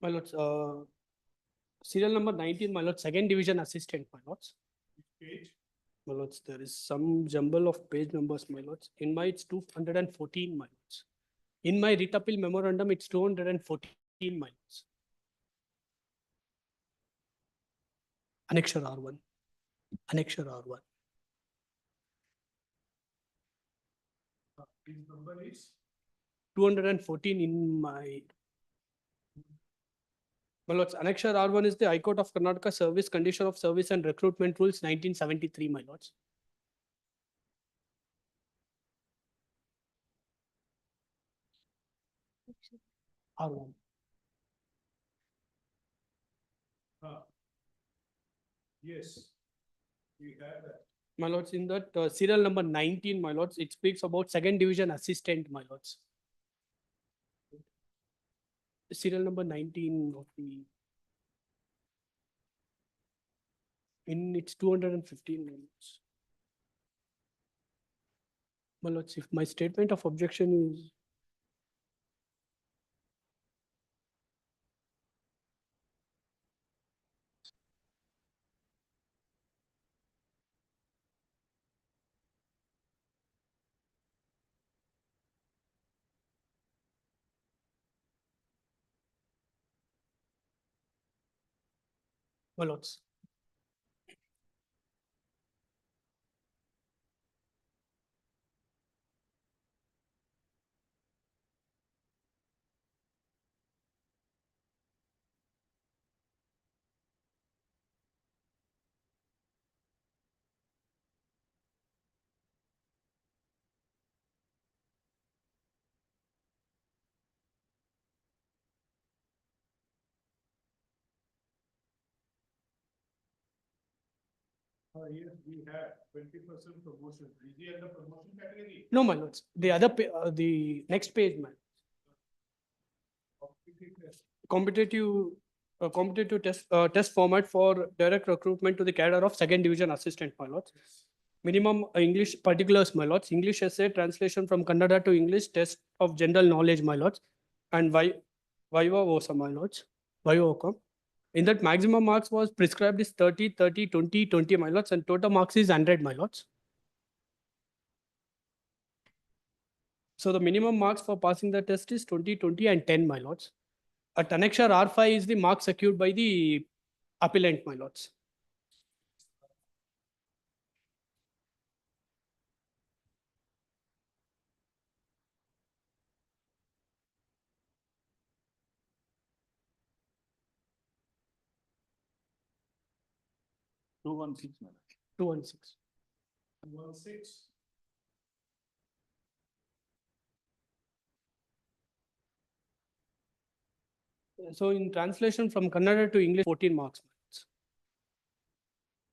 My lords, serial number 19, my lord, second division assistant, my lords. My lords, there is some jumble of page numbers, my lords. In my, it's 214, my lords. In my writ appeal memorandum, it's 214, my lords. Annexure R1. Annexure R1. His number is 214 in my. My lords, Annexure R1 is the High Court of Karnataka Service, Condition of Service and Recruitment Rules 1973, my lords. R1. yes. We have that. My lords, in that serial number 19, my lords, it speaks about second division assistant, my lords. Serial number 19 of the. In its 215 minutes. My lords, if my statement of objection is. My lords. Yes, we have 20% promotion. Is he under promotion category? No, my lords. The other, the next page, man. Competitive test format for direct recruitment to the cadre of second division assistant, my lords. Minimum English particulars, my lords. English essay translation from Kannada to English, test of general knowledge, my lords. And Viva Vosa, my lords. Viva Voca. In that, maximum marks was prescribed is 30, 30, 20, 20, my lords, and total marks is 100, my lords. So the minimum marks for passing the test is 20, 20, and 10, my lords. At annexure R5 is the mark secured by the appellant, my lords. Two one six. 216. 16. So in translation from Kannada to English, 14 marks.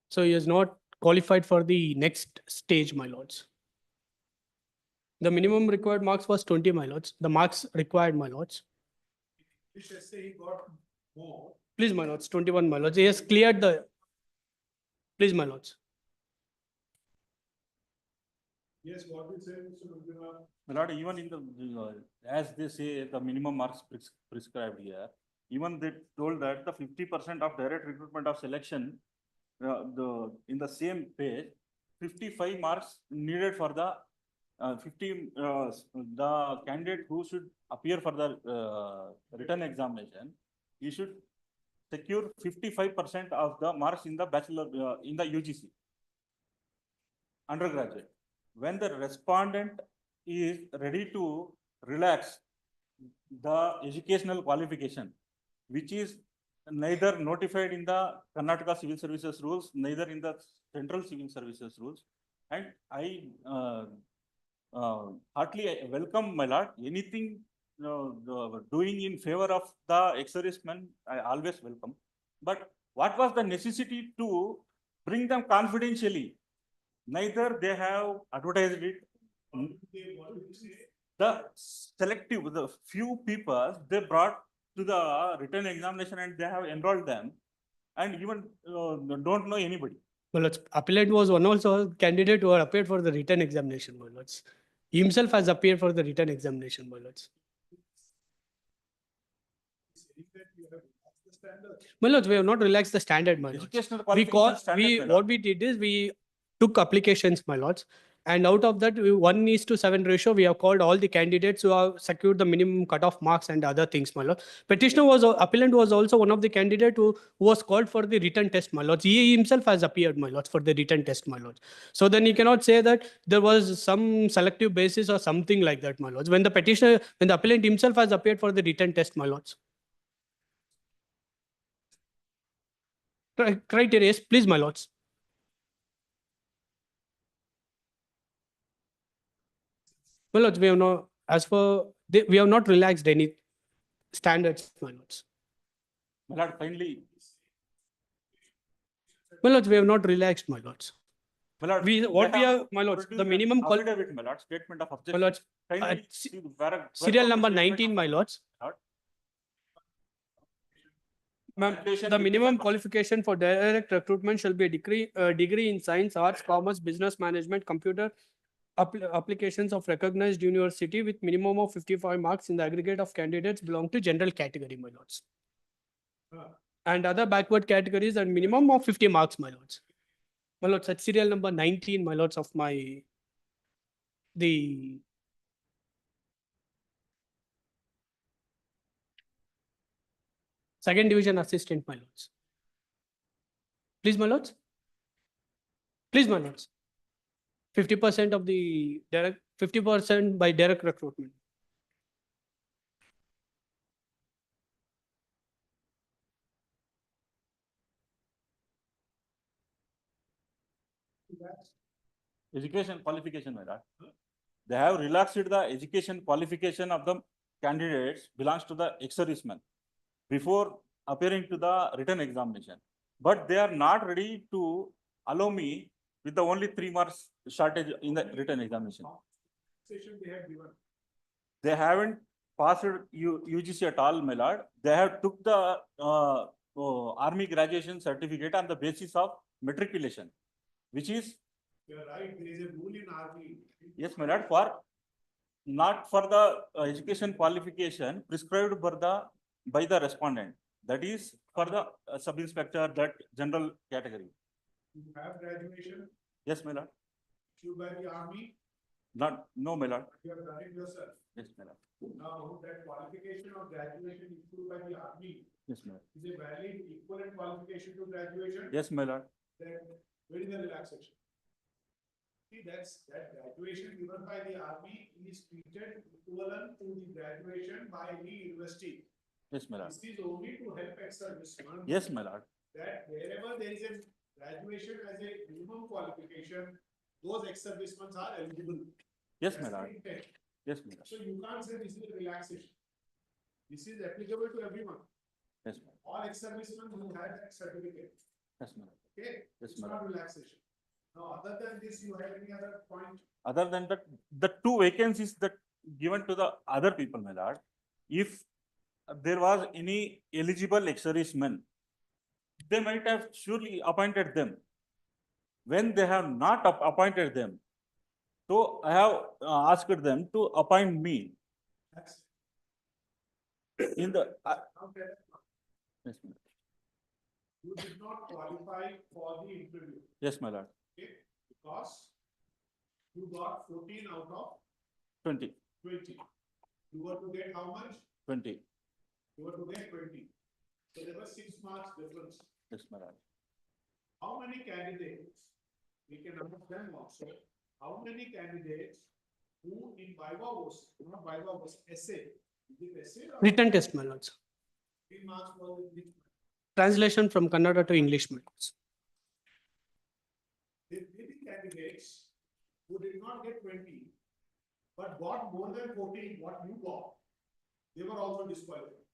So he is not qualified for the next stage, my lords. The minimum required marks was 20, my lords. The marks required, my lords. You should say he got more. Please, my lords, 21, my lords. He has cleared the. Please, my lords. Yes, what we say, Mr. Rajula. My lord, even in the, as they say, the minimum marks prescribed here, even they told that the 50% of direct recruitment of selection, in the same page, 55 marks needed for the the candidate who should appear for the written examination, he should secure 55% of the marks in the bachelor, in the UGC, undergraduate. When the respondent is ready to relax the educational qualification, which is neither notified in the Karnataka Civil Services rules, neither in the Central Civil Services rules, and I heartily welcome, my lord, anything doing in favor of the ex-servicemen, I always welcome. But what was the necessity to bring them confidentially? Neither they have advertised it. The selective, the few people they brought to the written examination and they have enrolled them, and even don't know anybody. Well, appellant was one also candidate who had appeared for the written examination, my lords. He himself has appeared for the written examination, my lords. My lords, we have not relaxed the standard, my lords. Educational We qualification call, standard, my lord. what we did is we took applications, my lords. And out of that, 1:7 ratio, we have called all the candidates who have secured the minimum cutoff marks and other things, my lord. Appellant was also one of the candidate who was called for the written test, my lords. He himself has appeared, my lords, for the written test, my lords. So then he cannot say that there was some selective basis or something like that, my lords. When the appellant himself has appeared for the written test, my lords. Criteria, please, my lords. My lords, we have not, we have not relaxed any standards, my lords. My lord, kindly. My lords, we have not relaxed, my lords. My lord, My lords, the minimum affidavit, my lord, statement of My objection. lords, Kindly see the serial where number statement 19, of- my lords. Lord. Ma'am, Application the with minimum different- qualification for direct recruitment shall be a degree in science, arts, commerce, business management, computer applications of recognized university with minimum of 55 marks in the aggregate of candidates belong to general category, my lords. And other backward categories and minimum of 50 marks, my lords. My lords, at serial number 19, my lords, of the second division assistant, my lords. Please, my lords. Please, my lords. 50% of the 50% by direct recruitment. Education qualification, my lord. They have relaxed the education qualification of the candidates belongs to the ex-servicemen before appearing to the written examination. But they are not ready to allow me with the only 3 marks shortage in the written examination. They haven't passed UGC at all, my lord. They have took the army graduation certificate on the basis of matriculation, which is. You're right, there is a rule in army. Yes, my lord, not for the education qualification prescribed by the respondent. That is for the sub-inspector, that general category. You have graduation Yes, my lord. issued by the army, No, my lord. you have done it yourself. Yes, my lord. Now, that qualification of graduation issued by the army Yes, my lord. is a valid equivalent qualification to graduation. Yes, my lord. Then where is the relaxation? See, that graduation given by the army is treated equivalent to the graduation by the university. Yes, my lord. This is only to help ex-servicemen. Yes, my lord. That wherever there is a graduation as a minimum qualification, those ex-servicemen are eligible. Yes, my That's the lord. intent. Yes, my lord. So you can't say this is a relaxation. This is applicable to everyone. Yes, my lord. All ex-servicemen who had that certificate. Yes, my lord. Okay? Yes, It's my not lord. relaxation. Now, other than this, you have any other point? Other than that, the 2 vacancies that given to the other people, my lord, if there was any eligible ex-servicemen, they might have surely appointed them. When they have not appointed them, so I have asked them to appoint me That's in the. okay. Yes, my lord. You did not qualify for the interview. Yes, my lord. Okay? Because you got 14 out of 20. 20. You were to get how much? 20. You were to get 20. So there was 6 marks difference. Yes, my lord. How many candidates, we can understand also, how many candidates who in Viva was, not Viva was essay. Is it essay or Written test, my lords. 3 marks was in which? Translation from Kannada to English, my lords. There may be candidates who did not get 20, but got more than 14, what you got. They were also disqualified.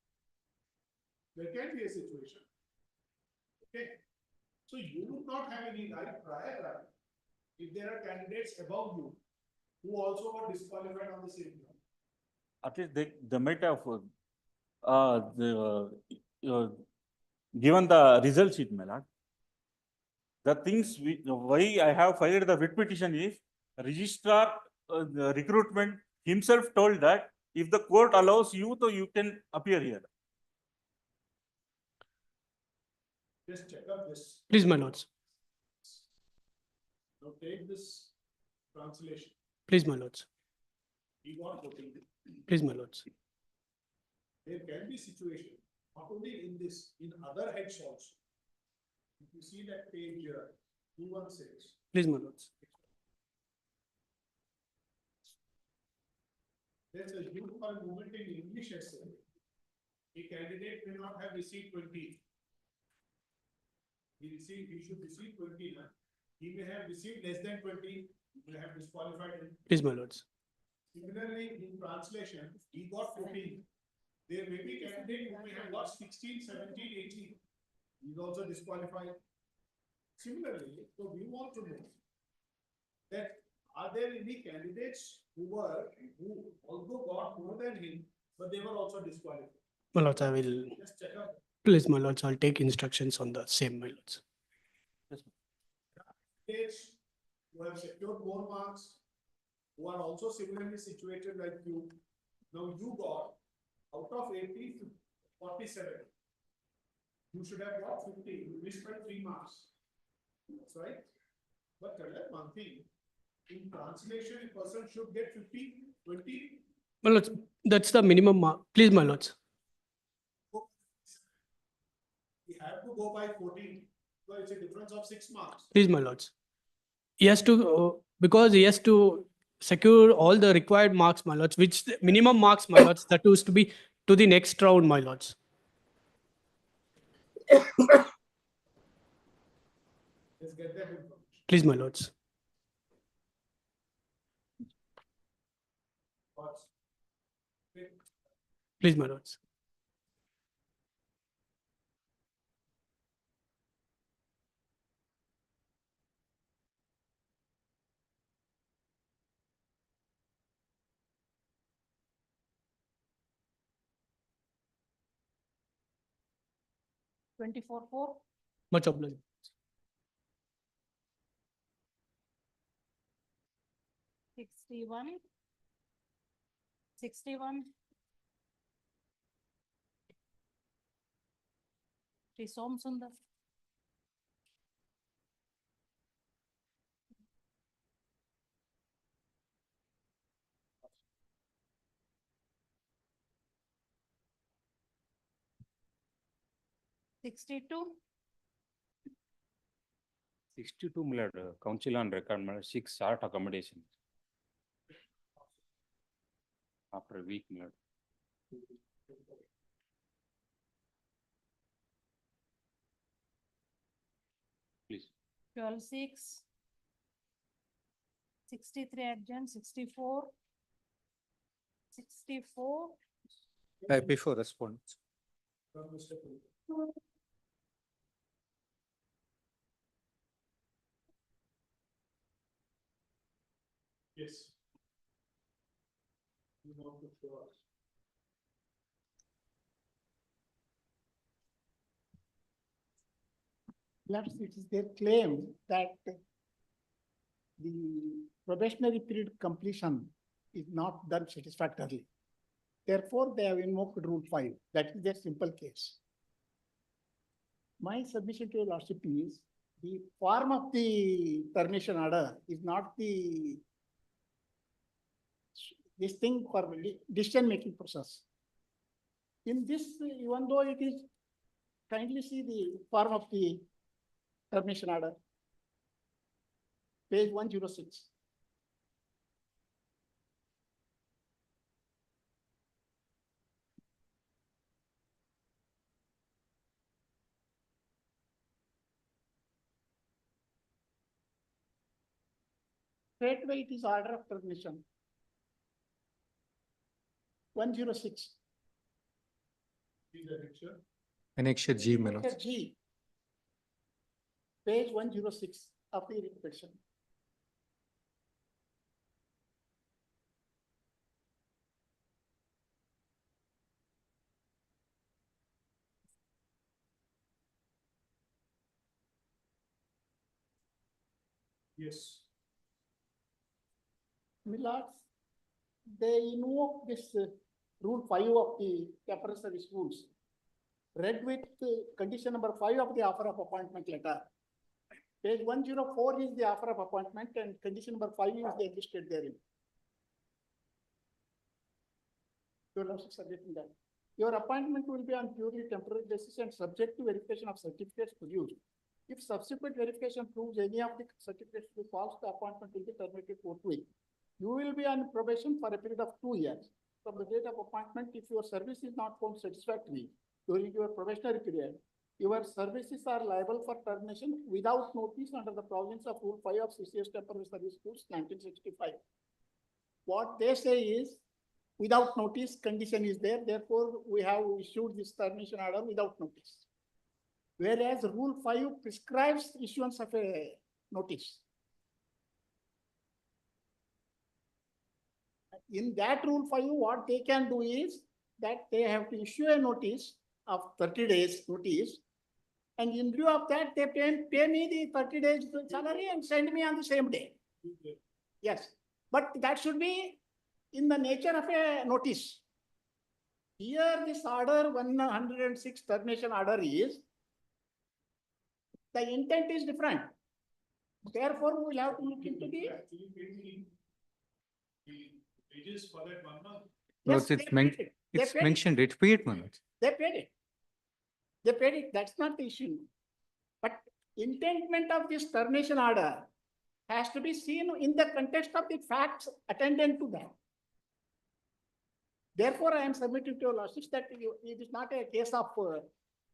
There can be a situation. Okay. So you would not have any right, prior right, if there are candidates above you who also were disqualified on the same ground. At least they might have given the result sheet, my lord. The things why I have filed the writ petition is registrar the recruitment himself told that if the court allows you, so you can appear here. Just check up this. Please, my lords. Now take this translation. Please, my lords. We want to take it. Please, my lords. There can be situation, not only in this, in other heads also. If you see that page here, 216. Please, my lords. There's a uniform movement in English essay. A candidate may not have received 20. He should receive 20. He may have received less than 20, he may have disqualified him. Please, my lords. Similarly, in translation, he got 14. There may be candidate who may have got 16, 17, 18. He is also disqualified. Similarly, so we want to know that are there any candidates who although got more than him, but they were also disqualified? My lords, I will. Just check up. Please, my lords, I'll take instructions on the same, my lords. Candidates who have secured more marks, who are also similarly situated like you. Now you got out of 80, 47. You should have got 50. You missed by 3 marks. That's right. But tell us one thing. In translation, a person should get 50, 20. My lords, that's the minimum mark. Please, my lords. We have to go by 14. So it's a difference of 6 marks. Please, my lords. He has to, because he has to secure all the required marks, my lords, which the minimum marks, my lords, that is to be to the next round, my lords. Let's get that information. Please, my lords. Please, my lords. Four. Much obliged. 61. 61. Shri Som Sundar. 62. 62, my lord, council on record, my lord, 6 short accommodation. After a week, my lord. Please. 12-6. 63 adjourned, 64. 64. Before response. From Mr. Pul. Yes. You want to show us. It is their claim that the probationary period completion is not done satisfactorily. Therefore, they have invoked Rule 5. That is their simple case. My submission to your lordship is the form of the termination order is not this thing for decision-making process. In this, even though it is, kindly see the form of the termination order, page 106. Straightway it is order of termination. 106. Annexure G, my lord. Annexure G. Page 106 of the petition. Yes. Millards, they invoke this Rule 5 of the capital service rules. read with condition number 5 of the offer of appointment letter. Page 104 is the offer of appointment and condition number 5 is the listed therein. Your Lordship suggesting that your appointment will be on purely temporary basis and subject to verification of certificates produced. If subsequent verification proves any of the certificates to be false, the appointment will be terminated forthwith. You will be on probation for a period of 2 years. From the date of appointment, if your service is not found satisfactory during your probationary period, your services are liable for termination without notice under the provisions of Rule 5 of CCS Temporary Service Rules 1965. What they say is, without notice condition is there, therefore we have issued this termination order without notice. Whereas Rule 5 prescribes issuance of a notice. In that Rule 5, what they can do is that they have to issue a notice of 30 days notice, and in lieu of that, they pay me the 30 days salary and send me on the same day. Yes, but that should be in the nature of a notice. Here, this order 106 termination order is, the intent is different. Therefore, we will have to look into the. Wages for that 1 month. Yes, it's they paid it. They it's paid it. mentioned repeat, Manoj. They paid it. They paid it. That's not the issue. But intentment of this termination order has to be seen in the context of the facts attendant to that. Therefore, I am submitting to your lordships that it is not a case of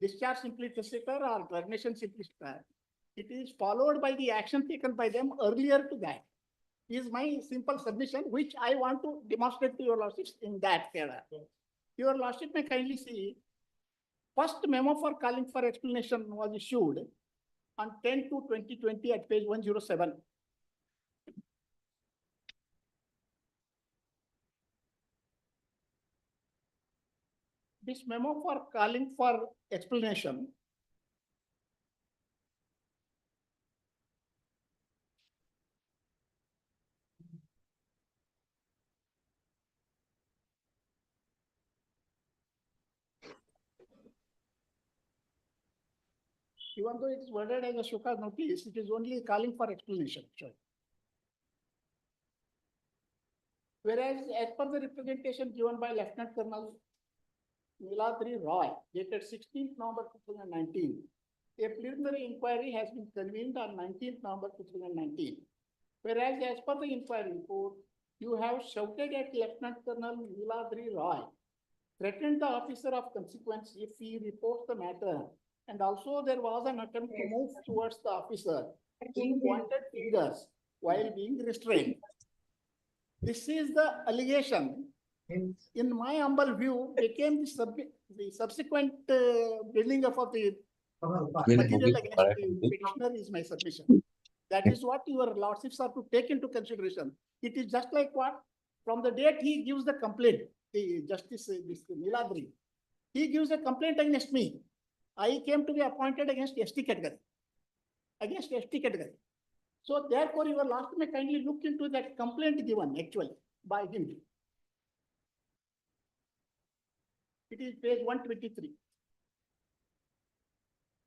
discharge simpliciter or termination simpliciter. It is followed by the action taken by them earlier to that. Is my simple submission, which I want to demonstrate to your lordships in that order. Your lordship may kindly see, first memo for calling for explanation was issued on 10/2/2020 at page 107. This memo for calling for explanation even though it is worded as a show cause notice, it is only calling for explanation. Sorry. Whereas as per the representation given by Lieutenant Colonel Niladri Roy, dated 16th November 2019, a preliminary inquiry has been convened on 19th November 2019. Whereas as per the inquiry report, you have shouted at Lieutenant Colonel Niladri Roy, threatened the officer of consequence if he reports the matter, and also there was an attempt to move towards the officer who pointed fingers while being restrained. This is the allegation. In my humble view, became the subsequent building up of the material against the petitioner is my submission. That is what your lordships are to take into consideration. It is just like what? From the date he gives the complaint, the Justice Niladri, he gives a complaint against me. I came to be appointed against ST category. Against ST category. So therefore, your lordship may kindly look into that complaint given actually by him. It is page 123.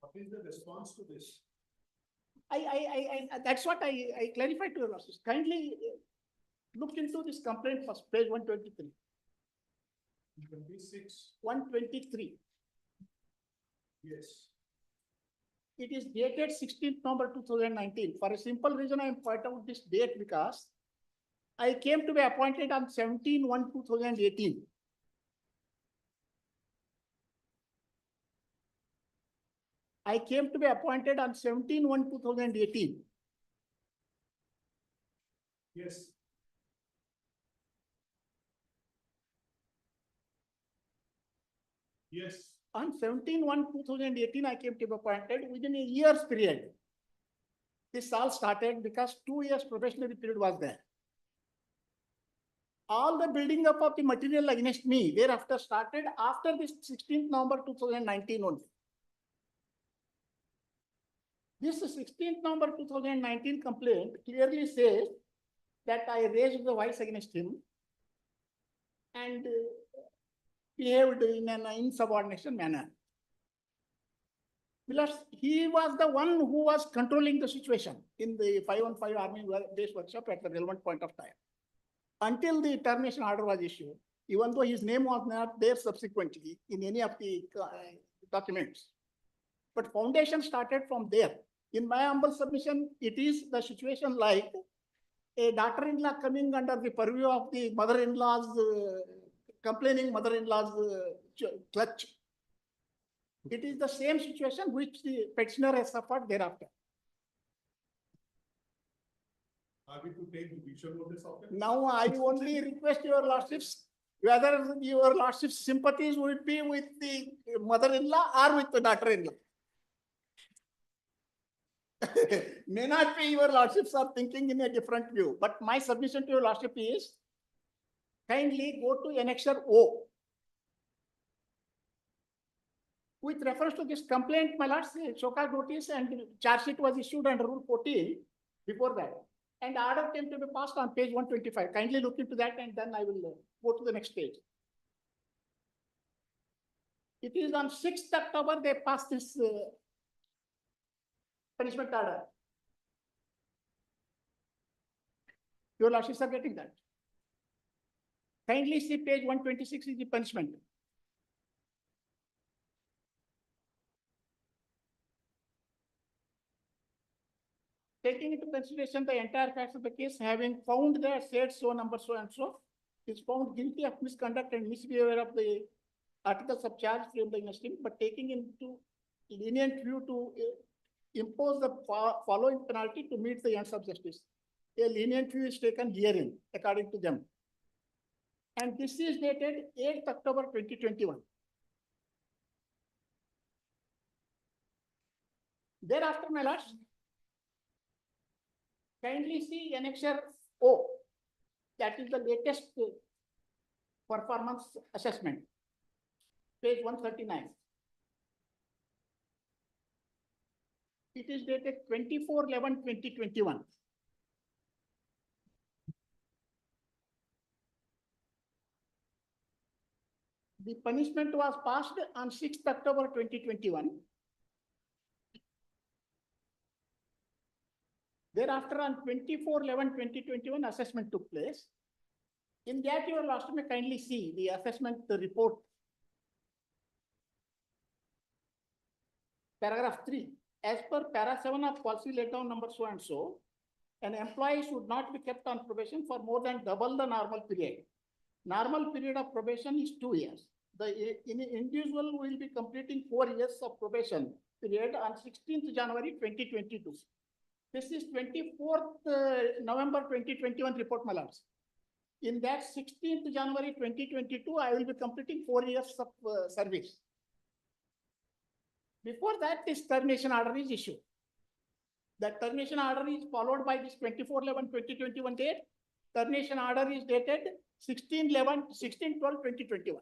What is the response to this? That's what I clarified to your lordships. Kindly look into this complaint first, page 123. 26. 123. Yes. It is dated 16th November 2019. For a simple reason, I am pointing out this date because I came to be appointed on 17/1/2018. I came to be appointed on 17/1/2018. Yes. Yes. On 17/1/2018, I came to be appointed within a year's period. This all started because 2 years probationary period was there. All the building up of the material against me thereafter started after this 16th November 2019 only. This 16th November 2019 complaint clearly says that I raised the voice against him and behaved in an insubordination manner. Plus, he was the one who was controlling the situation in the 515 Army base workshop at the relevant point of time. Until the termination order was issued, even though his name was not there subsequently in any of the documents. But foundation started from there. In my humble submission, it is the situation like a daughter-in-law coming under the purview of the mother-in-law's, complaining mother-in-law's clutch. It is the same situation which the petitioner has suffered thereafter. Are we to take judicial notice of it? Now, I only request your lordships, whether your lordships' sympathies would be with the mother-in-law or with the daughter-in-law. May not be your lordships are thinking in a different view, but my submission to your lordship is kindly go to Annexure O. With reference to this complaint, my lords, show-cause notice and charge sheet was issued under Rule 14 before that. And order came to be passed on page 125. Kindly look into that and then I will go to the next page. It is on 6th October they passed this punishment order. Your lordships are getting that. Kindly see page 126 is the punishment. Taking into consideration the entire facts of the case, having found that said so number so and so, is found guilty of misconduct and misbehavior of the articles of charge from the esteem, but taking into lenient view to impose the following penalty to meet the ends of justice. A lenient view is taken herein, according to them. And this is dated 8th October 2021. Thereafter, my lords, kindly see Annexure O. That is the latest performance assessment, page 139. It is dated 24/11/2021. The punishment was passed on 6th October 2021. Thereafter, on 24/11/2021, assessment took place. In that, your lordship may kindly see the assessment report. Paragraph 3. As per para 7 of policy laid down number so and so, an employee should not be kept on probation for more than double the normal period. Normal period of probation is 2 years. The individual will be completing 4 years of probation period on 16th January 2022. This is 24th November 2021 report, my lords. In that 16th January 2022, I will be completing 4 years of service. Before that, this termination order is issued. That termination order is followed by this 24/11/2021 date. Termination order is dated 16/12/2021.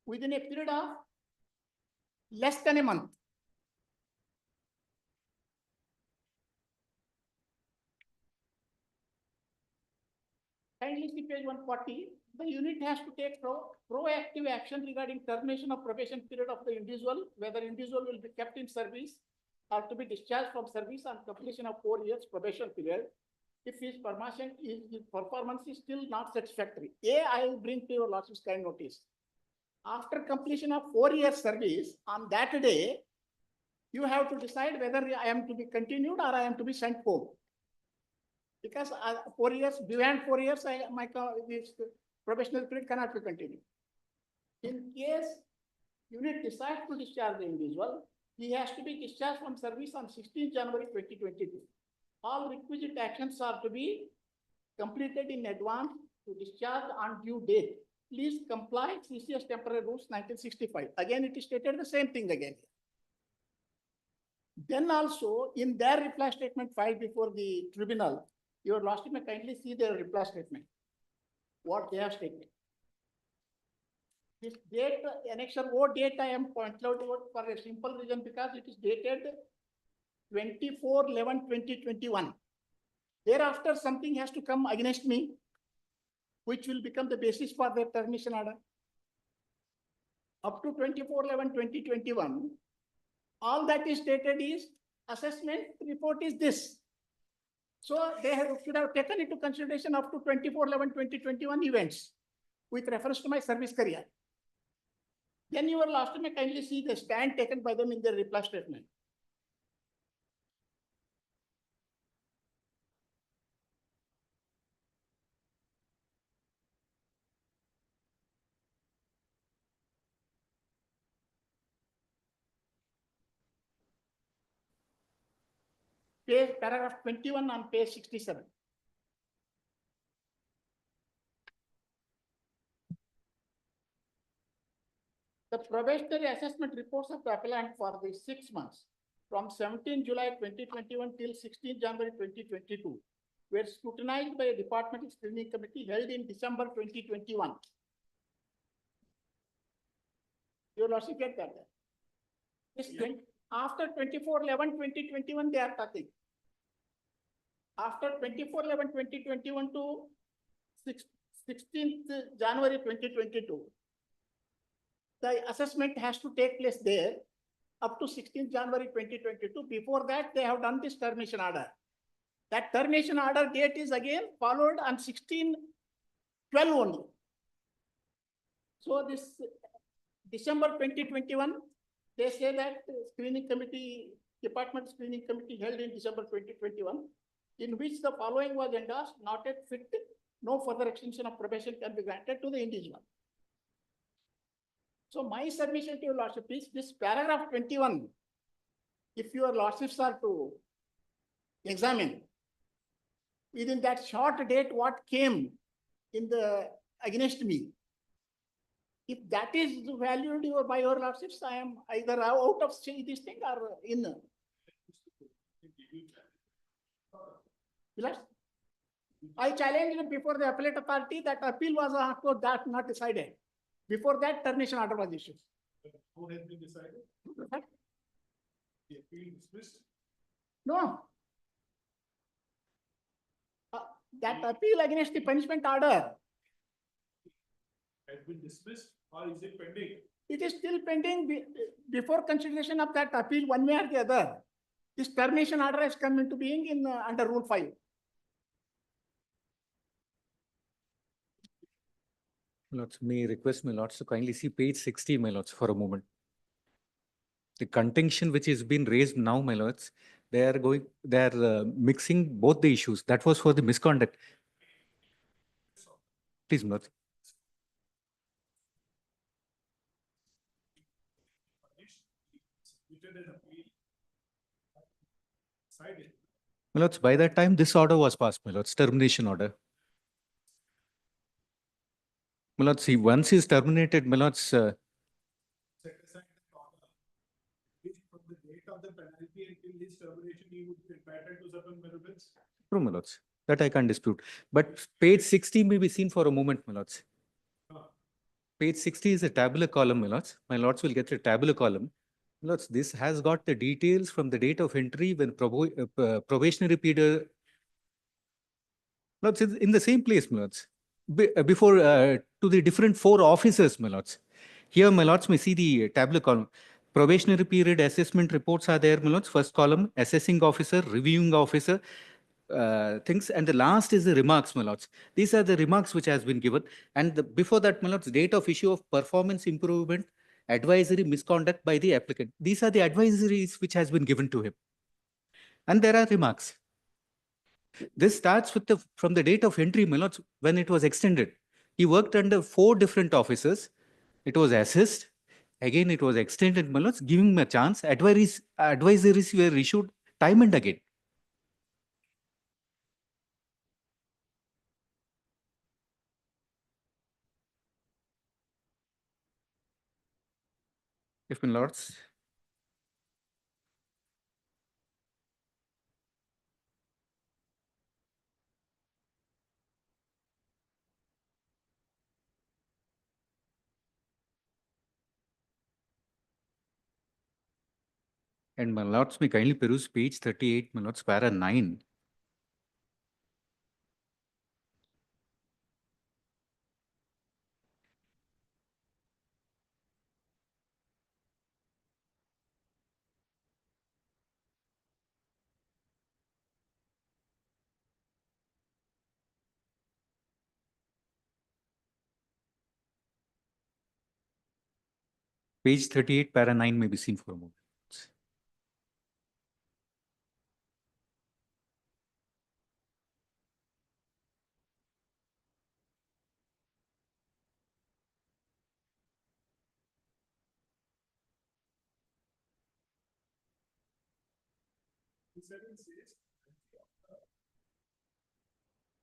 Within a period of less than a month. Kindly see page 140. The unit has to take proactive action regarding termination of probation period of the individual, whether individual will be kept in service or to be discharged from service on completion of 4 years probation period. If his performance is still not satisfactory. I will bring to your lordship's kind notice. After completion of 4 years service, on that day, you have to decide whether I am to be continued or I am to be sent home. Because 4 years, beyond 4 years, this probationary period cannot be continued. In case unit decides to discharge the individual, he has to be discharged from service on 16th January 2022. All requisite actions are to be completed in advance to discharge on due date. Please comply CCS temporary rules 1965. Again, it is stated the same thing again. Then also in their reply statement filed before the tribunal, your lordship may kindly see their reply statement, what they have stated. This date, Annexure O date, I am pointing out for a simple reason because it is dated 24/11/2021. Thereafter, something has to come against me, which will become the basis for their termination order. Up to 24/11/2021, all that is stated is assessment report is this. So they should have taken into consideration up to 24/11/2021 events with reference to my service career. Then your last may kindly see the stand taken by them in their reply statement. Paragraph 21 on page 67. The probationary assessment reports of the appellant for the 6 months from 17 July 2021 till 16 January 2022 were scrutinized by a departmental screening committee held in December 2021. You also get that. After 24/11/2021, they are talking. After 24/11/2021 to 16th January 2022, the assessment has to take place there up to 16th January 2022. Before that, they have done this termination order. That termination order date is again followed on 16/12 only. So this December 2021, they say that screening committee, department screening committee held in December 2021, in which the following was endorsed, not yet fit, no further extension of probation can be granted to the individual. So my submission to your lordship is this paragraph 21, if your lordships are to examine, within that short date what came in the against me, if that is valued by your lordships, I am either out of this thing or in. I challenged before the appellate authority that appeal was not decided. Before that, termination order was issued. What has been decided? The appeal dismissed? No. That appeal against the punishment order Has been dismissed or is it pending? it is still pending before consideration of that appeal one way or the other. This termination order has come into being in under Rule 5. Lords, may I request my lords to kindly see page 60, my lords, for a moment. The contention which is being raised now, my lords, they are mixing both the issues. That was for the misconduct. Please, my lords. My lords, by that time, this order was passed, my lords, termination order. My lords, see, once he's terminated, my lords, From the date of the penalty until his termination, he would be entitled to certain benefits. true, my lords, that I can't dispute. But page 60 may be seen for a moment, my lords. Page 60 is a tabular column, my lords. My lords will get a tabular column. My lords, this has got the details from the date of entry when probationary period. Lords, it's in the same place, my lords. Before to the different 4 officers, my lords. Here, my lords may see the tabular column. Probationary period assessment reports are there, my lords. First column, assessing officer, reviewing officer, things, and the last is the remarks, my lords. These are the remarks which has been given. And before that, my lords, date of issue of performance improvement, advisory misconduct by the applicant. These are the advisories which has been given to him. And there are remarks. This starts with from the date of entry, my lords, when it was extended. He worked under 4 different officers. It was assessed. Again, it was extended, my lords, giving him a chance. Advisories were issued time and again. If my lords. And my lords may kindly peruse page 38, my lords, para 9. Page 38, para 9 may be seen for a moment.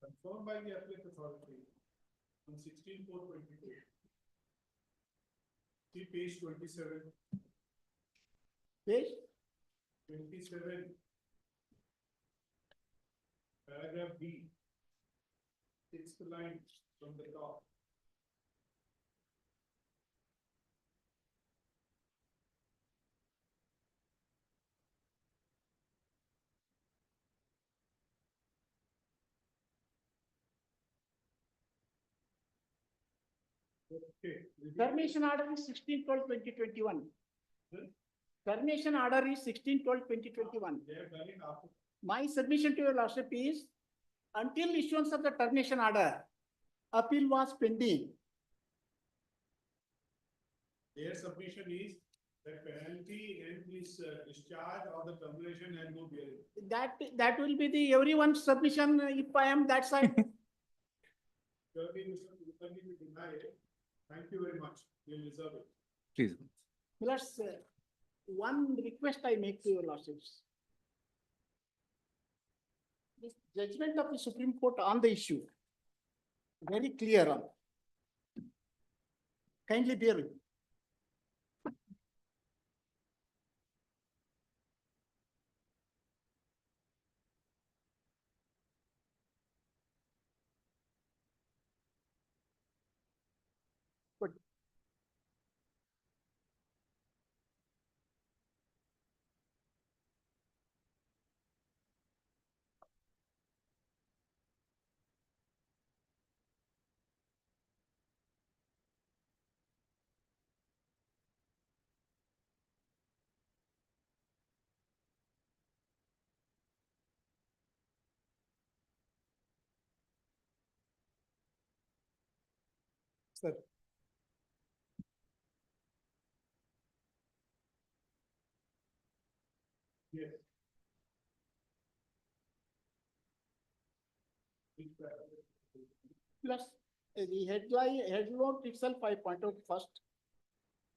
Confirmed by the appellate authority on 16/4/22. See page 27. Page 27. Paragraph B. Sixth line from the top. Okay. termination order is 16/12/2021. Termination order is 16/12/2021. They have done it after. My submission to your lordship is, until issuance of the termination order, appeal was pending. Their submission is that penalty and this discharge or the termination and no bearing. That will be the everyone's submission if I am that side. Surely, Mr. Kulkarni will deny it. Thank you very much. We'll reserve it. Please. Plus, one request I make to your lordships. This judgment of the Supreme Court on the issue, very clear on. Kindly bear with me. But sir, Yes. Which paragraph? plus the headnote itself, I point out first.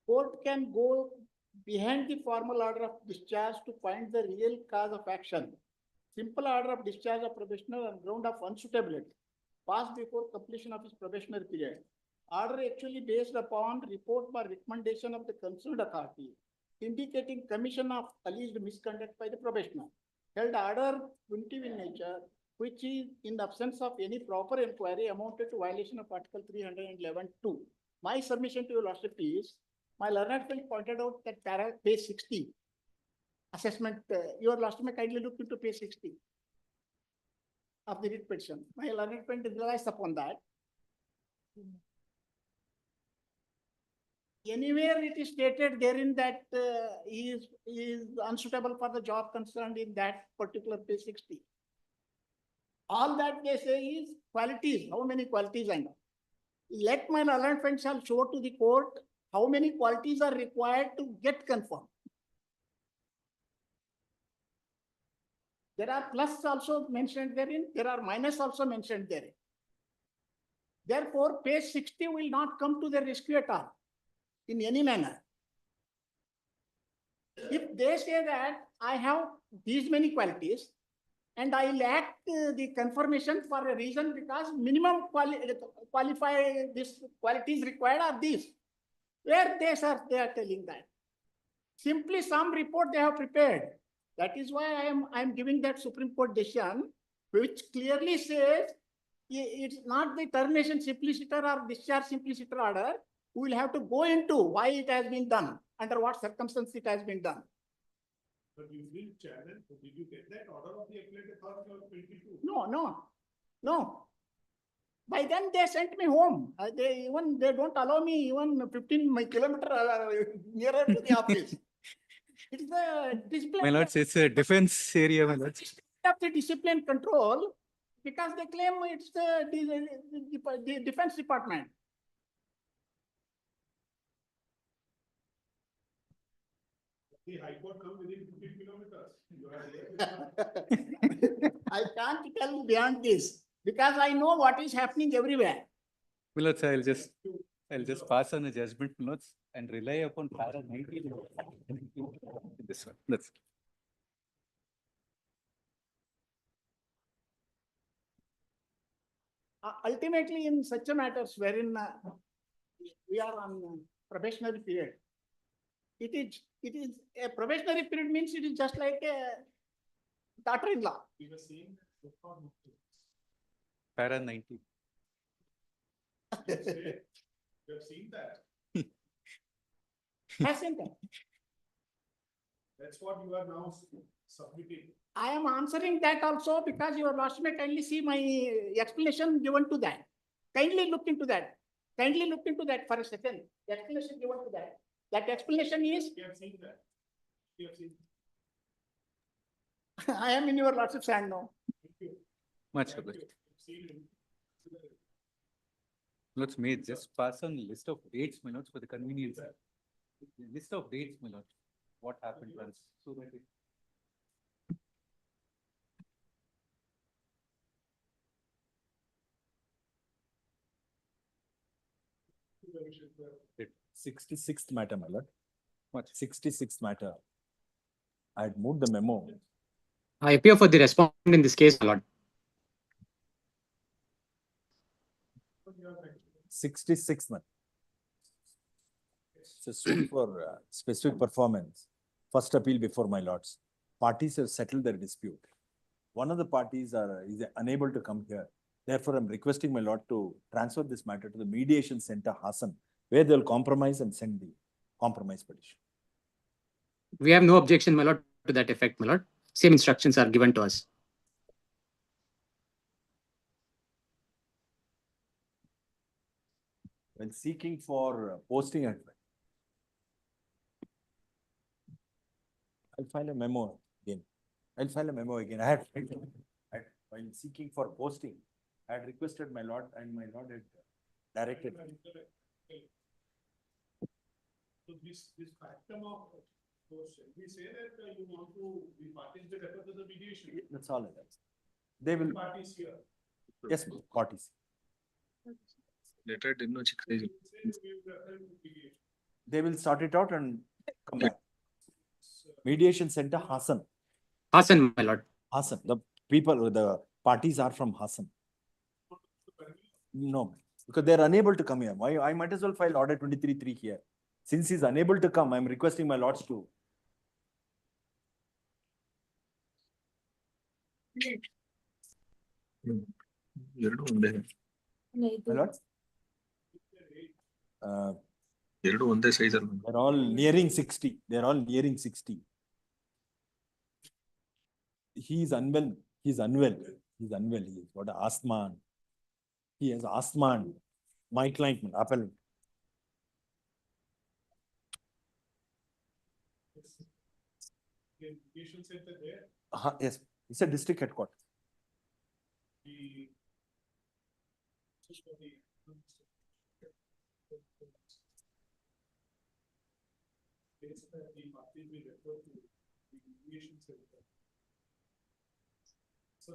Court can go behind the formal order of discharge to find the real cause of action. Simple order of discharge of probationer on ground of unsuitability passed before completion of his probationary period. Order actually based upon report or recommendation of the concerned authority indicating commission of alleged misconduct by the probationer. Held order punitive in nature, which is in absence of any proper inquiry amounted to violation of Article 311(2). My submission to your lordship is, my learned friend pointed out that page 60 assessment, your lordship may kindly look into page 60 of the writ petition. My learned friend relies upon that. Anywhere it is stated therein that he is unsuitable for the job concerned in that particular page 60. All that they say is qualities, how many qualities I know. Let my learned friend shall show to the court how many qualities are required to get confirmed. There are plus also mentioned therein, there are minus also mentioned therein. Therefore, page 60 will not come to the rescue at all in any manner. If they say that I have these many qualities and I lack the confirmation for a reason because minimum qualify these qualities required are these. Where they are telling that. Simply some report they have prepared. That is why I am giving that Supreme Court decision, which clearly says it's not the termination simpliciter or discharge simpliciter order. We will have to go into why it has been done, under what circumstances it has been done. But you didn't challenge, did you get that order of the appellate authority of 22? No. By then they sent me home. They don't allow me even 15 kilometers nearer to the office. It's the discipline. My lords, it's a defense area, my lords. Of the discipline control, because they claim it's the defense department. The High Court come within 50 kilometers. I can't tell beyond this because I know what is happening everywhere. Milots, I'll just pass on a judgment, Milots, and rely upon para 19. This one, that's. Ultimately, in such a matters wherein we are on probationary period, it is a probationary period means it is just like a daughter-in-law. We were saying that so far. Para 19. You have seen that. Has seen that. That's what you are now submitting. I am answering that also because your lordship may kindly see my explanation given to that. Kindly look into that. Kindly look into that for a second. The explanation given to that. That explanation is. You have seen that. You have seen. I am in your lordship's hand now. Much obliged. Let's make just pass on list of dates, Milots, for the convenience. List of dates, Milots. What happened once, so that it. It 66th matter, my lord. What? 66th matter. I had moved the memo. I appear for the respondent in this case, my lord. 66th matter. It's a suit for specific performance. First appeal before my lords. Parties have settled their dispute. One of the parties is unable to come here. Therefore, I'm requesting my lord to transfer this matter to the mediation center, Hassan, where they'll compromise and send the compromise petition. We have no objection, my lord, to that effect, my lord. Same instructions are given to us. When seeking for posting advice, I'll file a memo again. I had, while seeking for posting, I had requested my lord and my lord had directed. So this factum of posting, we say that you want to be parties to refer to the mediation. That's all it is. They will. Parties here. Yes, parties. Later, didn't know. They will sort it out and come back. Mediation center, Hassan. Hassan, my lord. Hassan. The people, the parties are from Hassan. No, because they're unable to come here. I might as well file order 23-3 here. Since he's unable to come, I'm requesting my lords to. My lords? They're all nearing 60. They're all nearing 60. He's unwell. He's unwell. He's unwell. He's got asthma. He has asthma. My client, appellant. Mediation center there. Yes, it's a district headquarters. The parties will refer to the mediation center. So,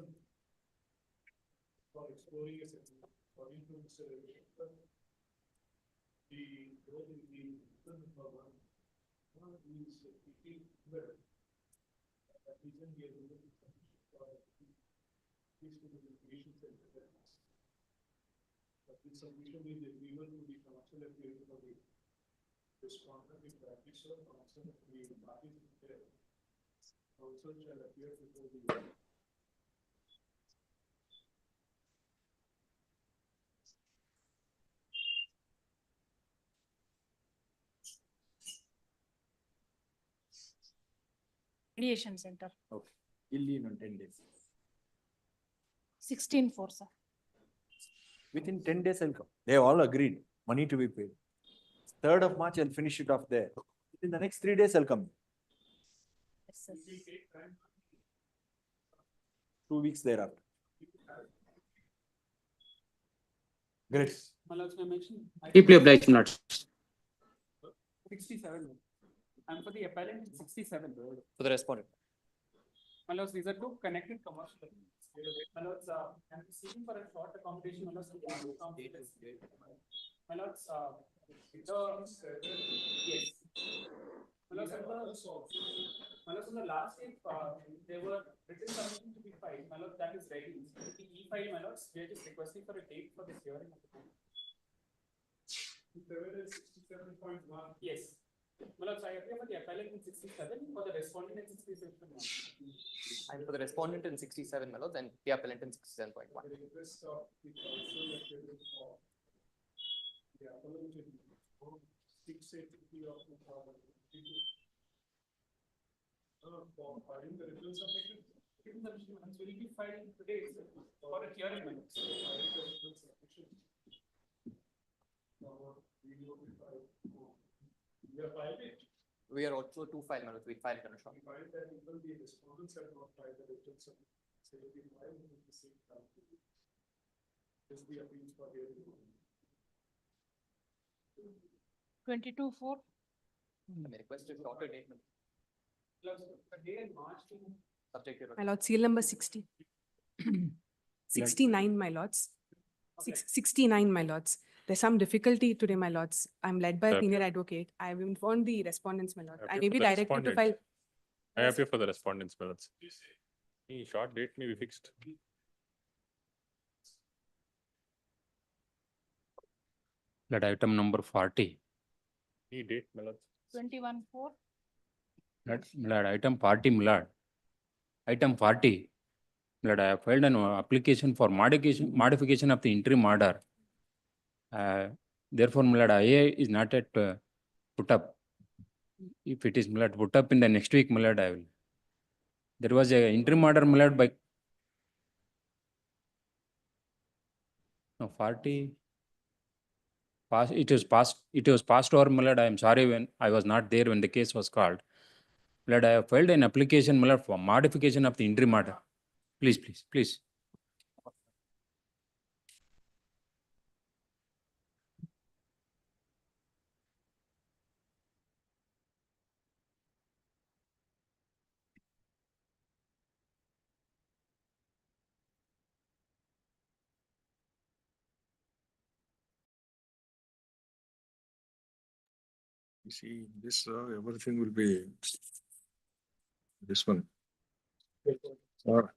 for exploring a settlement, according to Mr. Ravi, the role in the one is keeping well. That reason we are able to mediation center. But this submission is agreeable to the council appeal for the respondent in practice or council of the parties there. Council shall appear before the. Mediation center. Okay. He'll leave in 10 days. 16/4, sir. Within 10 days, I'll come. They have all agreed. Money to be paid. 3rd of March, I'll finish it off there. In the next 3 days, I'll come. Yes, sir. 2 weeks thereafter. Great. Deeply obliged, my lord. 67. I'm for the appellant in 67. For the respondent. My lords, these are two connected commercial agreements. My lords, I'm seeking for a short accommodation. My lords, my lords, yes. My lords, on the last day, there were written submission to be filed. My lords, that is ready. The e-file, my lords, we are just requesting for a date for this hearing. Yes. My lords, I appear for the appellant in 67, for the respondent in 67. I'm for the respondent in 67, my lords, and the appellant in 67.1. Will be filed today for a hearing, my lords. We are also two file, my lords. We filed on a short. Twenty-two-four. I may request a shorter date. my lords. Subject to. My lord, seal number 60. 69, my lords. 69, my lords. There's some difficulty today, my lords. I'm led by a senior advocate. I've informed the respondents, my lord. I may be directed to file. I appear for the respondents, my lords. The short date may be fixed. That item number 40. Any date, my lords? 21-4. That item 40, my lord. Item 40. That I have filed an application for modification of the interim order. Therefore, my lord, IA is not yet put up. If it is, my lord, put up in the next week, my lord, I will. There was a interim order, my lord, by 40. It was passed over, my lord. I am sorry when I was not there when the case was called. My lord, I have filed an application, my lord, for modification of the interim order. Please. You see, this everything will be this one. Or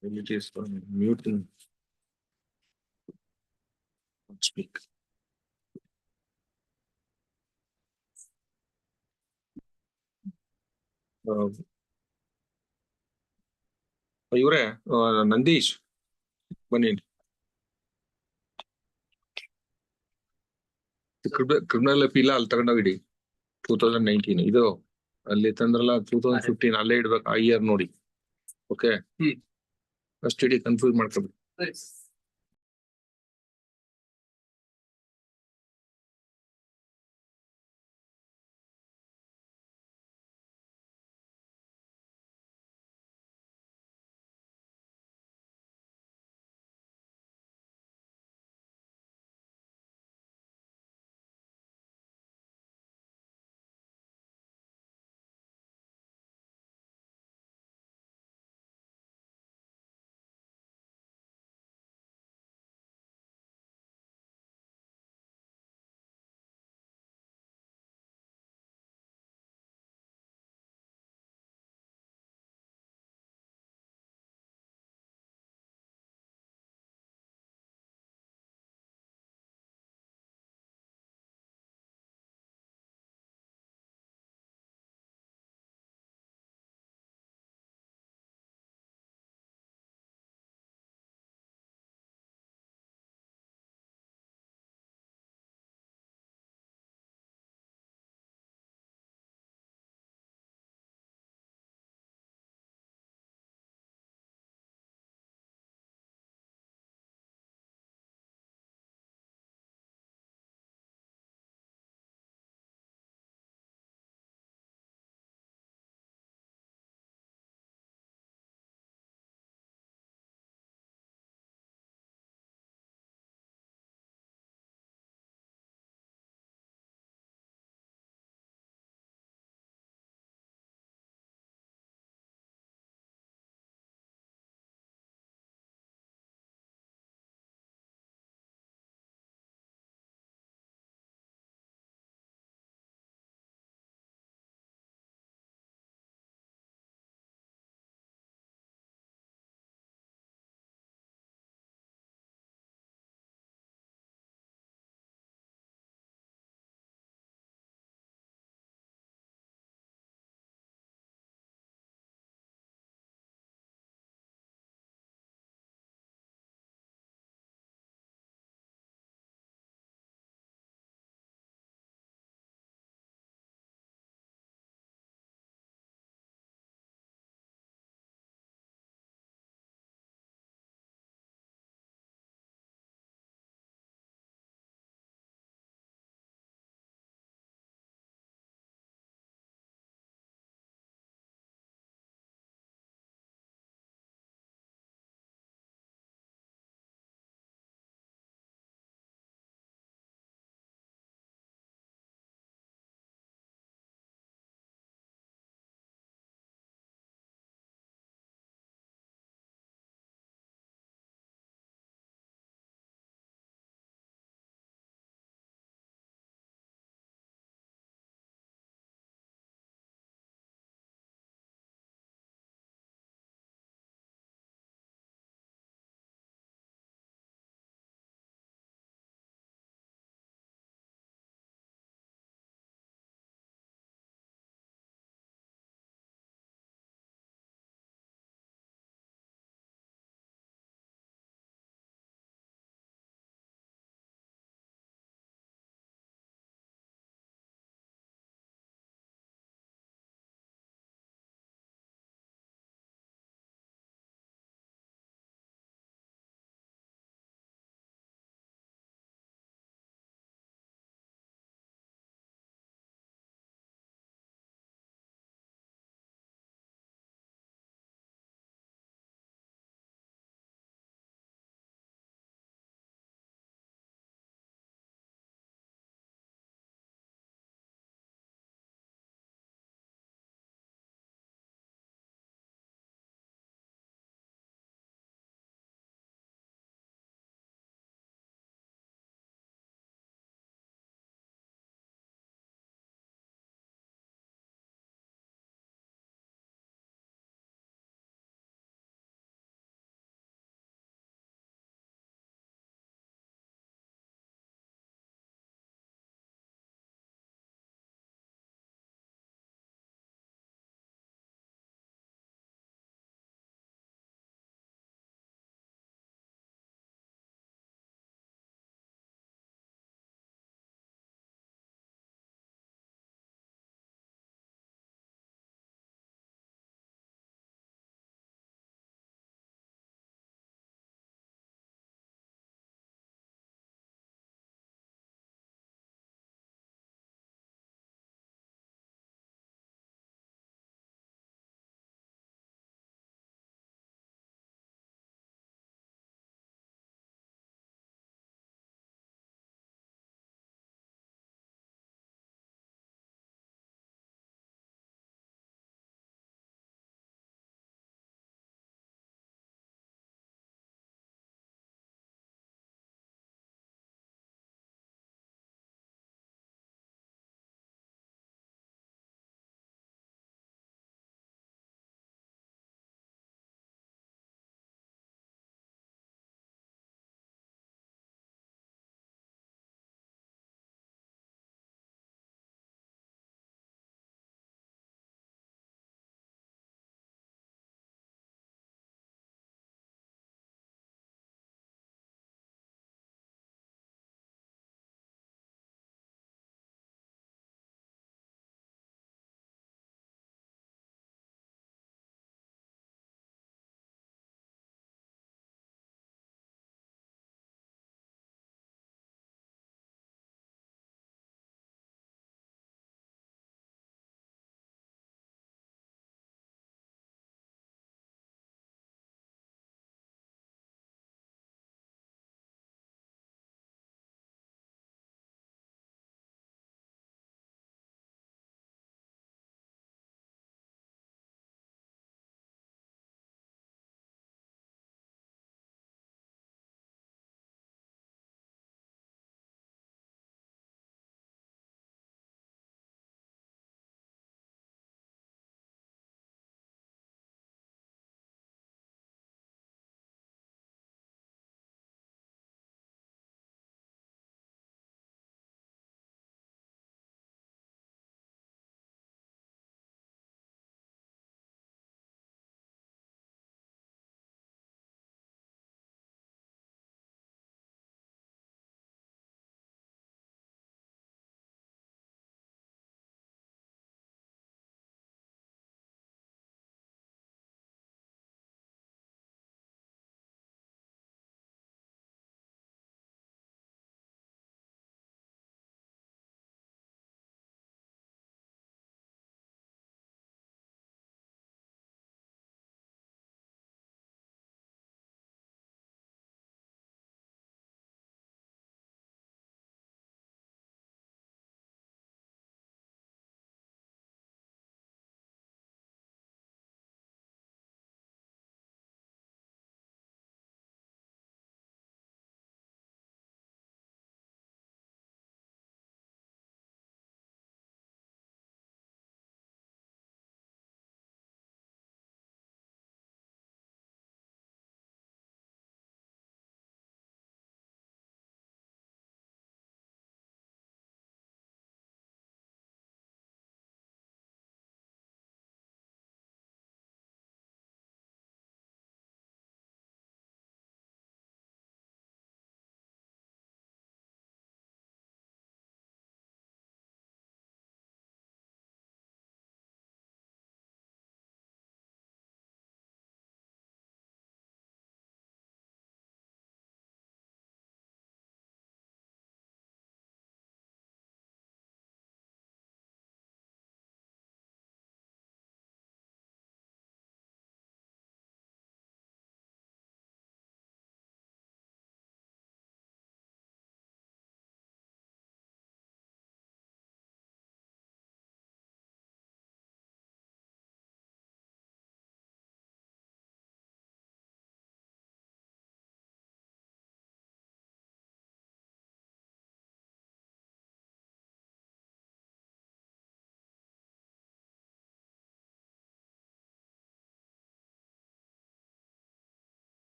when it is muting. Speak. ಇವರೇ ನಂದೀಶ್ ಬನ್ನಿ. Criminal appeal ಅಲ್ಲಿ ತಗೊಂಡೋಗಿಡಿ 2019 ಇದು ಅಲ್ಲಿ ತಂದ್ರಲ್ಲ 2015 ಅಲ್ಲೇ ಇಡ್ಬೇಕು ಆ year ನೋಡಿ. Okay first ಇಡಿ confuse ಮಾಡ್ಕೊಬೇಡಿ.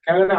ಕೆಳಗಡೆ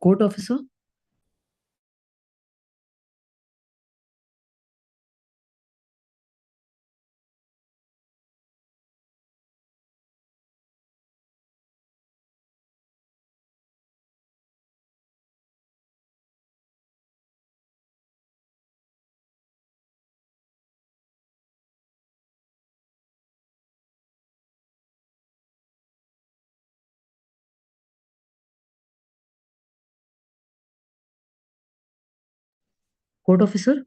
Court officer? Court officer?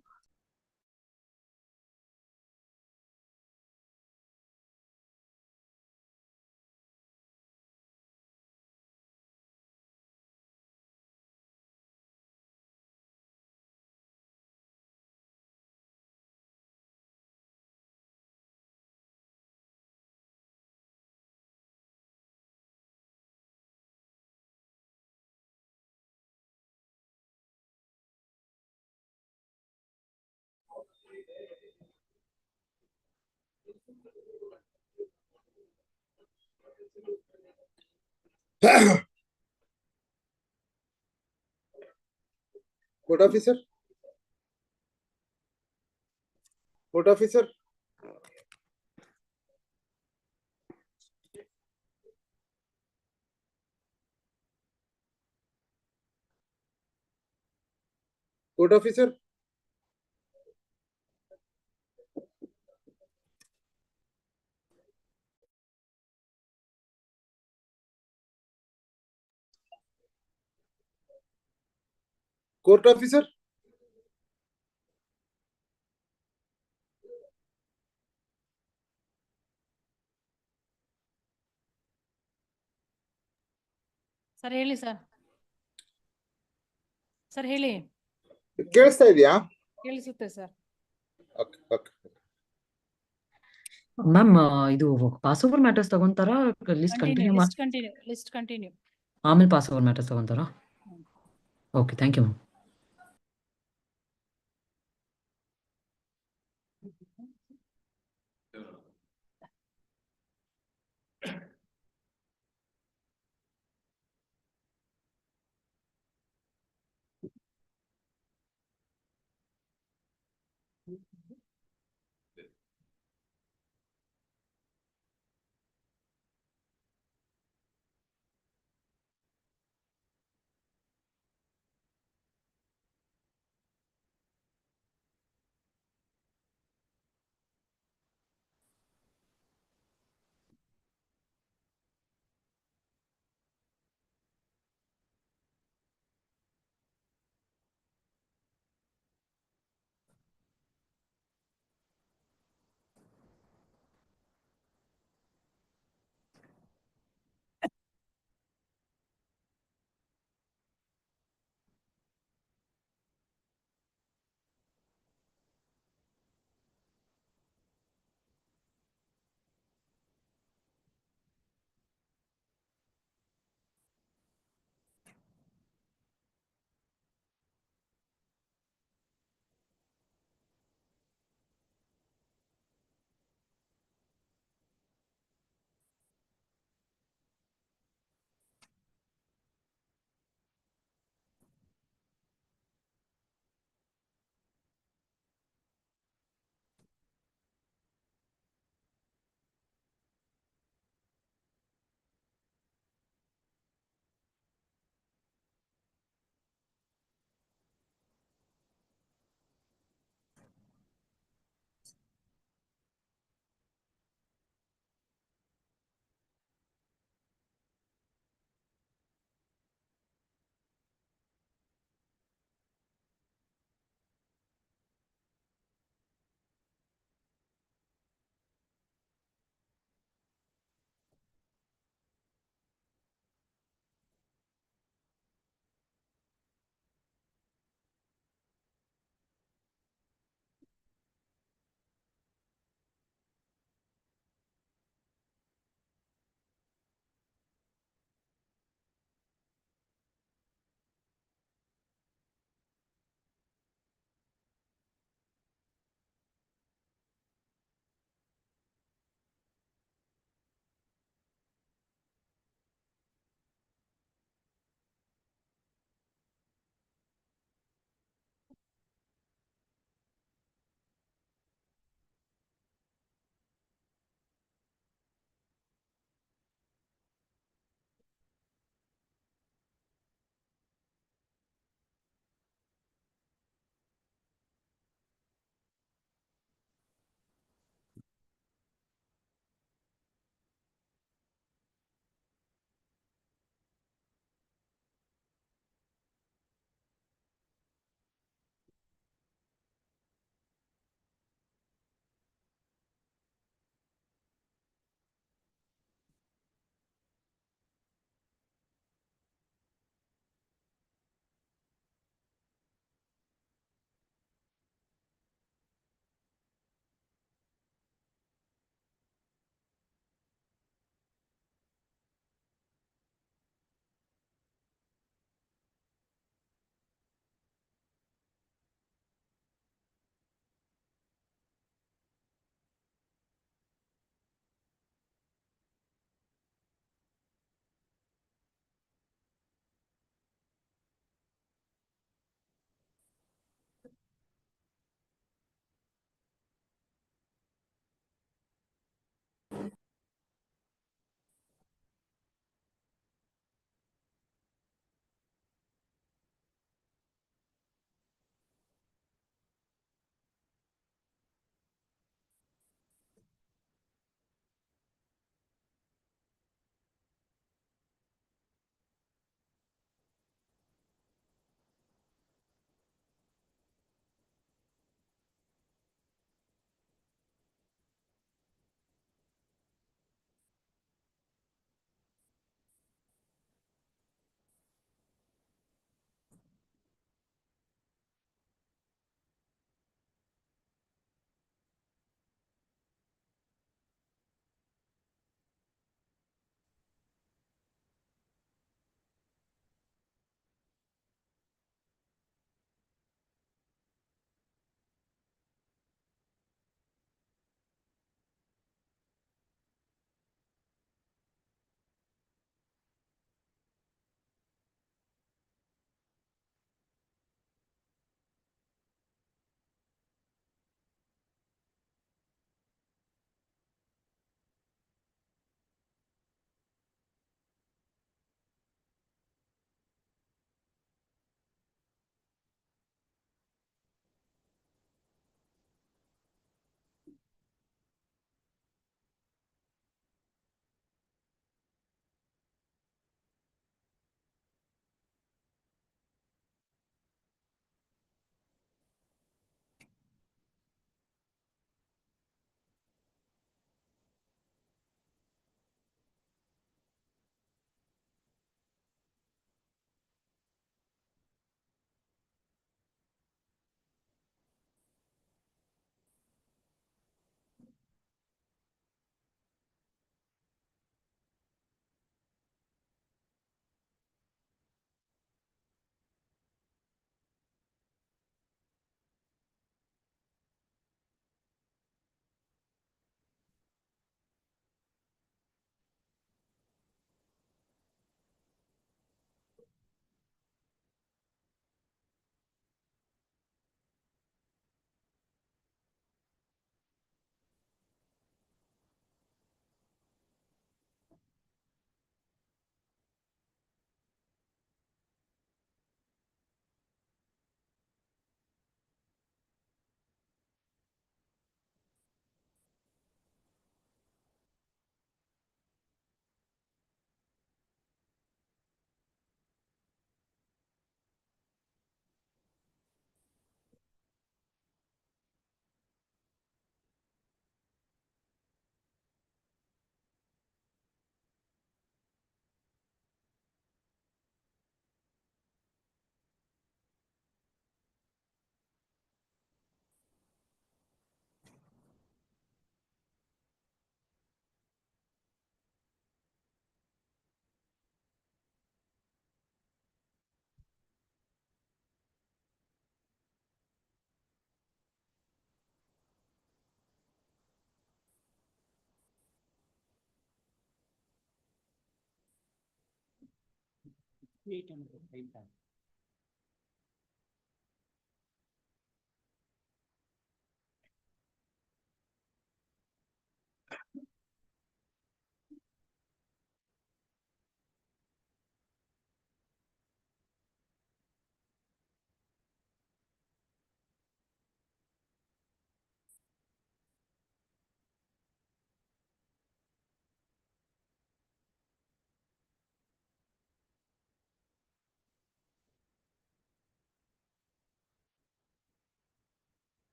Court officer? Court officer? Court officer? Court officer? Sir ಹೇಳಿ ಸರ್. ಸರ್ ಹೇಳಿ. ಕೇಳಿಸ್ತಾ ಇದೆಯಾ? ಕೇಳಿಸುತ್ತೆ ಸರ್. Okay okay. ಮ್ಯಾಮ್ ಇದು ಪಾಸ್ ಓವರ್ ಮ್ಯಾಟರ್ಸ್ ತಗೊಂತಾರಾ ಲಿಸ್ಟ್ ಕಂಟಿನ್ಯೂ ಲಿಸ್ಟ್ ಕಂಟಿನ್ಯೂ. ಆಮೇಲೆ ಪಾಸ್ ಓವರ್ ಮ್ಯಾಟರ್ಸ್ ತಗೊಂತಾರಾ? Okay thank you ma'am.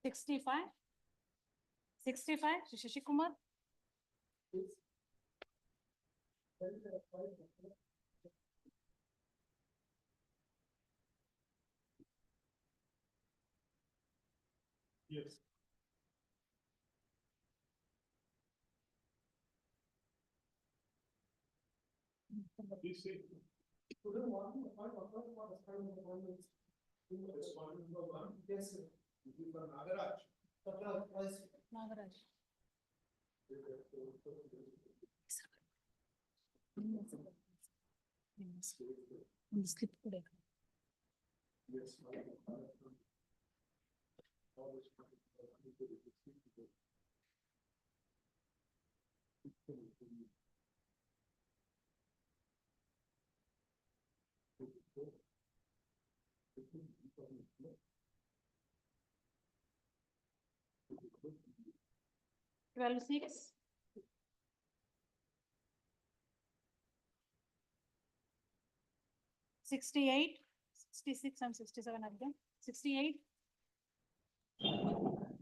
65. 65, Shashi Kumar. Yes. Please say. Yes. Nagaraj. Slip ಕೂಡ Twelve six. 68, 66 and 67 again. 68.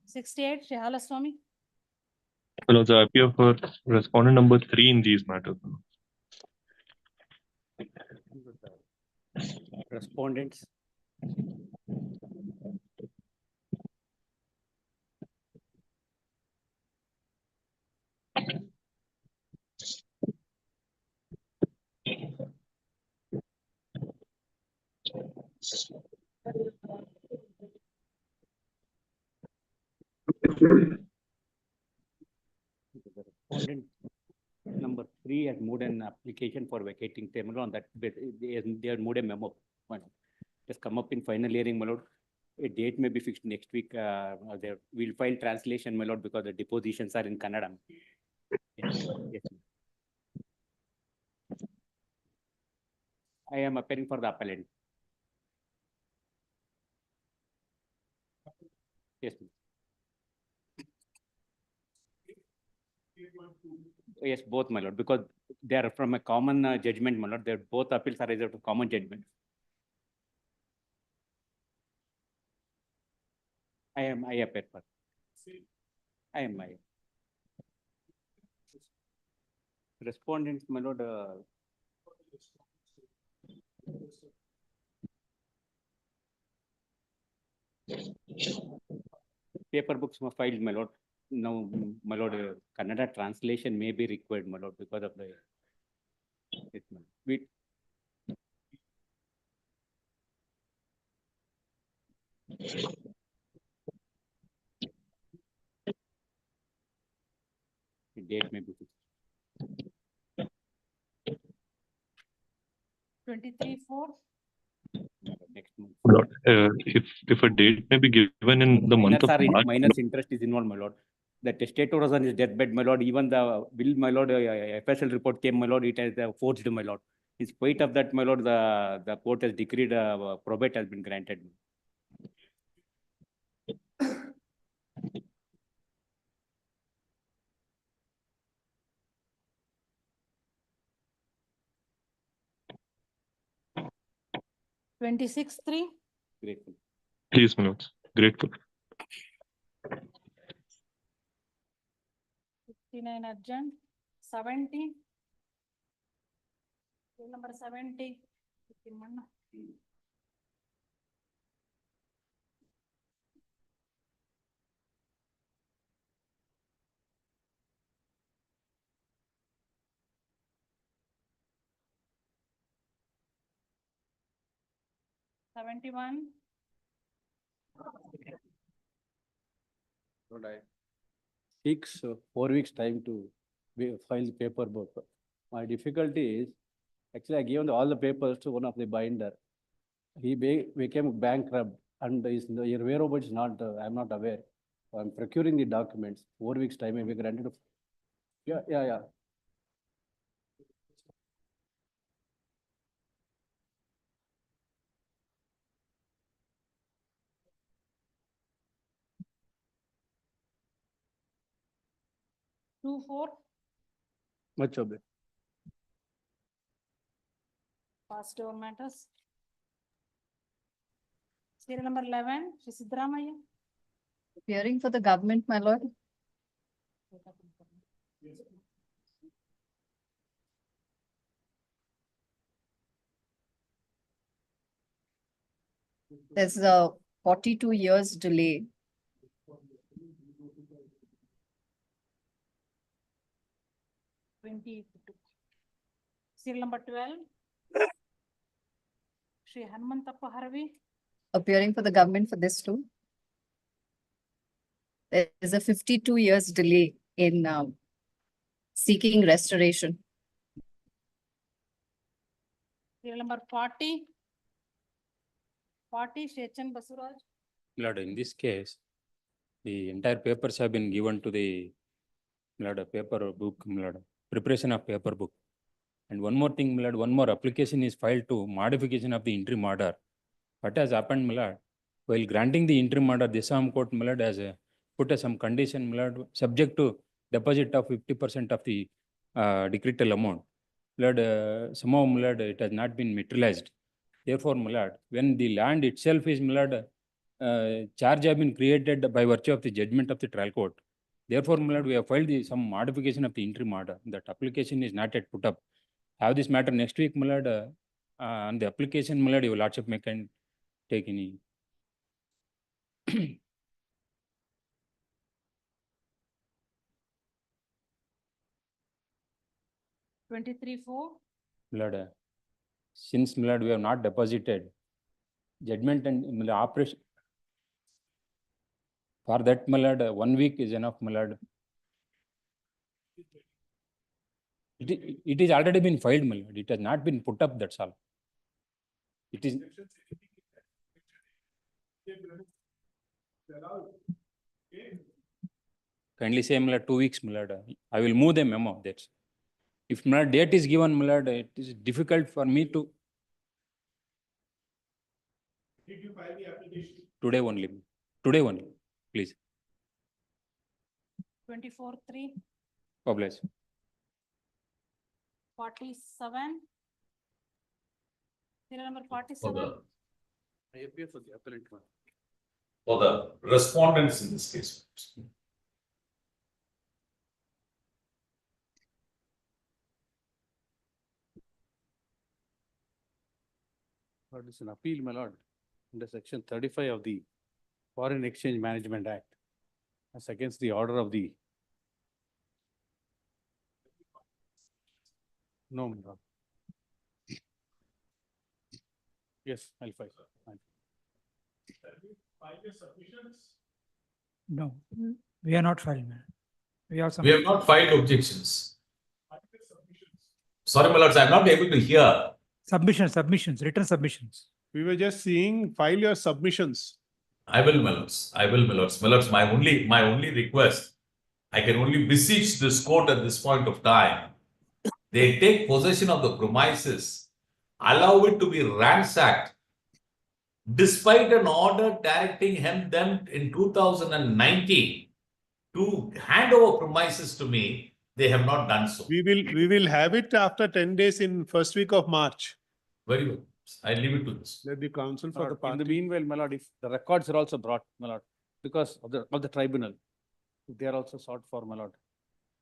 68, Shehala Swami. Well, I appear for respondent number 3 in these matters. Respondents. The respondent number 3 has moved an application for vacating terminal on that. They have moved a memo. It has come up in final hearing, my lord. A date may be fixed next week. We'll file translation, my lord, because the depositions are in Kannada. Yes. Yes. I am appearing for the appellant. Yes. Yes, both, my lord, because they are from a common judgment, my lord. They're both appeals are reserved to common judgment. I appear for. I am. Respondents, my lord. Paper books were filed, my lord. Now, my lord, Kannada translation may be required, my lord, because of the. Yes, my lord. The date may be fixed. 23/4. Next month. Lord, if a date may be given in the month of March. Minus interest is involved, my lord. The testator was on his deathbed, my lord. Even the will, my lord, FSL report came, my lord. It has forged, my lord. In spite of that, my lord, the court has decreed probate has been granted. 26/3. Grateful. Please, my lords. Grateful. 59 urgent. 70. Number 70. 71. Lord, I seeks 4 weeks time to file the paper book. My difficulty is, actually, I gave all the papers to one of the binder. He became bankrupt, and your whereabouts is not. I'm not aware. I'm procuring the documents. 4 weeks time may be granted. Yeah. 24. Much of it. Passed over matters. Serial number 11. Shri Siddaramaiah. Appearing for the government, my lord. There's a 42 years delay. Serial number 12. Shri Hanumantappa Haravi. Appearing for the government for this too. There's a 52 years delay in seeking restoration. Serial number 40. 40, Shri H.N. Basuraj. Lord, in this case, the entire papers have been given to the Lord, paper book, Lord, preparation of paper book. And one more thing, Lord, one more application is filed to modification of the interim order. What has happened, Lord? While granting the interim order, the Assam court, Lord, has put some condition, Lord, subject to deposit of 50% of the decretal amount. Lord, somehow, Lord, it has not been materialized. Therefore, my lord, when the land itself is, my lord, charge have been created by virtue of the judgment of the trial court. Therefore, my lord, we have filed some modification of the interim order. That application is not yet put up. Have this matter next week, my lord. On the application, my lord, your lordship may can take any. 23/4. Lord, since, my lord, we have not deposited judgment and operation. For that, my lord, 1 week is enough, my lord. It is already been filed, my lord. It has not been put up, that's all. It is. Kindly say, my lord, 2 weeks, my lord. I will move the memo. That's. If my lord, date is given, my lord, it is difficult for me to. Did you file the application? Today only. Today only. please. 24-3, Publish. 47. Serial number 47. I appear for the appellant one. For the respondents in this case. Lord, it's an appeal, my lord, under section 35 of the Foreign Exchange Management Act. That's against the order of the. No, my lord. Yes, I'll file. No, we are not filed, man. We have some. We have not filed objections. Sorry, my lords, I am not able to hear. Submissions, written submissions. We were just seeing, file your submissions. I will, my lords. I will, my lords. My lords, my only request, I can only beseech this court at this point of time. They take possession of the premises, allow it to be ransacked, despite an order directing them in 2019 to hand over premises to me. They have not done so. We will have it after 10 days in first week of March. Very good. I leave it to this. Let the counsel My for the lord, in party. the meanwhile, my lord, if the records are also brought, my lord, because of the tribunal, if they are also sought for, my lord.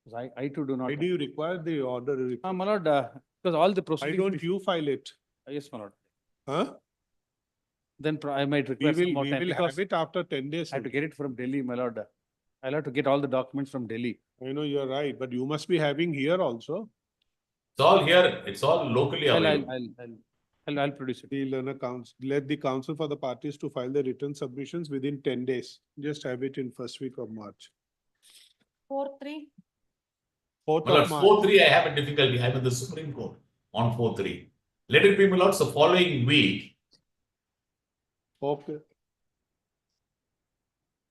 Because I too do not. Why do you require the order? My lord, because all the Why proceedings. don't you file it? Yes, my lord. Huh? Then I might We request some will, more we time will because have it after 10 days. I have to get it from Delhi, my lord. I'll have to get all the documents from Delhi. I know you're right, but you must be having here also. It's all here. It's all locally available. I'll produce it. The learner council, let the counsel for the parties to file the written submissions within 10 days. Just have it in first week of March. 4-3. 4th My lords, of March. 4-3, I have a difficulty. I'm in the Supreme Court on 4-3. Let it be, my lords, the following week. Okay.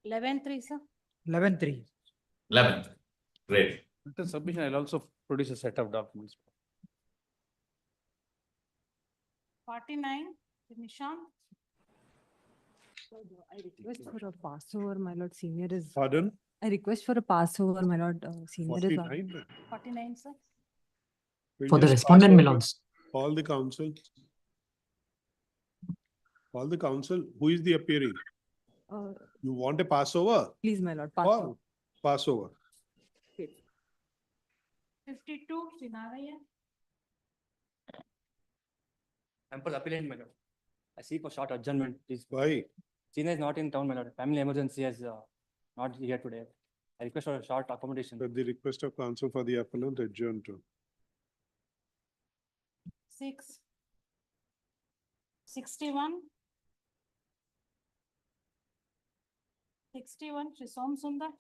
11-3, sir. 11-3. 11th. Great. Written submission, I'll also produce a set of documents. 49, Nishant. I request for a passover, my lord, senior is. Pardon? I request for a passover, my lord, senior is. 49. 49, sir. We'll For the just respondent, pass my over. lords. Call the counsel. Call the counsel. Who is the appearing? You want a passover? Please, my lord, Call. passover. Passover. 52, Sinaraya. I'm for the appellant, my lord. I seek for short adjournment, please. Why? Senior is not in town, my lord. Family emergency has not here today. I request for a short accommodation. At the request of counsel for the appellant adjourned to. 6. 61. 61, Shisom Sundar.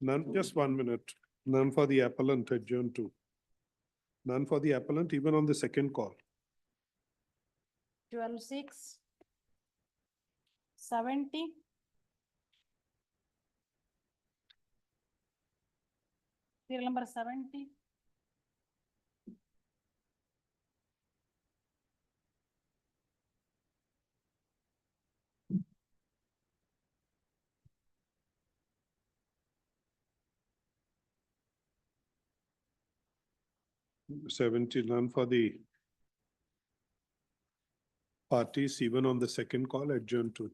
None, just 1 minute. None for the appellant adjourned to. None for the appellant even on the second call. 12-6. 70. Serial number 70. None for the parties even on the second call adjourned to.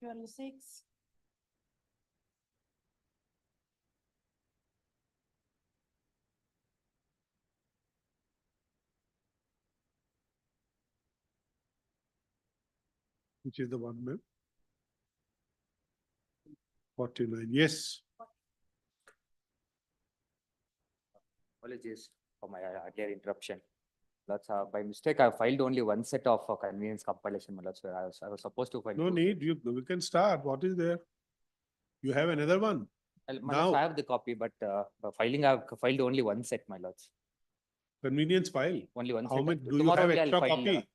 12-6. Which is the one, ma'am? 49, yes. Apologies for my earlier interruption. That's by mistake, I filed only one set of convenience compilation. So I was supposed to file. No need, we can start. What is there? You have another one? I have the copy, but filing, I've filed only one set, my lords. Convenience file? Only one How set. much, do you Tomorrow have only I'll extra file, copy?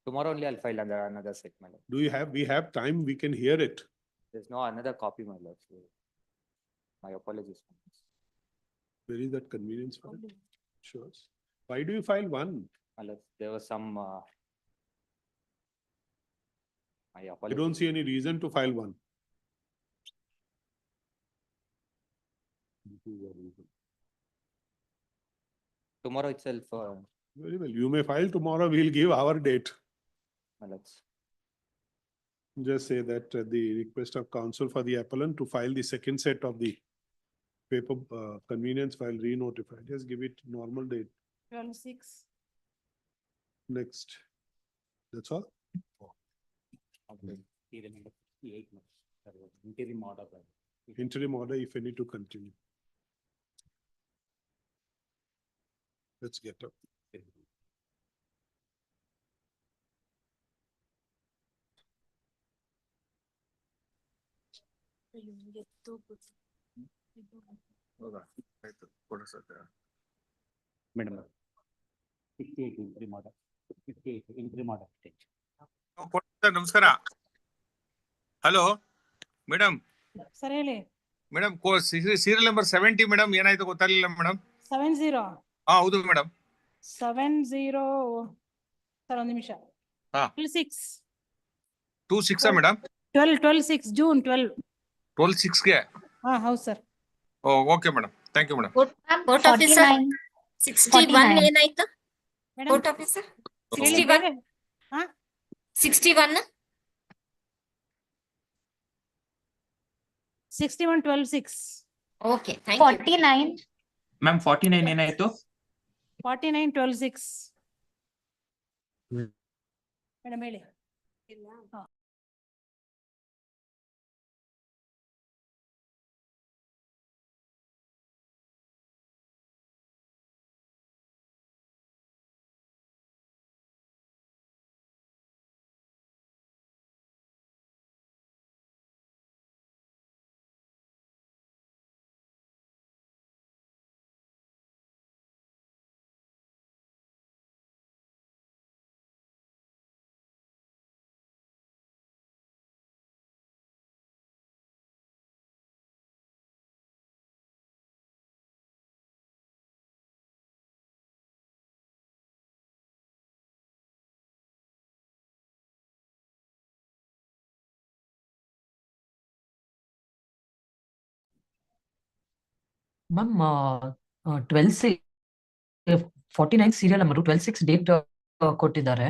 Tomorrow only I'll file another set, my lord. Do you have, we have time, we can hear it. There's no another copy, my lord. My apologies. Where is that convenience file? Sure. Why do you file one? There was some. My I apologies. don't see any reason to file one. Tomorrow itself. Very well. You may file tomorrow. We'll give our date. Just say that the request of counsel for the appellant to file the second set of the paper convenience file re-notified. Just give it normal date. 12/6. Next. That's all. Interim order. Interim order if any to continue. Let's get up. Madam. 58 interim order. 58 interim order. Sir ನಮಸ್ಕಾರ. Hello madam. Sir ಹೇಳಿ. Madam serial number 70 madam ಏನಾಯ್ತು ಗೊತ್ತಾಗಲಿಲ್ಲ madam. 70. ಹೌದು madam. 70. Sir ಒಂದು ನಿಮಿಷ. 26. 26 madam. 12/6 June 12. 12/6 ಗೆ. ಹೌದು sir. Okay madam. Thank you madam. Court officer 61 ಏನಾಯ್ತು? Madam court officer 61. 61 12/6. Okay thank you. 49 ma'am 49 ಏನಾಯ್ತು? 49 12/6. ಮೇಡಮ್ ಹೇಳಿ. ಮ್ಯಾಮ್ 49 ಸೀರಿಯಲ್ ನಂಬರ್ 12/6 ಡೇಟ್ ಕೊಟ್ಟಿದ್ದಾರೆ.